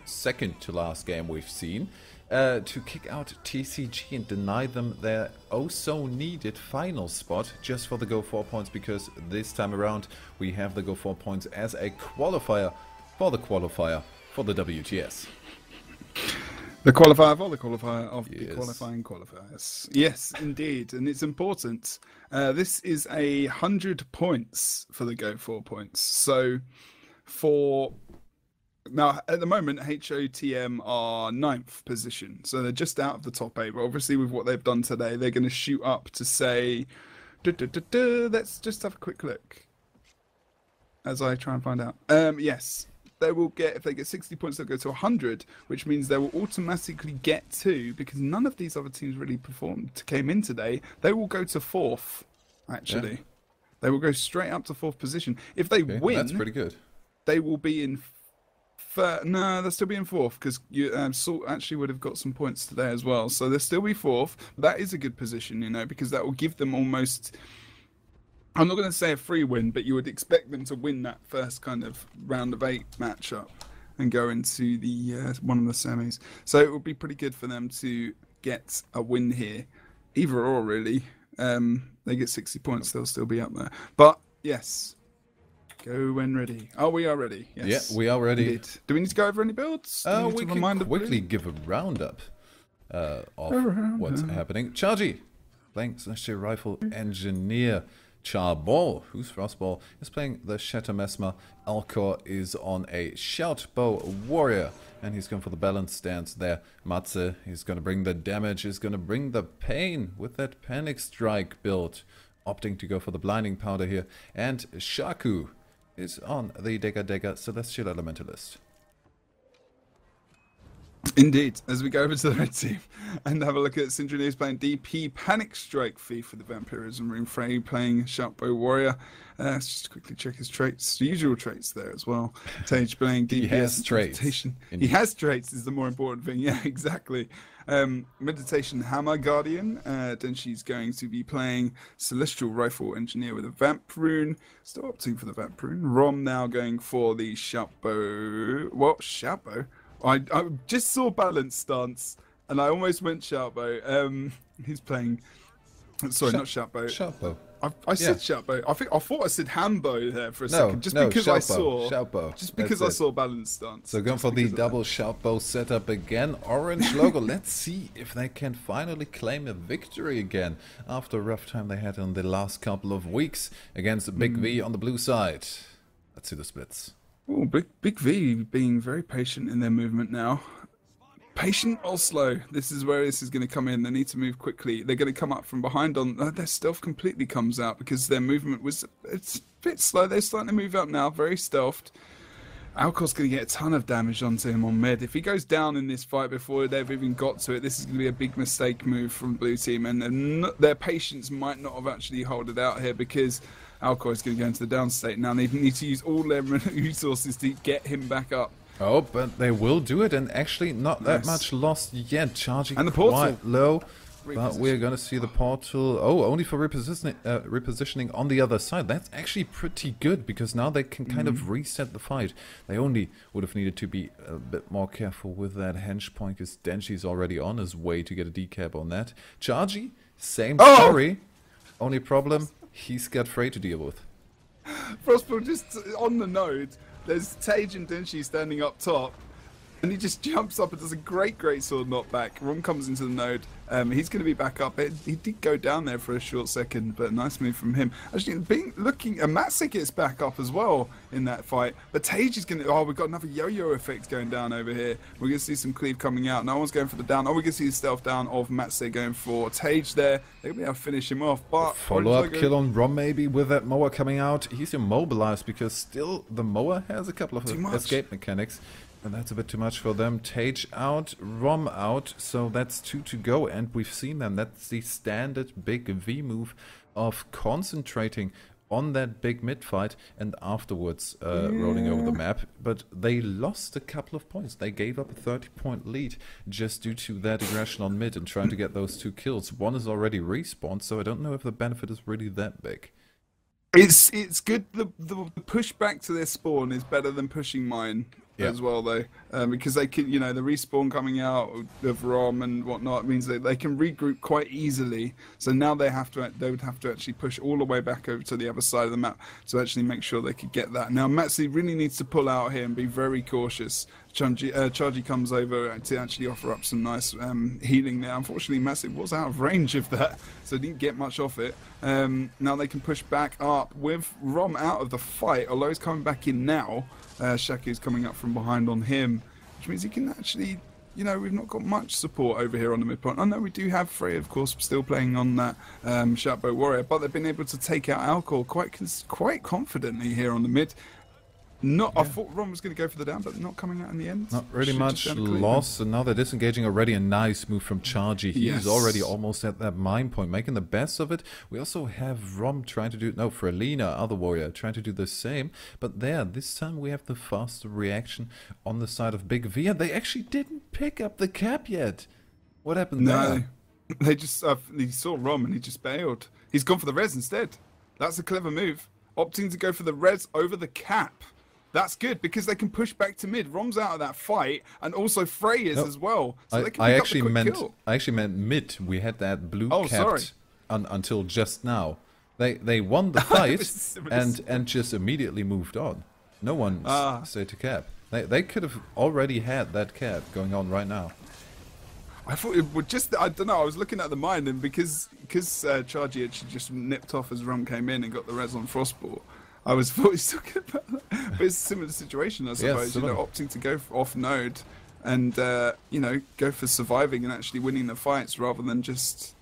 second to last game we've seen to kick out TCG and deny them their oh-so-needed final spot just for the Go4 points, because this time around we have the Go4 points as a qualifier for the WTS. The qualifier for the qualifier of Yes. the qualifying qualifiers. Yes, indeed, and it's important. This is 100 points for the Go4 points. So, for now at the moment, HOTM are 9th position, so they're just out of the top 8. But obviously, with what they've done today, they're going to shoot up to say. Let's just have a quick look as I try and find out. Yes. They will get, if they get 60 points, they'll go to 100, which means they will automatically get to, because none of these other teams really came in today, they will go to 4th, actually. Yeah. They will go straight up to 4th position. If they win, that's pretty good. They will be in no, they'll still be in 4th, because Salt actually would have got some points today as well. So they'll still be 4th. That is a good position, you know, because that will give them almost... I'm not going to say a free win, but you would expect them to win that first kind of round of 8 matchup and go into the one of the semis. So it would be pretty good for them to get a win here. Either or, really. They get 60 points, they'll still be up there. But, yes, go when ready. Oh, we are ready. Yes. Yeah, we are ready. Indeed. Do we need to go over any builds? We can quickly give a roundup of what's happening. Chargy, playing Celestial Rifle Engineer. Charbol, who's Frostball, is playing the Shatter Mesmer. Alcor is on a Shoutbow Warrior, and he's going for the balance stance there. Matze, he's going to bring the damage, he's going to bring the pain with that Panic Strike build, opting to go for the Blinding Powder here. And Shaku is on the Dega Celestial Elementalist. Indeed, as we go over to the red team and have a look at Syndrome playing DP Panic Strike Fee for the Vampirism Rune. Frey playing Shoutbow Warrior. Let's just quickly check his traits. The usual traits there as well. Tage playing DPS. He has traits. He has traits is the more important thing. Yeah, exactly. Meditation Hammer Guardian. Denshi's going to be playing Celestial Rifle Engineer with a Vamp Rune. Still opting for the Vamp Rune. Rom now going for the Shoutbow. What? Shoutbow? I just saw Balance Stance, and I almost went Shoutbow. He's playing... Sorry, not Shoutbow. Shoutbow. I said Shoutbow. I thought I said Hambo there for a second, just because I saw... Shoutbow. Just because I saw Balance Stance. So going for the double Shoutbow setup again. oRNG Logo. Let's see if they can finally claim a victory again after a rough time they had in the last couple of weeks against Big V on the blue side. Let's see the splits. Oh, Big V being very patient in their movement now. Patient or slow? This is where this is going to come in. They need to move quickly. They're going to come up from behind on... their stealth completely comes out because their movement was... It's a bit slow. They're starting to move up now. Very stealthed. Alcor's going to get a ton of damage onto him on mid. If he goes down in this fight before they've even got to it, this is going to be a big mistake move from blue team. And their patience might not have actually held it out here because... Alcor is going to go into the down state. Now they need to use all their resources to get him back up. Oh, but they will do it, and actually not that much lost yet. Charging and the portal. Quite low, but we're going to see the portal. Oh, only for repositioning on the other side. That's actually pretty good, because now they can kind of reset the fight. They only would have needed to be a bit more careful with that hench point, because Denshi's already on his way to get a decap on that. Chargy, same story. Only problem... He's got Frey to deal with. Frostball just on the node. There's Tage and Denshi standing up top. And he just jumps up and does a great sword knockback. Rom comes into the node. He's going to be back up. He did go down there for a short second, but nice move from him. Actually, Matze gets back up as well in that fight. But Tage is going to... Oh, we've got another yo-yo effect going down over here. We're going to see some cleave coming out. No one's going for the down. Oh, we're going to see the stealth down of Matze going for Tage there. They'll be able to finish him off. But follow-up kill on Rom maybe with that mower coming out. He's immobilized because still the mower has a couple of escape mechanics. And that's a bit too much for them. Tage out, Rom out, so that's 2 to go. And we've seen them. That's the standard big V move of concentrating on that big mid fight and afterwards rolling over the map. But they lost a couple of points. They gave up a 30-point lead just due to that aggression on mid and trying to get those 2 kills. One is already respawned, so I don't know if the benefit is really that big. It's good. The push back to their spawn is better than pushing mine as well, though, because they can, the respawn coming out of Rom and whatnot means that they can regroup quite easily. So now they would have to actually push all the way back over to the other side of the map to actually make sure they could get that. Now Matze really needs to pull out here and be very cautious. Chargy comes over to actually offer up some nice healing there. Unfortunately, Matze was out of range of that, so didn't get much off it. Now they can push back up with Rom out of the fight, although he's coming back in now. Shaku's coming up from behind on him, which means he can actually, we've not got much support over here on the midpoint. I know we do have Frey, of course, still playing on that Shatbo Warrior, but they've been able to take out Alcohol quite confidently here on the mid. I thought Ron was going to go for the down, but not coming out in the end. Not really much loss, and now they're disengaging already. A nice move from Chargy. He's already almost at that mine point, making the best of it. We also have Rom trying to do... No, Frelina, other warrior, trying to do the same. But this time we have the faster reaction on the side of Big V, and they actually didn't pick up the cap yet. What happened there? They just... he saw Rom and he just bailed. He's gone for the res instead. That's a clever move. Opting to go for the res over the cap. That's good because they can push back to mid. Rom's out of that fight, and also Frey is as well. So they can I actually meant mid. We had that blue capped until just now. They won the fight and just immediately moved on. No one said to cap. They could have already had that cap going on right now. I thought it would just... I don't know. I was looking at the mine, and because Chargy actually just nipped off as Rom came in and got the res on Frostball. I was always talking about that. But it's a similar situation, I suppose. Opting to go off node and go for surviving and actually winning the fights rather than just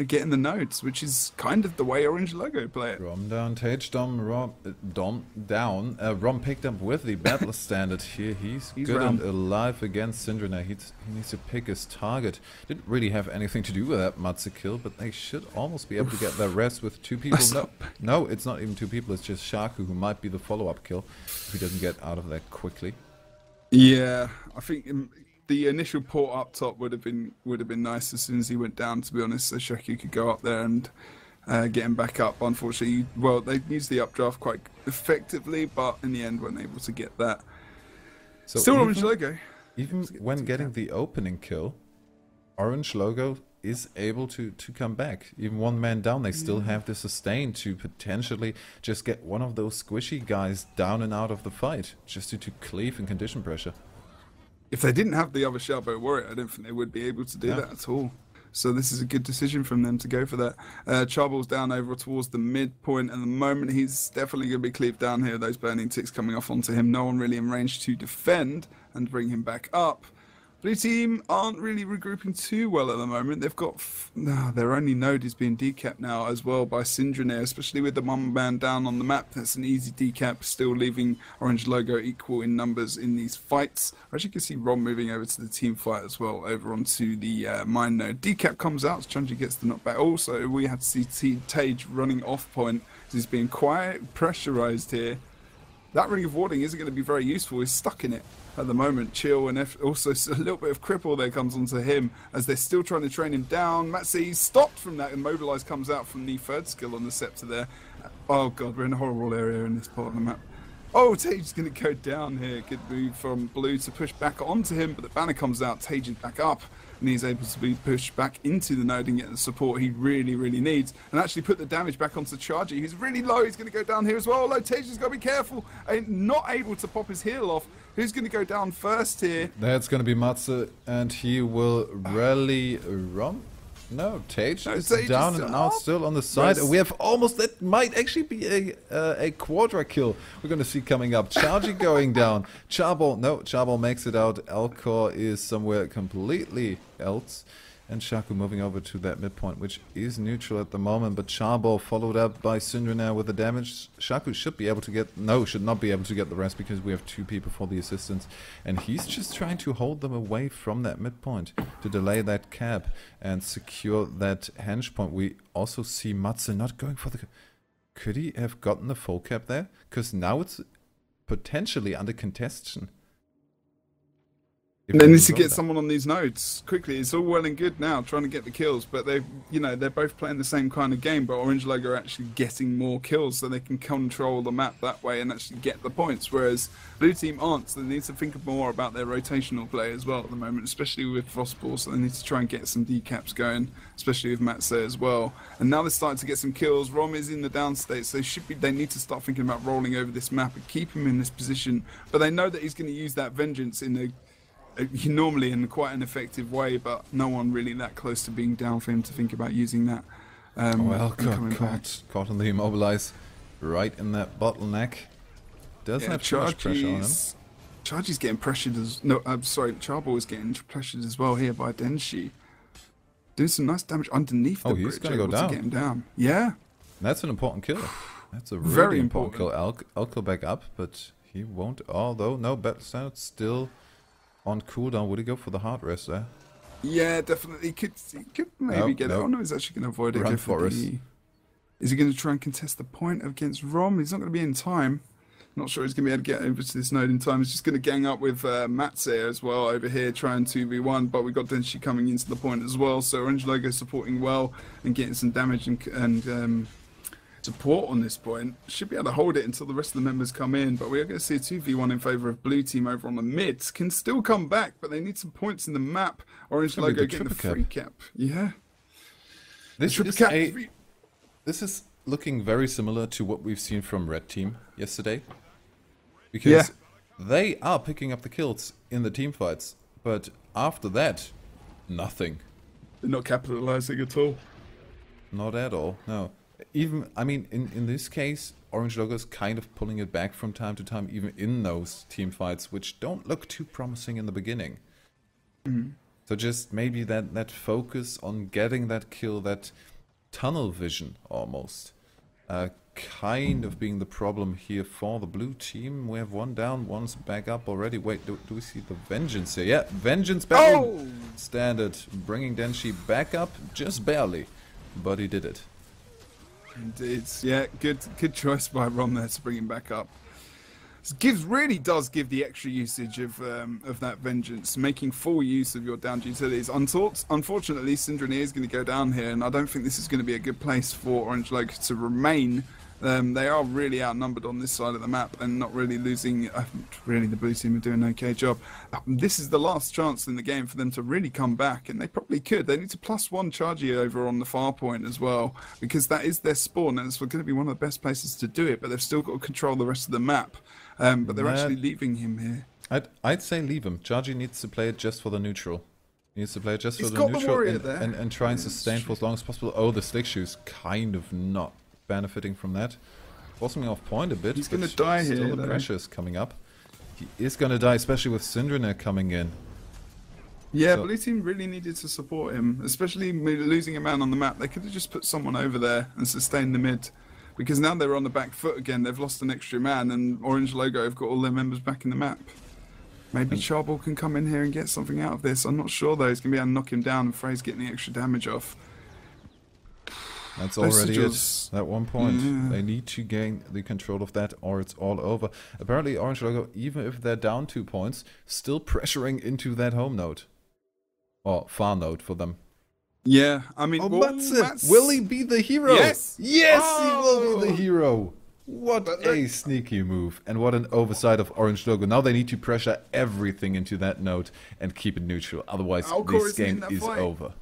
getting the nodes, which is kind of the way oRNG Logo play it. Rom down, Tage down, Rom down. Rom picked up with the battle standard here. He's good and alive against Syndrome. He needs to pick his target. Didn't really have anything to do with that Matze kill, but they should almost be able to get their rest with 2 people. No, it's not even 2 people. It's just Shaku who might be the follow-up kill if he doesn't get out of there quickly. Yeah, I think... the initial port up top would have been nice as soon as he went down, to be honest, so Shaku could go up there and get him back up. Unfortunately, they used the updraft quite effectively, but in the end weren't able to get that. So still oRNG Logo. Even when getting the opening kill, oRNG Logo is able to come back. Even one man down, they still have the sustain to potentially just get one of those squishy guys down and out of the fight, just due to cleave and condition pressure. If they didn't have the other Shatbo Warrior, I don't think they would be able to do that at all. So this is a good decision from them to go for that. Charble's down over towards the midpoint at the moment. He's definitely going to be cleaved down here. Those burning ticks coming off onto him. No one really in range to defend and bring him back up. Blue team aren't really regrouping too well at the moment. They've got... their only node is being decapped now as well by Syndrome, especially with the one man down on the map. That's an easy decap, still leaving oRNG Logo equal in numbers in these fights. As you can see, Ron moving over to the team fight as well, over onto the mine node. Decap comes out, Chunji gets the knockback. Also, we have to see Tage running off point. He's being quite pressurized here. That ring of warding isn't going to be very useful. He's stuck in it at the moment. Chill and also a little bit of cripple there comes onto him as they're still trying to train him down. Matze stopped from that, and Mobilize comes out from the third skill on the scepter there. Oh god, we're in a horrible area in this part of the map. Oh, Tage's going to go down here. Good move from Blue to push back onto him, but the banner comes out. Tage is back up, and he's able to be pushed back into the node and get the support he really, really needs, and actually put the damage back onto Chargy. He's really low. He's going to go down here as well. Although Tage has got to be careful and not able to pop his heal off. Who's going to go down first here? That's going to be Matze, and he will rally Rom. No, Tage is Tage down is and up. out, still on the side. We have almost, that might actually be a quadra kill we're going to see coming up. Chargy going down. Charbol, no, Charbol makes it out. Alcor is somewhere completely else. And Shaku moving over to that midpoint, which is neutral at the moment. But Charbol followed up by Syndra with the damage. Shaku should be able to get... No, should not be able to get the rest because we have 2 people for the assistance. And he's just trying to hold them away from that midpoint to delay that cap and secure that henge point. We also see Matze not going for the... Could he have gotten the full cap there? Because now it's potentially under contestation. They need to get someone on these nodes quickly. It's all well and good now trying to get the kills, but they're both playing the same kind of game. But oRNG Logo are actually getting more kills, so they can control the map that way and actually get the points. Whereas blue team aren't. So they need to think more about their rotational play as well at the moment, especially with Frostball. So they need to try and get some decaps going, especially with Matze as well. And now they're starting to get some kills. Rom is in the down state, so they need to start thinking about rolling over this map and keep him in this position. But they know that he's going to use that vengeance normally in quite an effective way, but no one really that close to being down for him to think about using that. Well, caught on the immobilize right in that bottleneck. Doesn't have too much pressure on him. Chargy's getting pressured as... No, I'm sorry, Charbol is getting pressured as well here by Denshi. Doing some nice damage underneath the bridge. He's going to go down. To get him down. Yeah. That's an important kill. That's a really very important kill. Alco back up, but he won't... Although, no, Battle Standard still... on cooldown. Would he go for the hard rest there? Yeah, definitely. He could maybe get it. Oh no, he's actually going to avoid it. Run for us. Is he going to try and contest the point against Rom? He's not going to be in time. Not sure he's going to be able to get over to this node in time. He's just going to gang up with Matze as well over here, trying 2v1. But we've got Denshi coming into the point as well. So oRNG Logo supporting well and getting some damage and support on this point. Should be able to hold it until the rest of the members come in, but we are going to see a 2v1 in favour of blue team over on the mid. Can still come back, but they need some points in the map. oRNG Logo getting the free cap. Yeah. This is looking very similar to what we've seen from red team yesterday. Because they are picking up the kills in the team fights, but after that, nothing. They're not capitalising at all. Not at all, no. Even, I mean, in this case, oRNG Logo is kind of pulling it back from time to time, even in those team fights, which don't look too promising in the beginning. Mm-hmm. So just maybe that focus on getting that kill, that tunnel vision almost, kind of being the problem here for the blue team. We have one down, one's back up already. Wait, do we see the Vengeance here? Yeah, Vengeance back standard, bringing Denshi back up just barely, but he did it. Indeed. Yeah, good choice by Rom there to bring him back up. Really does give the extra usage of that Vengeance, making full use of your downed utilities. Unfortunately, Syndra is going to go down here, and I don't think this is going to be a good place for oRNG Logo to remain. They are really outnumbered on this side of the map and not really losing. Really, the blue team are doing an okay job. This is the last chance in the game for them to really come back, and they probably could. They need to +1 Chargy over on the far point as well, because that is their spawn, and it's going to be one of the best places to do it, but they've still got to control the rest of the map. But they're actually leaving him here. I'd say leave him. Chargy needs to play it just for the neutral. He needs to play it just for the neutral and try and sustain for as long as possible. Oh, the Slick Shoe's kind of not benefiting from that. Forcing me off point a bit. He's going to die here. Still the pressure is coming up. He is going to die, especially with Syndra coming in. Yeah, so, blue team really needed to support him, especially losing a man on the map. They could have just put someone over there and sustained the mid. Because now they're on the back foot again. They've lost an extra man, and oRNG Logo have got all their members back in the map. Maybe Charbol can come in here and get something out of this. I'm not sure though. He's going to be able to knock him down, and Frey's getting the extra damage off. That's already it. At one point, they need to gain the control of that, or it's all over. Apparently, oRNG Logo, even if they're down 2 points, still pressuring into that home node. Or far node for them. Yeah, I mean... Matze! Will he be the hero? Yes! Yes, he will be the hero! What a sneaky move, and what an oversight of oRNG Logo. Now they need to pressure everything into that node and keep it neutral, otherwise this game is over.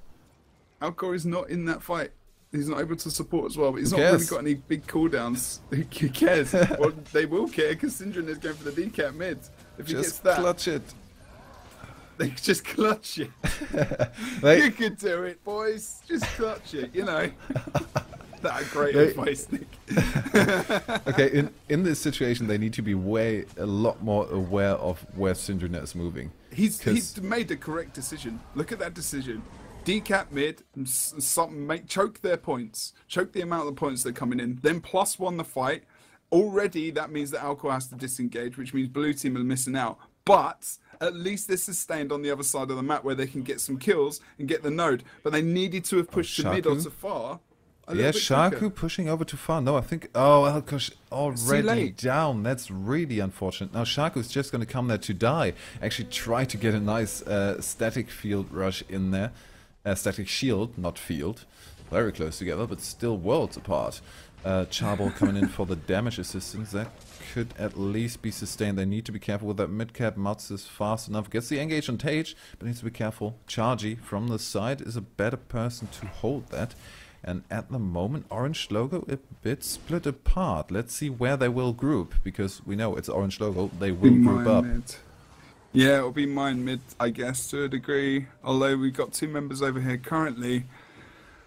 Alcor is not in that fight. He's not able to support as well, but he's not really got any big cooldowns. Who cares? Well, they will care because Syndra is going for the decap mid. If he Just gets that, clutch it. they just clutch it. They- You could do it, boys. Just clutch it, you know. That great advice, Nick. Okay, in this situation, they need to be a lot more aware of where Syndrina is moving. He's made the correct decision. Look at that decision. Decap mid, choke their points, choke the amount of points they're coming in, then +1 the fight. Already, that means that Alcor has to disengage, which means blue team are missing out. But at least they're sustained on the other side of the map where they can get some kills and get the node. But they needed to have pushed to mid or to far. Yeah, Shaku pushing over too far. No, I think... Oh, Alcor's already down. That's really unfortunate. Now, Shaku's just going to come there to die. Actually try to get a nice static field rush in there. Static shield, not field. Very close together, but still worlds apart. Charbol coming in for the damage assistance. That could at least be sustained. They need to be careful with that mid-cap. Mats is fast enough. Gets the engage on Tage, but needs to be careful. Chargy from the side is a better person to hold that. And at the moment, oRNG logo a bit split apart. Let's see where they will group, because we know it's oRNG logo. They will group up. Yeah, it'll be mine mid, I guess, to a degree. Although we've got 2 members over here currently.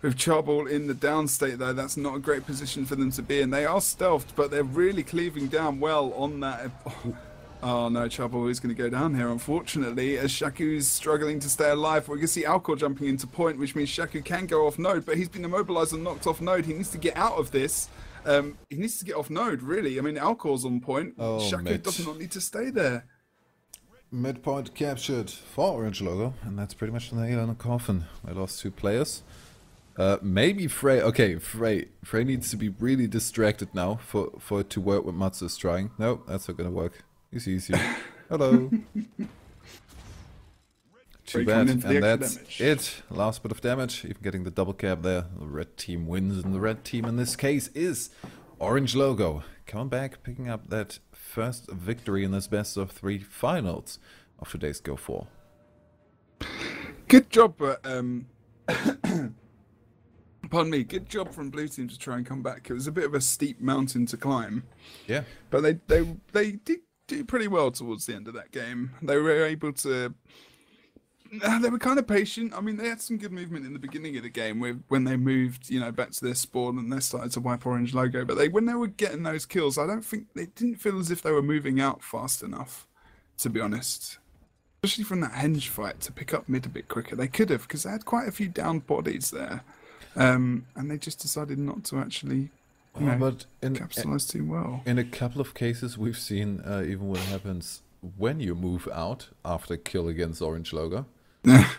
With Charbol in the down state, though, that's not a great position for them to be in. They are stealthed, but they're really cleaving down well on that. Oh no, Charbol is going to go down here, unfortunately, as Shaku is struggling to stay alive. We can see Alcor jumping into point, which means Shaku can go off node, but he's been immobilized and knocked off node. He needs to get out of this. He needs to get off node, really. I mean, Alcor's on point. Shaku does not need to stay there. Midpoint captured for oRNG logo, and that's pretty much the nail in the coffin. They lost 2 players. Maybe Frey. Okay, Frey needs to be really distracted now for it to work what Matsu is trying. No, that's not gonna work. He sees you. Hello. Too bad, and that's damage. It. Last bit of damage, even getting the double cap there. The red team wins, and the red team in this case is oRNG logo. Coming back, picking up that first victory in this best of 3 finals of today's Go4. Good job, pardon me, good job from blue team to try and come back. It was a bit of a steep mountain to climb. Yeah. But they did do pretty well towards the end of that game. They were able to... They were kind of patient. I mean, they had some good movement in the beginning of the game when they moved, you know, back to their spawn and they started to wipe oRNG logo. But when they were getting those kills, I don't think... They didn't feel as if they were moving out fast enough, to be honest. Especially from that henge fight to pick up mid a bit quicker. They could have, because they had quite a few down bodies there. And they just decided not to actually capitalize too well. In a couple of cases, we've seen even what happens when you move out after a kill against oRNG logo.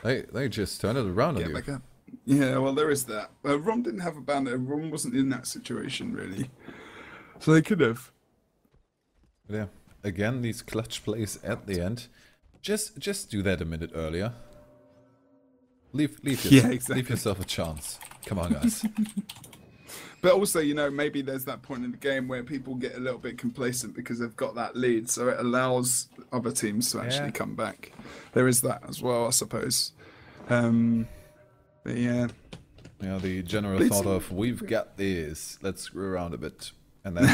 they just turn it around on you. Yeah, well, there is that. Rom didn't have a banner. Rom wasn't in that situation, really. So they could have. Yeah. Again, these clutch plays at the end. Just do that a minute earlier. Leave yourself a chance. Come on, guys. But also, you know, maybe there's that point in the game where people get a little bit complacent because they've got that lead, so it allows other teams to actually come back. There is that as well, I suppose. But yeah. Yeah, the general thought of, we've got this, let's screw around a bit. And then,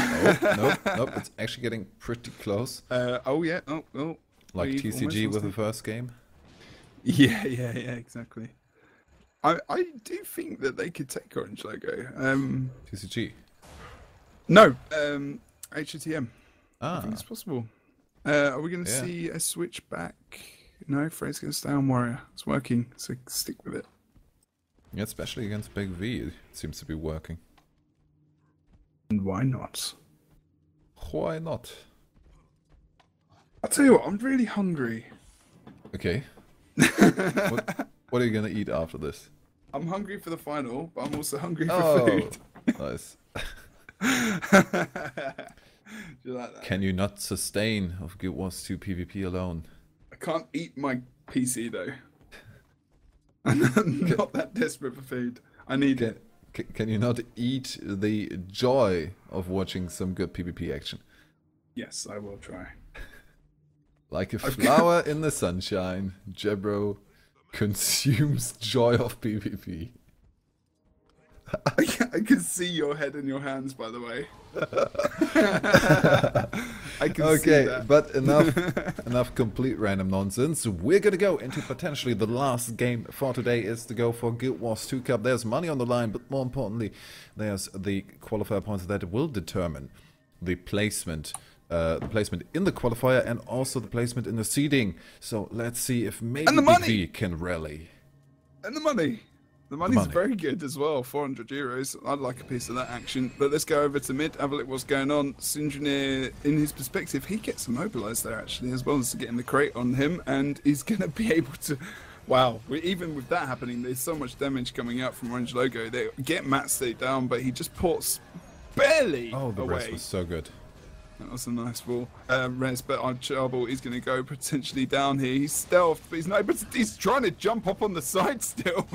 nope, it's actually getting pretty close. Like TCG with the first game. Yeah, exactly. I do think that they could take oRNG logo. TCG? No, HTM. I think it's Ah, possible. Are we going to see a switch back? No, Frey's going to stay on Warrior. It's working, so stick with it. yeah, especially against Big V, it seems to be working. And why not? Why not? I'll tell you what, I'm really hungry. Okay. What are you going to eat after this? I'm hungry for the final, but I'm also hungry for food. Nice. Do you like that? Can you not sustain of GW2 PvP alone? I can't eat my PC though. I'm not that desperate for food. I need it. Can you not eat the joy of watching some good PvP action? Yes, I will try. Like a flower in the sunshine, Jebro consumes joy of PvP. I can see your head in your hands, by the way. I can see that. But enough complete random nonsense. We're gonna go into potentially the last game for today. Is to go for GW2 Cup. There's money on the line, but more importantly, there's the qualifier points that will determine the placement. The placement in the qualifier and also the placement in the seeding. So let's see if maybe BV can rally. And the money. The money's very good as well, 400 euros. I'd like a piece of that action. But let's go over to mid, have a look what's going on. Sinjunir, in his perspective, he gets immobilized there actually, as well as getting the crate on him. And he's going to be able to... Wow, even with that happening, there's so much damage coming out from oRNG Logo. They get Matt State down, but he just ports barely away. Oh, the rest was so good. That was a nice ball. Res, but on Charbel, he's going to go potentially down here. He's stealthed, but he's not able to, he's trying to jump up on the side still.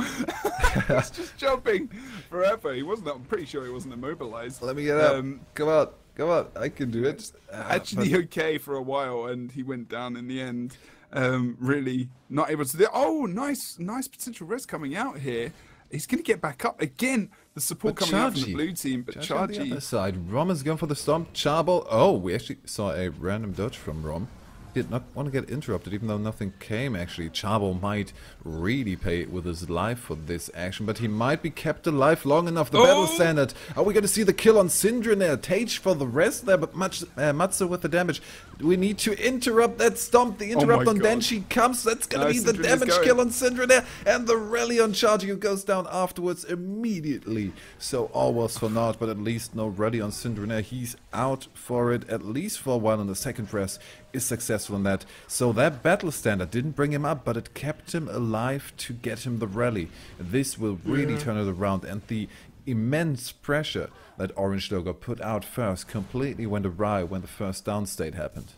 He's just jumping forever. He wasn't, I'm pretty sure he wasn't immobilized. Let me get up. Come on, I can do it. Actually okay for a while, and he went down in the end. Really not able to do. Oh, nice potential res coming out here. He's going to get back up again. The support coming out from the blue team, but Chargy. On the other side, Rom is going for the stomp. Charbel. Oh, we actually saw a random dodge from Rom. Did not want to get interrupted, even though nothing came, actually. Charbel might really pay with his life for this action, but he might be kept alive long enough. The battle standard. Are we going to see the kill on Syndra there? Tage for the rest there, but Matsu with the damage. We need to interrupt that stomp. The interrupt on Denshi comes. That's going to be the damage kill on Syndra there. And the rally on Chargy, who goes down afterwards immediately. So all was for naught, but at least no rally on Syndra there. He's out for it, at least for a while, on the second press. Is successful in that. So that battle standard didn't bring him up, but it kept him alive to get him the rally. This will really turn it around, and the immense pressure that oRNG Logo put out first completely went awry when the first down state happened.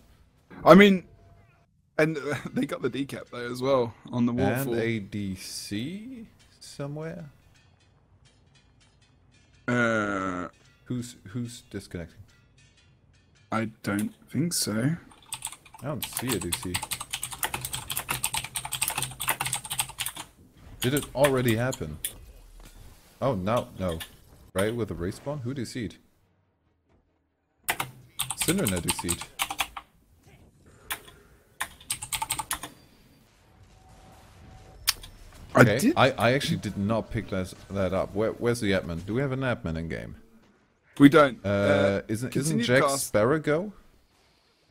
I mean, and they got the decap though as well on the waterfall. And a DC somewhere. Who's disconnecting? I don't think so. I don't see a DC. Did it already happen? Oh, no. Right, with the respawn? Who DC'd? Cindernet DC'd. Okay, I actually did not pick that up. Where's the admin? Do we have an admin in game? We don't. Isn't Jack Sparrow go?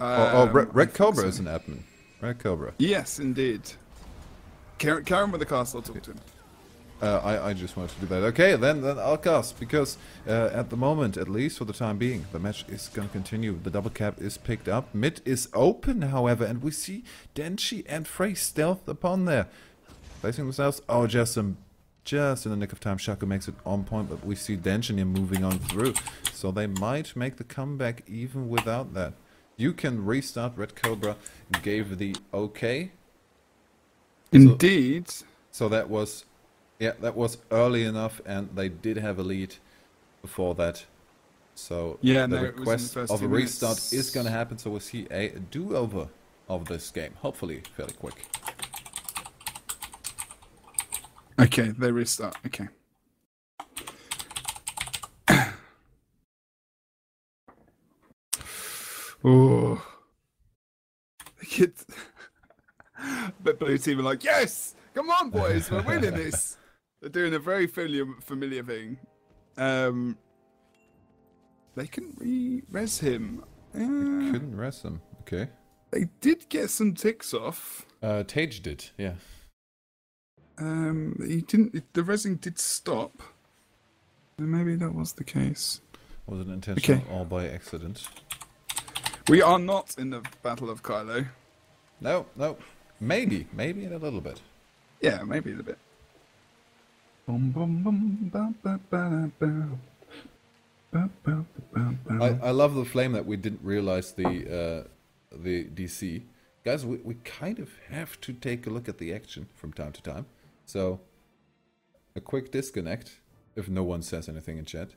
Red Cobra is an admin. Red Cobra. Yes, indeed. Karen with the cast, I'll talk to him. I just wanted to do that. Okay, then I'll cast, because at the moment, at least for the time being, the match is going to continue. The double cap is picked up. Mid is open, however, and we see Denshi and Frey stealth upon there. Placing themselves. Oh, just in the nick of time, Shaco makes it on point, but we see Denshi moving on through. So they might make the comeback even without that. You can restart. Red Cobra gave the okay. Indeed. So that was, yeah, that was early enough, and they did have a lead before that. So yeah, the request of a restart is going to happen. So we'll see a do-over of this game, hopefully fairly quick. Okay, they restart. Okay. Oh, the kids. But blue team are like, yes, come on, boys, we're winning this. They're doing a very familiar thing. They couldn't res him. They couldn't res him. Okay. They did get some ticks off. Tage did, yeah. He didn't. The resing did stop. Maybe that was the case. Was it intentional or by accident? We are not in the Battle of Kylo. No. Maybe in a little bit. Yeah, maybe in a bit. I love the flame that we didn't realize the DC. Guys, we kind of have to take a look at the action from time to time. So, a quick disconnect, if no one says anything in chat.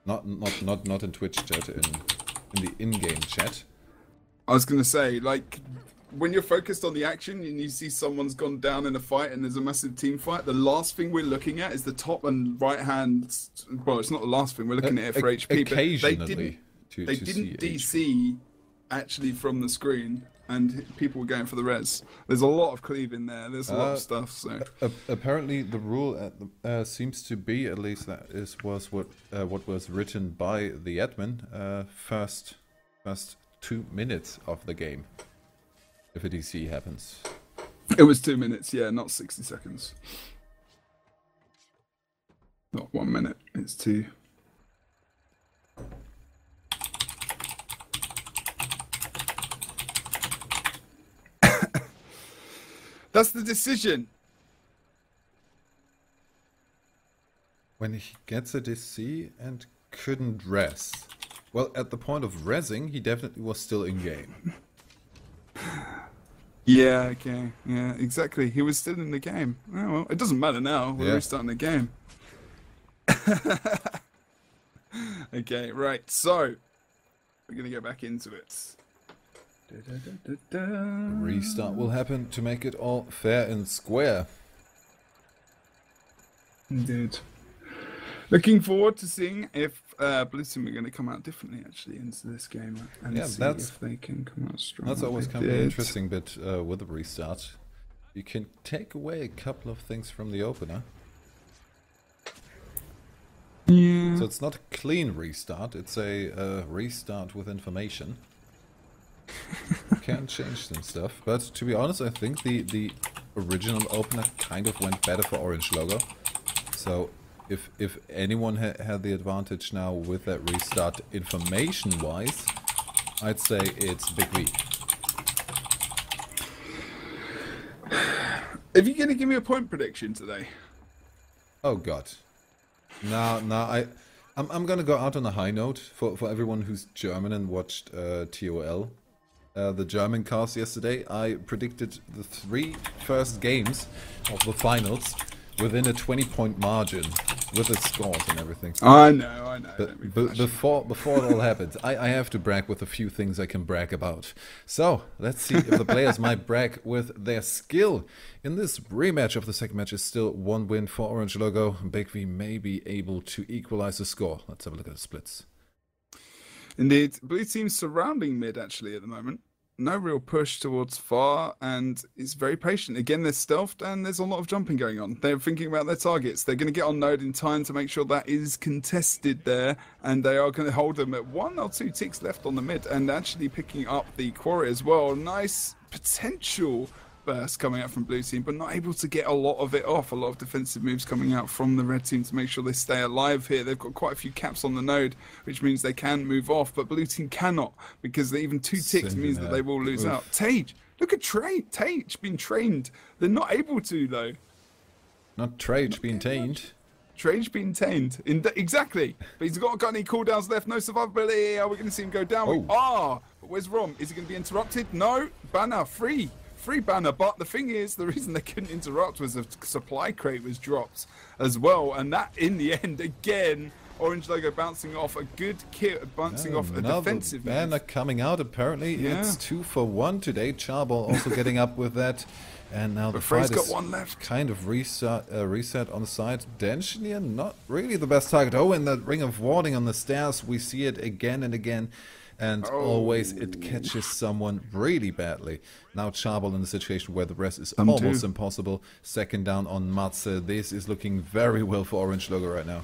Not in Twitch chat, in the in-game chat. I was gonna say, like, when you're focused on the action and you see someone's gone down in a fight and there's a massive team fight, the last thing we're looking at is the top and right hand. Well, it's not the last thing we're looking at it for HP, but they didn't DC actually from the screen, and people were going for the res. There's a lot of cleave in there. There's a lot of stuff. So apparently, the rule seems to be, at least that was what was written by the admin. First 2 minutes of the game, if a DC happens. It was 2 minutes, yeah, not 60 seconds. Not 1 minute. It's 2. That's the decision. When he gets a DC and couldn't res. Well, at the point of resing, he definitely was still in game. Yeah, okay. Yeah, exactly. He was still in the game. Oh, well, it doesn't matter now. We're restarting the game. Okay, right. So, we're going to get back into it. Restart will happen to make it all fair and square. Indeed. Looking forward to seeing if Blue Team are going to come out differently actually into this game and see if they can come out strong. That's always kind of an interesting bit with the restart. You can take away a couple of things from the opener. Yeah. So it's not a clean restart, it's a restart with information. Can change some stuff, but to be honest, I think the original opener kind of went better for oRNG logo. So if anyone had the advantage now with that restart information-wise, I'd say it's Big V. Are you going to give me a point prediction today? Oh God. No, I'm gonna go out on a high note for everyone who's German and watched TOL. The German cast yesterday, I predicted the 3 first games of the finals within a 20-point margin with the scores and everything. I know. But before it all happens, I have to brag with a few things I can brag about. So let's see if the players might brag with their skill. In this rematch of the second match is still 1 win for oRNG logo. Big V may be able to equalize the score. Let's have a look at the splits. Indeed, Blue Team's surrounding mid actually at the moment. No real push towards far, and it's very patient. Again, they're stealthed, and there's a lot of jumping going on. They're thinking about their targets. They're going to get on node in time to make sure that is contested there, and they are going to hold them at 1 or 2 ticks left on the mid, and actually picking up the quarry as well. Nice potential burst coming out from Blue Team, but not able to get a lot of it off. A lot of defensive moves coming out from the Red Team to make sure they stay alive here. They've got quite a few caps on the node, which means they can move off, but Blue Team cannot, because even 2 ticks means that they will lose out. Tage, look at Tage being trained. They're not able to, though. Not Tage being tamed. Tage being tamed. Exactly. But he's got any cooldowns left, no survivability. Are we going to see him go down? We are. But where's Rom? Is he going to be interrupted? No. Banner, free banner, but the thing is, the reason they couldn't interrupt was the supply crate was dropped as well, and that in the end, again, oRNG logo bouncing off a good kit, bouncing off a defensive banner coming out. Apparently, it's 2 for 1 today. Charbol also getting up with that, and now the fight got 1 left. Kind of reset on the side. Denshinier, not really the best target. Oh, and that ring of warding on the stairs, we see it again and again. And always it catches someone really badly. Now Charbol in a situation where the rest is almost impossible. Second down on Matze. This is looking very well for oRNG logo right now.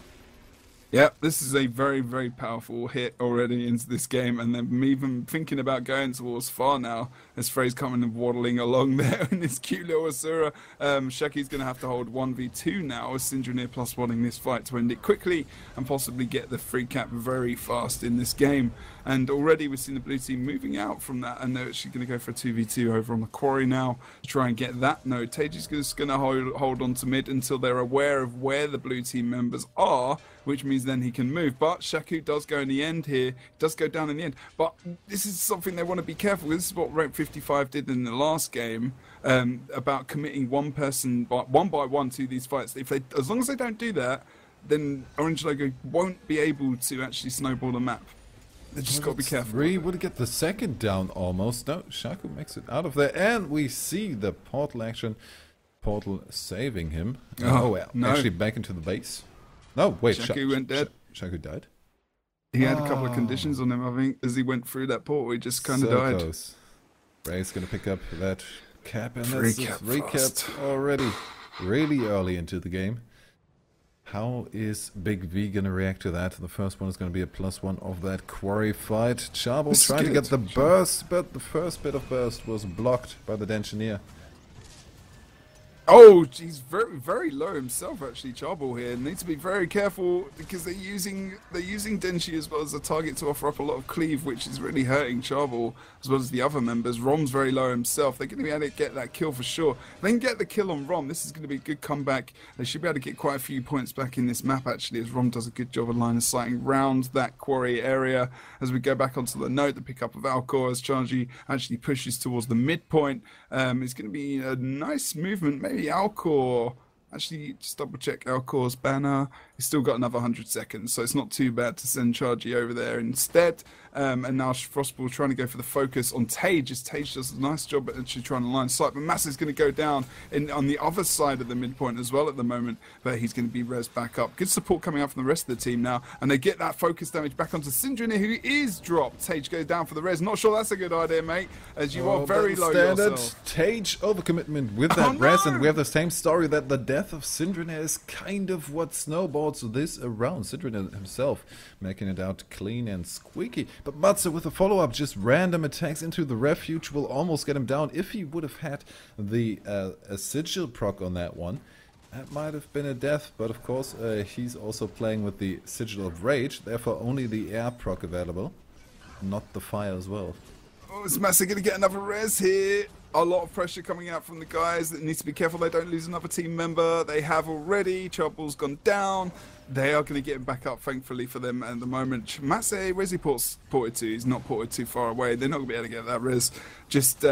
Yeah, this is a very, very powerful hit already into this game, and they're even thinking about going towards far now, as Frey's coming and waddling along there in this cute little Asura. Shaki's going to have to hold 1v2 now, as Syndra plus wanting this fight to end it quickly and possibly get the free cap very fast in this game. And already we've seen the Blue Team moving out from that, and they're actually going to go for a 2v2 over on the quarry now to try and get that node. Tage is just going to hold on to mid until they're aware of where the Blue Team members are, which means then he can move. But Shaku does go in the end here, does go down in the end. But this is something they want to be careful with. This is what Rank 55 did in the last game, about committing one person one by one to these fights. As long as they don't do that, then oRNG logo won't be able to actually snowball the map. They just got to be careful. Three would get the second down almost. No, Shaku makes it out of there. And we see the portal action. Portal saving him. No. Actually back into the base. No, wait. Shaku went dead. Shaku died? He had a couple of conditions on him, I think, as he went through that portal. He just kind of died. Close. Ray's going to pick up that cap. And Free that's cap recap already. Really early into the game. How is Big V going to react to that? The first one is going to be a +1 of that quarry fight. Charbel trying to get the burst, but the first bit of burst was blocked by the Dengineer. Oh, he's very, very low himself, actually, Charbel here. Needs to be very careful because they're using Denshi as well as a target to offer up a lot of cleave, which is really hurting Charbel as well as the other members. Rom's very low himself. They're going to be able to get that kill for sure. If they can get the kill on Rom, this is going to be a good comeback. They should be able to get quite a few points back in this map, actually, as Rom does a good job of line of sighting round that quarry area. As we go back onto the note, the pickup of Alcor as Changi actually pushes towards the midpoint. It's going to be a nice movement, maybe Alcor, actually just double check Alcor's banner. He's still got another 100 seconds, so it's not too bad to send Chargy over there instead. And now Frostball trying to go for the focus on Tage, as Tage does a nice job at actually trying to line sight. But Massive's going to go down on the other side of the midpoint as well at the moment, but he's going to be res back up. Good support coming out from the rest of the team now, and they get that focus damage back onto Syndrine, who is dropped. Tage goes down for the res. Not sure that's a good idea, mate, as you are very low yourself. Tage overcommitment with that res, and we have the same story that the death of Syndrine is kind of what snowballs this around. Syndrine himself making it out clean and squeaky. But Matze with a follow-up, just random attacks into the refuge will almost get him down. If he would have had the a sigil proc on that one, that might have been a death, but of course he's also playing with the Sigil of Rage, therefore only the air proc available, not the fire as well. Oh, is Massa going to get another res here? A lot of pressure coming out from the guys that need to be careful they don't lose another team member. They have already. Charbel's gone down. They are going to get him back up, thankfully for them at the moment. Masse, where's he ported to? He's not ported too far away. They're not going to be able to get that res. Just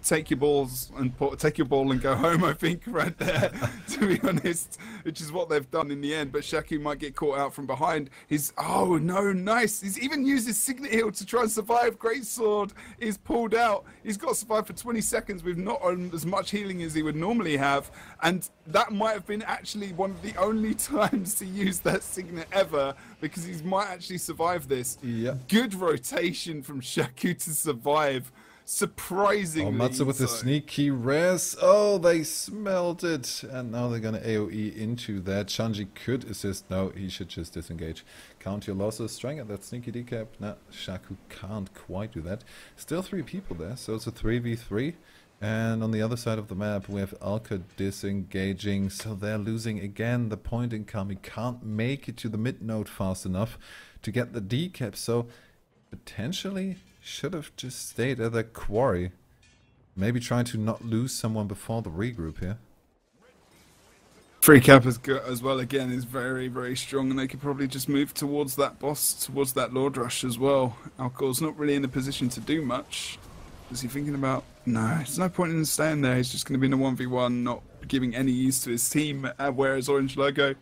take your balls and take your ball and go home, I think, right there, to be honest, which is what they've done in the end. But Shaku might get caught out from behind. Oh no, nice. He's even used his signet heal to try and survive. Greatsword is pulled out. He's got to survive for 20 seconds with not as much healing as he would normally have. And that might have been actually one of the only times to use that signet ever, because he might actually survive this. Yeah. Good rotation from Shaku to survive. Surprisingly. Matze with the sneaky res. Oh, they smelled it. And now they're going to AoE into that. Shanji could assist. No, he should just disengage. Count your losses. Trying at that sneaky decap. Nah, Shaku can't quite do that. Still 3 people there, so it's a 3v3. And on the other side of the map, we have Alka disengaging. So they're losing again the point income. He can't make it to the mid node fast enough to get the decap. So potentially should have just stayed at the quarry. Maybe trying to not lose someone before the regroup here. Free cap as well, again, is very, very strong, and they could probably just move towards that boss, towards that Lord Rush as well. Alcor's not really in a position to do much. Is he thinking about... No, there's no point in staying there. He's just going to be in a 1v1, not giving any use to his team, whereas Orange Logo,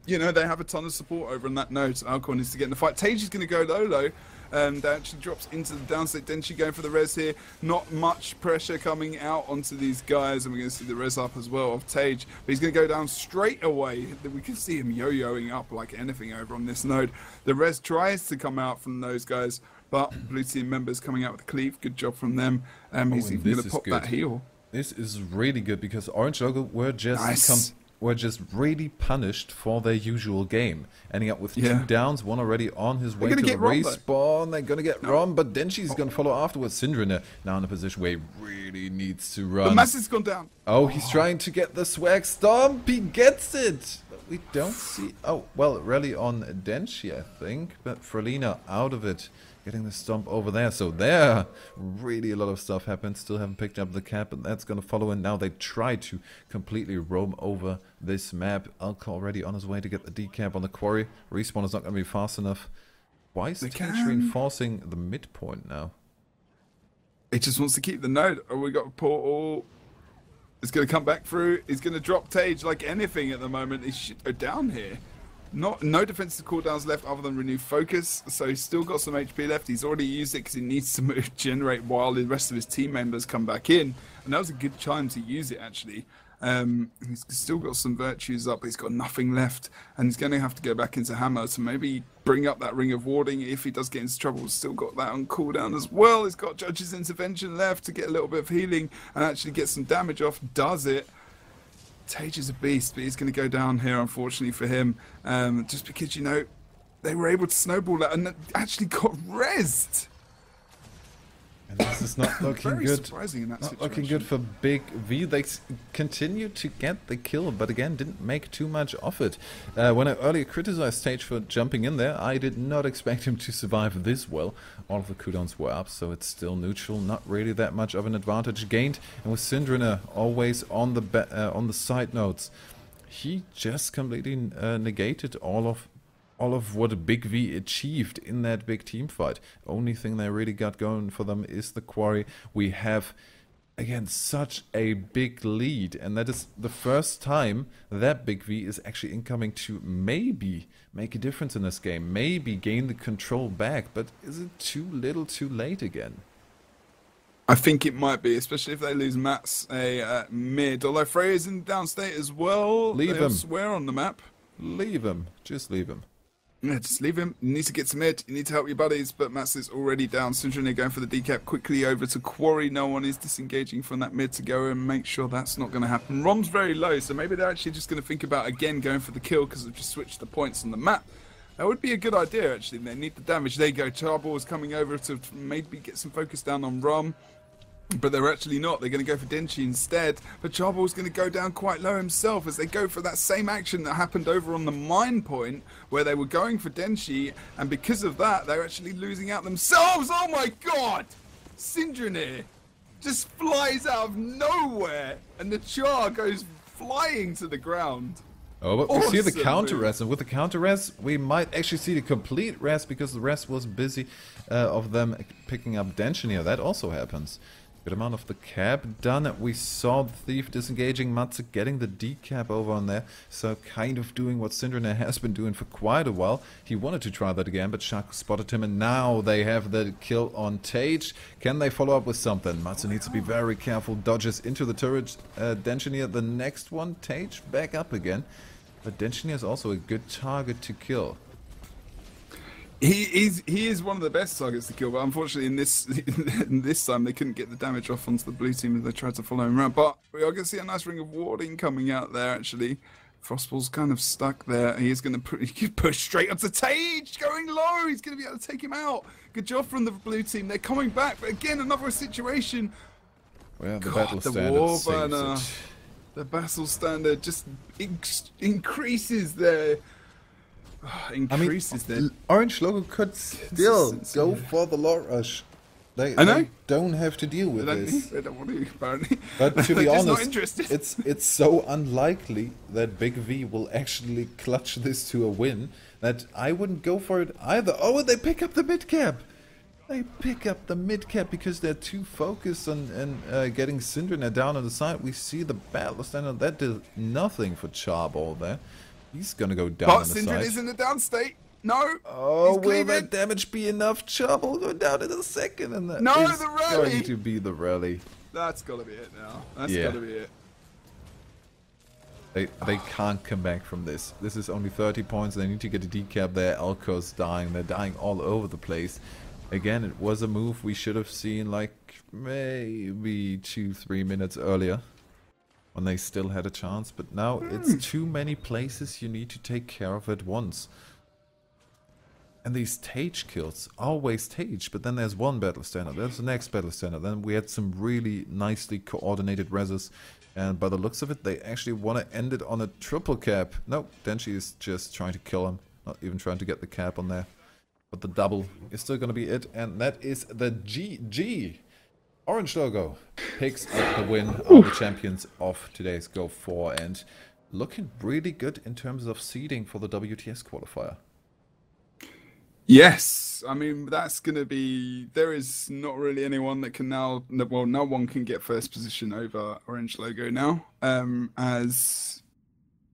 you know, they have a ton of support over on that node, so Alcor needs to get in the fight. Tage is going to go low. That actually drops into the downside. Denshi going for the res here. Not much pressure coming out onto these guys, and we're going to see the res up as well of Tage. But he's going to go down straight away. We can see him yo-yoing up like anything over on this node. The res tries to come out from those guys, but blue team members coming out with the cleave. Good job from them. He's even going to pop that heal. This is really good because Orange Logo were just really punished for their usual game. Ending up with 2 downs, one already on his way to the respawn. They're going to get Rom, but Denshi's going to follow afterwards. Syndrine now in a position where he really needs to run. The Mass's gone down. Oh, he's trying to get the swag stomp. He gets it. But we don't see... Oh, well, rally on Denshi, I think. But Frelina out of it. Getting the stomp over there. So there, really a lot of stuff happened. Still haven't picked up the cap, and that's going to follow in. Now they try to completely roam over this map. Alka already on his way to get the decap on the quarry. Respawn is not going to be fast enough. Why is Tage reinforcing the midpoint now? He just wants to keep the node. Oh, we got a portal. It's going to come back through. He's going to drop Tage like anything at the moment. He should go down here. No defensive cooldowns left other than Renew Focus, so he's still got some HP left. He's already used it because he needs to generate while the rest of his team members come back in. And that was a good time to use it, actually. He's still got some virtues up, but he's got nothing left. And he's going to have to go back into Hammer to maybe bring up that Ring of Warding if he does get into trouble. He's still got that on cooldown as well. He's got Judge's Intervention left to get a little bit of healing and actually get some damage off. Does it. Tage is a beast, but he's going to go down here, unfortunately for him. Just because, you know, they were able to snowball that and actually got rezzed. And this is not looking Very good. surprising in that Not situation. looking good for Big V. They continue to get the kill, but again, didn't make too much of it. When I earlier criticized Tage for jumping in there, I did not expect him to survive this well. All of the cooldowns were up, so it's still neutral. Not really that much of an advantage gained. And with Syndriner always on the side notes, he just completely negated all of what Big V achieved in that big team fight. Only thing they really got going for them is the quarry. We have, again, such a big lead, and that is the first time that Big V is actually incoming to maybe make a difference in this game, maybe gain the control back, but is it too little too late again? I think it might be, especially if they lose Mats mid. Although Freya's in downstate as well. Leave him. Elsewhere on the map. Leave him. Just leave him. Yeah, just leave him. You need to get to mid. You need to help your buddies. But Mats is already down. Syndrome going for the decap quickly over to Quarry. No one is disengaging from that mid to go and make sure that's not going to happen. Rom's very low, so maybe they're actually just going to think about again going for the kill because they've just switched the points on the map. That would be a good idea, actually. They need the damage. There you go. Charball is coming over to maybe get some focus down on Rom. But they're actually not. They're going to go for Denchi instead. But Charball's going to go down quite low himself as they go for that same action that happened over on the mine point where they were going for Denchi. And because of that, they're actually losing out themselves. Oh my god! Syndranir just flies out of nowhere and the Char goes flying to the ground. Oh, but we see the Awesome counter move. res, and with the counter res, we might actually see the complete res because the rest was busy of them picking up Denchinier. That also happens. Good amount of the cap done. We saw the Thief disengaging, Matze getting the decap over on there, so kind of doing what Syndriner has been doing for quite a while. He wanted to try that again, but Shaku spotted him, and now they have the kill on Tage. Can they follow up with something? Matze needs to be very careful, dodges into the turret. Denchinier, the next one, Tage back up again. But Denchinier is also a good target to kill. He is one of the best targets to kill, but unfortunately in this time they couldn't get the damage off onto the blue team as they tried to follow him around. But we are going to see a nice ring of warding coming out there actually. Frostball's kind of stuck there. He is going to push straight up to Tage, going low. He's going to be able to take him out. Good job from the blue team. They're coming back, but again another situation. Well, the God, battle the standard war saves burner. it. The battle standard just increases their Orange Logo could still Consistency. go for the Lord Rush. They don't have to deal with this. They don't want to, apparently. But to be They're just not honest, interested. it's so unlikely that Big V will actually clutch this to a win that I wouldn't go for it either. Oh, and they pick up the mid cap. They pick up the mid cap because they're too focused on getting Syndriner down on the side. We see the battle standard that did nothing for Charball there. He's gonna go down on the Syndrine side. is in the down state. No. Oh, He's will cleaving. that damage be enough? Charball go down in a second, and that No, is the rally! going to be the rally. That's got to be it now. That's Yeah. got to be it. They can't come back from this. This is only 30 points. They need to get a decap there. Elko's dying. They're dying all over the place. Again, it was a move we should have seen like maybe 2-3 minutes earlier when they still had a chance. But now it's too many places you need to take care of at once. And these Tage kills, always Tage, but then there's one battle standard, there's the next battle standard, then we had some really nicely coordinated reses, and by the looks of it, they actually want to end it on a triple cap. No, Denchi is just trying to kill him, not even trying to get the cap on there. But the double is still going to be it, and that is the GG. Orange Logo picks up the win of the champions of today's Go4, and looking really good in terms of seeding for the WTS qualifier. Yes, I mean that's going to be. There is not really anyone that can now. Well, no one can get first position over Orange Logo now. As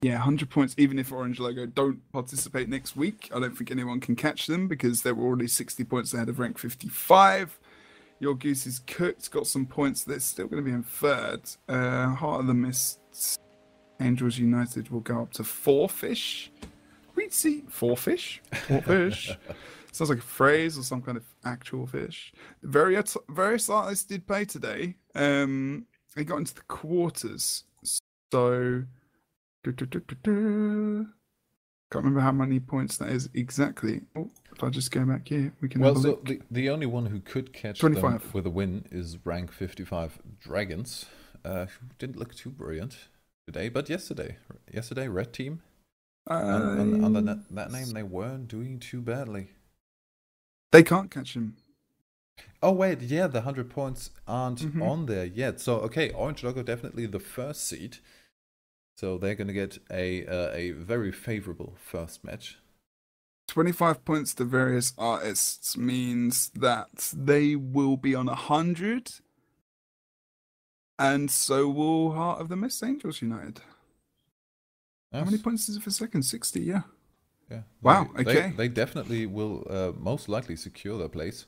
Yeah, 100 points, even if Orange Logo don't participate next week. I don't think anyone can catch them because they were already 60 points ahead of rank 55. Your Goose is cooked, got some points. They're still going to be in third. Heart of the Mist, Angels United will go up to 4 fish. We'd see 4 fish? 4 fish. Sounds like a phrase or some kind of actual fish. Various artists did play today. They got into the quarters. So... Can't remember how many points that is exactly. Oh, if I just go back here, we can have a look. The only one who could catch 25. them with a win is rank 55 Dragons, who didn't look too brilliant today, but yesterday, Red Team, under that name, they weren't doing too badly. They can't catch him. Oh wait, yeah, the 100 points aren't on there yet. So okay, Orange Logo definitely the first seed. So they're going to get a very favorable first match. 25 points to various artists means that they will be on 100. And so will Heart of the Mist Angels United. Yes. How many points is it for second? 60, yeah. Yeah. Wow, okay. They definitely will most likely secure their place.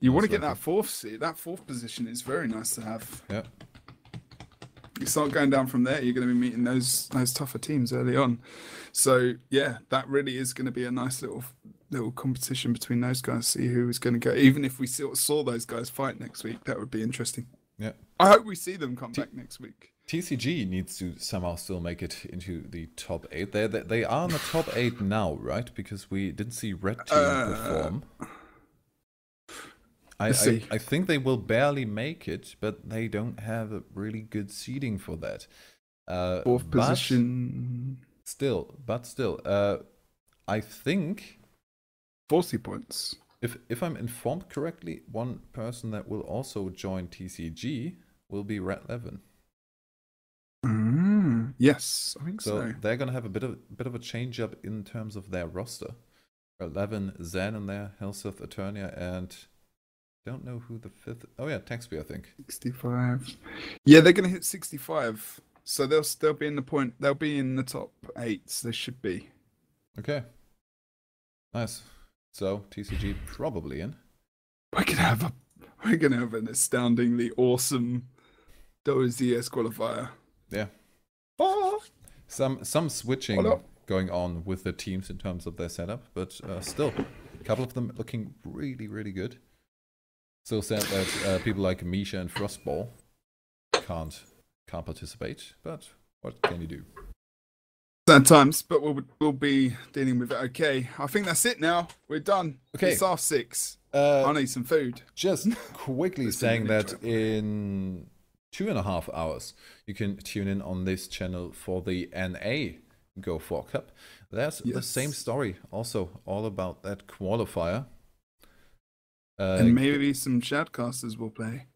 You want to get that fourth seed. That fourth position is very nice to have. Yeah. You start going down from there, you're going to be meeting those tougher teams early on. So yeah, that really is going to be a nice little competition between those guys. See who is going to go. Even if we saw those guys fight next week, that would be interesting. Yeah, I hope we see them come back next week. TCG needs to somehow still make it into the top 8. They are in the top 8 now, right? Because we didn't see Red Team perform. I think they will barely make it, but they don't have a really good seeding for that. Fourth position. Still, I think 40 points. If I'm informed correctly, one person that will also join TCG will be Red 11. Yes, I think so. So they're gonna have a bit of a change up in terms of their roster. 11 Zen in there, Helseth, Eternia, and don't know who the fifth. Oh yeah, Taxby, I think. 65. Yeah, they're gonna hit 65. So they'll be in the point. They'll be in the top 8. They should be. Okay. Nice. So TCG probably in. We're gonna have an astoundingly awesome WZS qualifier. Yeah. Some switching going on with the teams in terms of their setup, but still, a couple of them looking really, really good. So sad that people like Misha and Frostball can't participate, but what can you do? Sad times, but we'll be dealing with it. Okay, I think that's it now. We're done. Okay, it's 6:30. I need some food. Just quickly saying that in 2.5 hours, you can tune in on this channel for the NA Go4 Cup. That's the same story, also all about that qualifier. And maybe some shoutcasters will play.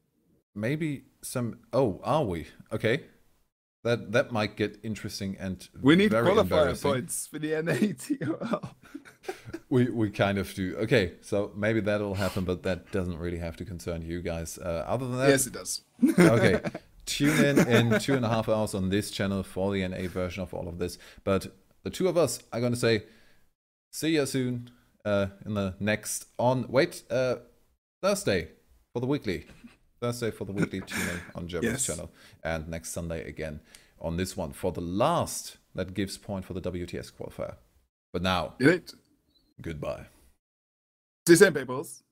Maybe some. Oh, are we? Okay. That might get interesting and we need qualifier points for the NATOL. we kind of do. Okay, so maybe that'll happen, but that doesn't really have to concern you guys. Other than that, yes, it does. Okay, tune in 2.5 hours on this channel for the NA version of all of this. But the two of us are going to say, see you soon in the next Thursday for the weekly. Thursday for the weekly tune-in on Jebro's channel, and next Sunday again on this one for the last that gives point for the WTS qualifier. But now, goodbye. See you soon, peoples.